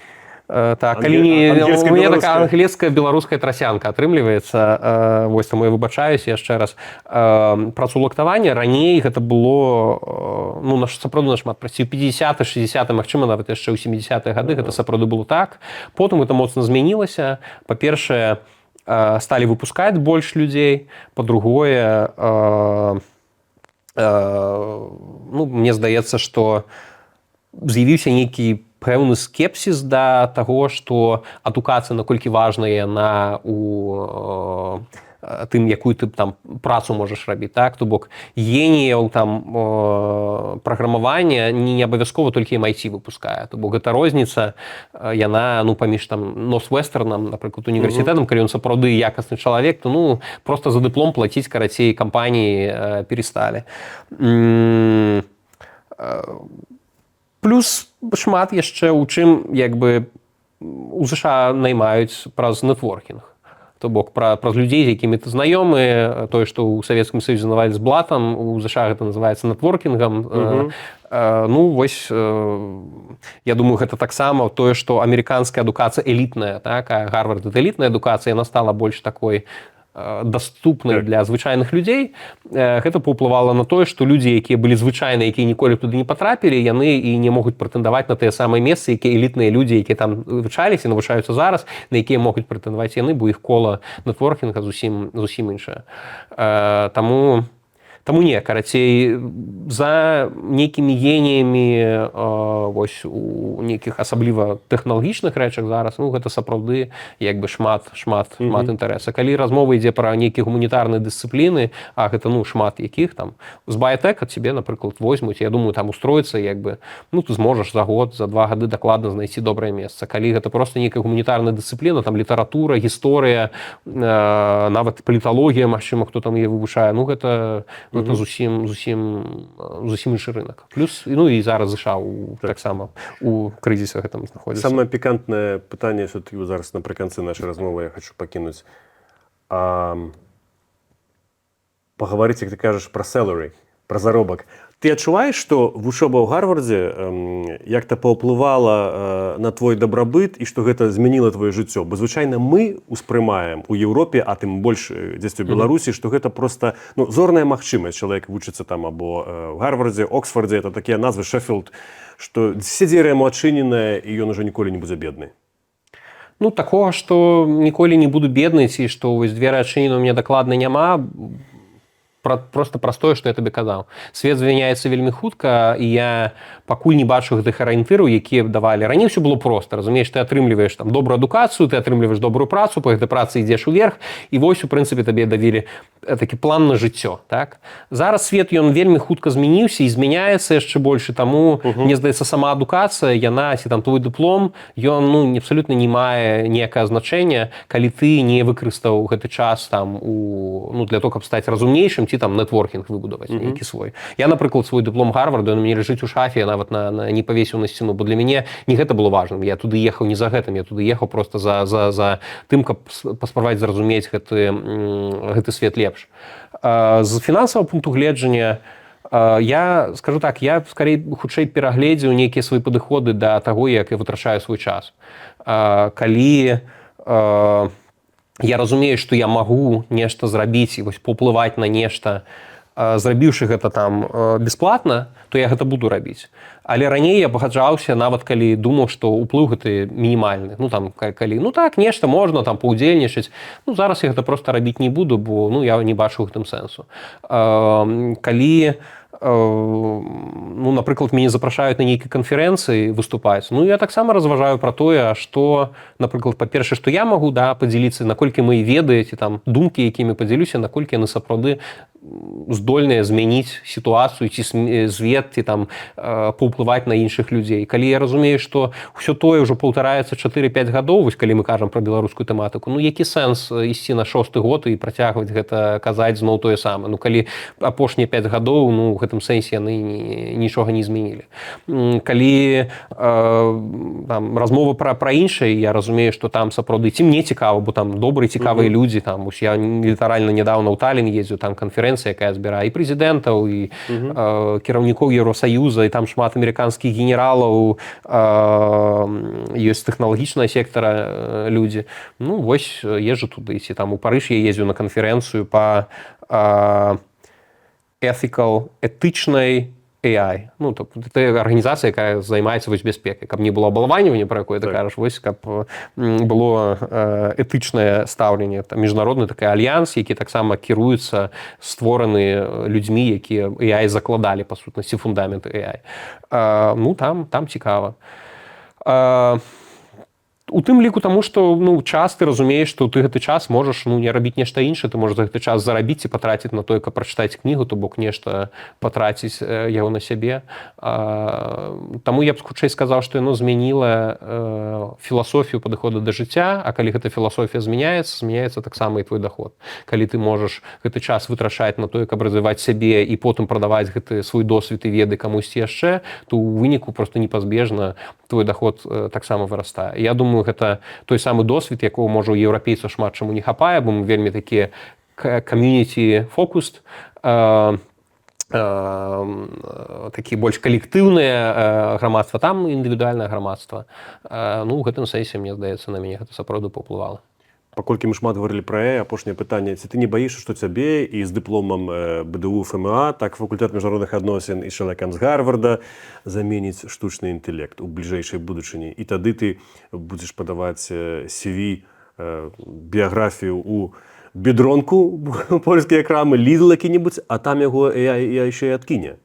Так, калі не... У мяне такая англійская беларуская трасянка атрымліваецца, вось таму я выбачаюся яшчэ раз. Працаўладкаванне раней гэта было, ну, сапраўды нашмат прасцей. У 50-х, 60-х, магчыма, нават яшчэ ў 70-х гады гэта сапраўды было так. Потым гэта моцна змянілася. Па-першае, сталі выпускаць больш людзей. Па-другое, ну, мне здаецца, што з'явіўся нейкі пэўны скепсіс да таго, што адукацыя наколькі важная яна у тым, якую ты там працу можаш рабіць, так? То бок геніяў там праграмавання не абавязкова толькі MIT выпускае. То бок гэта розніца, яна, ну, паміж там Норсвестэрнам, напрыклад, універсітэтам, калі ён сапраўды якасны чалавек, то, ну, просто за дыплом плаціць, карацей, кампаніі пересталі. Плюс шмат яшчэ ў чым, як бы, у США наймаюць праз нетворкінг. То бок праз людзей, з якімі ты знаёмы, тое, што ў Савецкім Саюзе называлі з блатам, у США гэта называецца нетворкінгам. Ну, вось, я думаю, гэта таксама тое, што амерыканская адукацыя элітная, так, а Гарвард – гэта элітная адукацыя, яна стала больш такой даступнай для звычайных людзей. Гэта паўплывала на тое, што людзі, якія былі звычайныя, якія ніколі туды не патрапілі, яны і не могуць прэтэндаваць на тыя самыя месцы, якія элітныя людзі, якія там вывучаліся, навучаюцца зараз, на якія могуць прэтэндаваць яны, бо іх кола нетворкінга зусім іншае. Таму не, карацей, за нейкімі геніямі вось у нейкіх асабліва тэхналагічных рэчах зараз, ну, гэта сапраўды як бы шмат інтарэса. Калі размова ідзе пра нейкія гуманітарныя дысцыпліны, а гэта, ну, шмат якіх там, з баетэк ад цябе, напрыклад, возьмуць, я думаю, там устроіцца, як бы, ну, ты зможаш за год, за 2 гады дакладна знайсці добрае месца. Калі гэта проста нейкая гуманітарная дысцыпліна, там літаратура, гісторыя, нават паліталогія, магчыма, хто там яе вывучае, ну, гэта зусім іншы рынок. Плюс, ну, і зараз США таксама у крызісе гэтым знаходзіцца. Самае пікантнае пытанне, все-таки зараз напрыканцы нашай размовы я хочу пакінуць. Паговорыць, як ты кажаш, пра salary. Про заробак. Ты адчуваеш, што вучоба ў Гарвардзе як-то паўплывала на твой дабрабыт і што гэта змяніла твоё жыццё? Бо звычайна мы ўспрымаем у Еўропе, а тым больш дзесьці ў Беларусі, што гэта проста зорная магчымасць. Чалавек вучыцца там або ў Гарвардзе, Оксфордзе, это такія назвы, Шеффілд, што все дзверы яму адчыненыя і ён ужо ніколі не будзе бедны. Ну, такога, што ніколі не буду бедны, ці што вось дзверы адчынены ў мяне дакладна няма, просто простое, што я табе казаў. Свет змяняецца вельмі хутка, і я пакуль не бачу гэтых арыентыраў, якія б давалі. Раней ўсё было проста, разумееш, ты атрымліваеш там добрую адукацыю, ты атрымліваеш добрую працу, па гэтай працы ідзеш уверх, і вось, у прынцыпе, табе давілі такі план на жыццё, так? Зараз свет, ён вельмі хутка змяніўся і змяняецца яшчэ больш, таму, мне здаецца, сама адукацыя, яна, ці там твой дыплом, ён, ну, абсалютна не мае ніякае значэння, калі ты не выкарыстаў гэты час там для того, каб стаць разумнейшым, ці там нетворкінг выбудаваць нейкі свой. Я, напрыклад, свой дыплом Гарварда, ён у мяне ляжыць у шафе, я нават не павесіў на сцяну, бо для мяне не гэта было важным. Я туды ехаў не за гэтым, я туды ехаў проста за тым, каб паспрабаваць зразумець гэты свет лепш. З фінансавага пункту гледжання я скажу так, я скорей хутчэй перагледзеў нейкія свае падыходы да таго, як я вытрачаю свой час. Калі я разумею, што я магу нешта зрабіць і вось паўплываць на нешта, зрабіўшы гэта там бясплатна, то я гэта буду рабіць. Але раней я пагаджаўся, нават калі думаў, што ўплыў гэты мінімальны. Ну там калі, ну так, нешта можна там паўдзельнічаць. Ну зараз я гэта проста рабіць не буду, бо я не бачу гэтым сэнсу. Калі напрыклад, мяне запрашаюць на нейкай канферэнцыі выступаць, я таксама разважаю пра тое, што, напрыклад, па-першае, што я магу падзяліцца, наколькі мы ведаеце там думкі, якімі падзялюся, наколькі яны сапраўды здольныя змяніць сітуацыю ці свет, ці там паўплываць на іншых людзей. Калі я разумею, што ўсё тое ўжо паўтараецца 4-5 гадоў, вось калі мы кажам пра беларускую тэматыку, які сэнс ісці на 6-й год і працягваць гэта казаць зноў тое самае. Калі апошнія 5 гадоў, у гэтым сэнсе яны нічога не змянілі. Калі размова пра іншае, я разумею, што там сапраўды ці мне цікава, бо там добрыя цікавыя людзі, там я літаральна нядаўна ў Таллін ездзіў, там канферэнцыя, якая збірае і прэзідэнтаў, і кіраўнікоў Еўросаюза, і там шмат амерыканскіх генералаў, ёсць тэхналагічнага сектара людзі. Вось езджу туды, ці там у Парыж я ездзіў на канферэнцыю па этычнай AI. Это арганізацыя, якая займаецца бяспекай. Каб не было абалванівання, пра якое ты кажаш, вось каб было этычнае стаўленне. Міжнародны такі альянс, які таксама кіруецца, створаны людзьмі, якія AI закладалі, па сутнасці, фундамент AI. Там цікава. У тым ліку таму, што час ты разумееш, што ты гэты час можаш не рабіць нешта іншае, ты можаш за гэты час зарабіць і патраціць на тое, каб прачытаць кнігу, то бок нешта патраціць яго на сябе. Таму я б хутчэй сказаў, што яно змяніла філасофію падыходу да жыцця, а калі гэта філасофія змяняецца таксама і твой даход. Калі ты можаш гэты час вытрачаць на тое, каб развіваць сябе і потым прадаваць гэты свой досвед і веды камусьці яшчэ, то ў выніку проста непазбежна твой даход таксама вырастае. Я думаю, гэта той самы досвед, якого, можа, у еўрапейцаў шмат чаму не хапае, бо мы вельмі такія community-focused, такі больш калектыўнае грамадства, там індывідуальнае грамадства. У гэтым сэнсе, мне здаецца, на мяне гэта сапраўды паўплывала. Паколькі мы шмат говорили про AI, апошняе пытанне, ці ты не баішся, што цябе і з дыпломам БДУ ФМА, так факультэт міжнародных адносін і чалавекам з Гарварда заменіць штучны інтэлект у бліжэйшай будучыні. І тады ты будзеш падаваць CV, біяграфію у бедронку польскія крамы, Lidl які-небудзь, а там яго AI яшчэ і адкіне.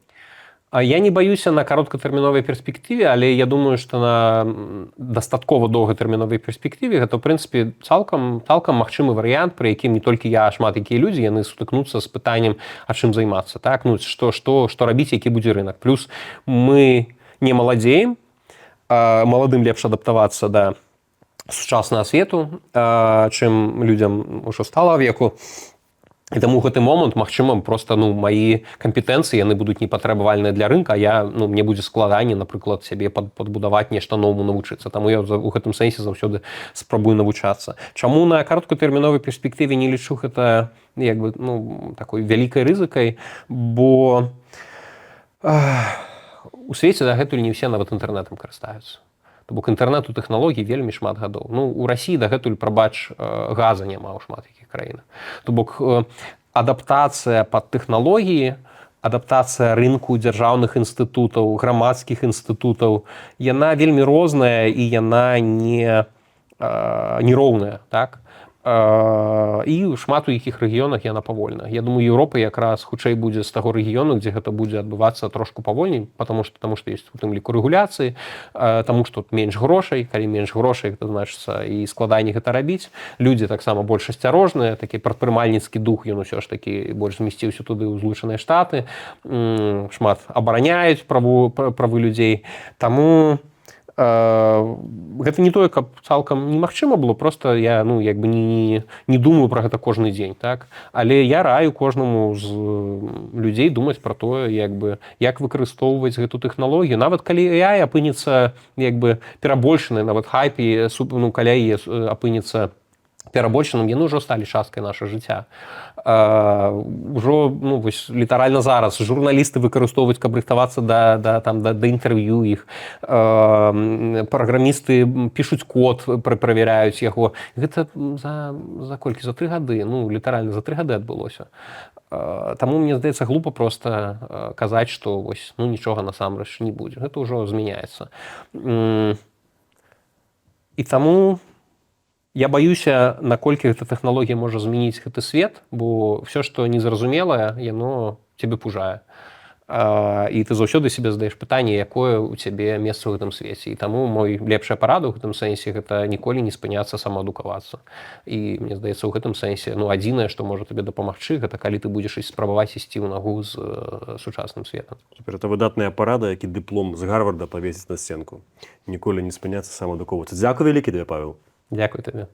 Я не баюся на кароткатэрміновай перспектыве, але я думаю, што на дастаткова доўгатэрміновай перспектыве гэта, ў прынцыпе, цалкам магчымы варыянт, пры якім не толькі я, а шмат якія людзі, яны сутыкнуцца з пытаннем, а чым займацца. Так? Што рабіць, які будзе рынак. Плюс мы не маладзеем, маладым лепш адаптавацца да сучаснага свету, чым людзям ужо стала веку. І таму гэты момант, магчыма, просто маі кампетэнцыі яны будуць непатрабавальныя для рынка, а мне будзе складаней, напрыклад, сябе падбудаваць нешта новаму навучыцца. Таму я у гэтым сэнсе заўсёды спрабую навучацца. Чаму на кароткатэрміновай перспектыве не лічу гэта такой вялікай рызыкай, бо у свеце дагэтуль не ўсе нават інтэрнэтам карыстаюцца. То бок інтэрнэту тэхналогій вельмі шмат гадоў. У Расіі дагэтуль, прабач, газа няма ў шмат якіх краінах. То бок адаптацыя пад тэхналогіі, адаптацыя рынку дзяржаўных інстытутаў, грамадскіх інстытутаў, яна вельмі розная і яна нероўная, так? І шмат у якіх рэгіёнах яна павольна. Я думаю, Еўропа якраз хутчэй будзе з таго рэгіёну, дзе гэта будзе адбывацца трошку павольней, потому што ёсць у тым ліку рэгуляцыі, таму што тут менш грошай, калі менш грошай, гэта значыцца і складаней гэта рабіць. Людзі таксама больш асцярожныя, такі прадпрымальніцкі дух, ён усё ж такі больш змясціўся туды ў Злучаныя Штаты, шмат абараняюць правы людзей. Таму гэта не тое, каб цалкам немагчыма было, просто я не думаю пра гэта кожны дзень, так? Але я раю кожнаму з людзей думаць пра тое, як выкарыстоўваць гэту тэхналогію. Нават калі AI апынецца перабольшаны, нават хайп і каля яе апынецца перабольшаным, яны ўжо сталі часткай нашага жыцця. Ужо літаральна зараз журналісты выкарыстоўваюць, каб рыхтавацца да інтэрв'ю іх. Праграмісты пішуць код, правяраюць яго. Гэта за колькі? За 3 гады. Літаральна за 3 гады адбылося. Таму, мне здаецца, глупа проста казаць, што нічога насамрэч не будзе. Гэта ўжо змяняецца. І таму я баюся, наколькі гэта тэхналогія можа змяніць гэты свет, бо ўсё, што незразумелае, яно цябе пужае. І ты заўсёды сябе задаеш пытанне, якое ў цябе месца ў гэтым свеце. І таму мой лепшая парада ў гэтым сэнсе гэта ніколі не спыняцца самаадукавацца. І мне здаецца, у гэтым сэнсе адзінае, што можа табе дапамагчы, гэта калі ты будзеш спрабаваць ісці ў нагу з сучасным светам. Супер, это выдатная парада, які дыплом з Гарварда павесіць на сценку. Ніколі не спыняцца самаадукоўвацца. Дзякуй вялікі тебе, Павел. Дякую табе.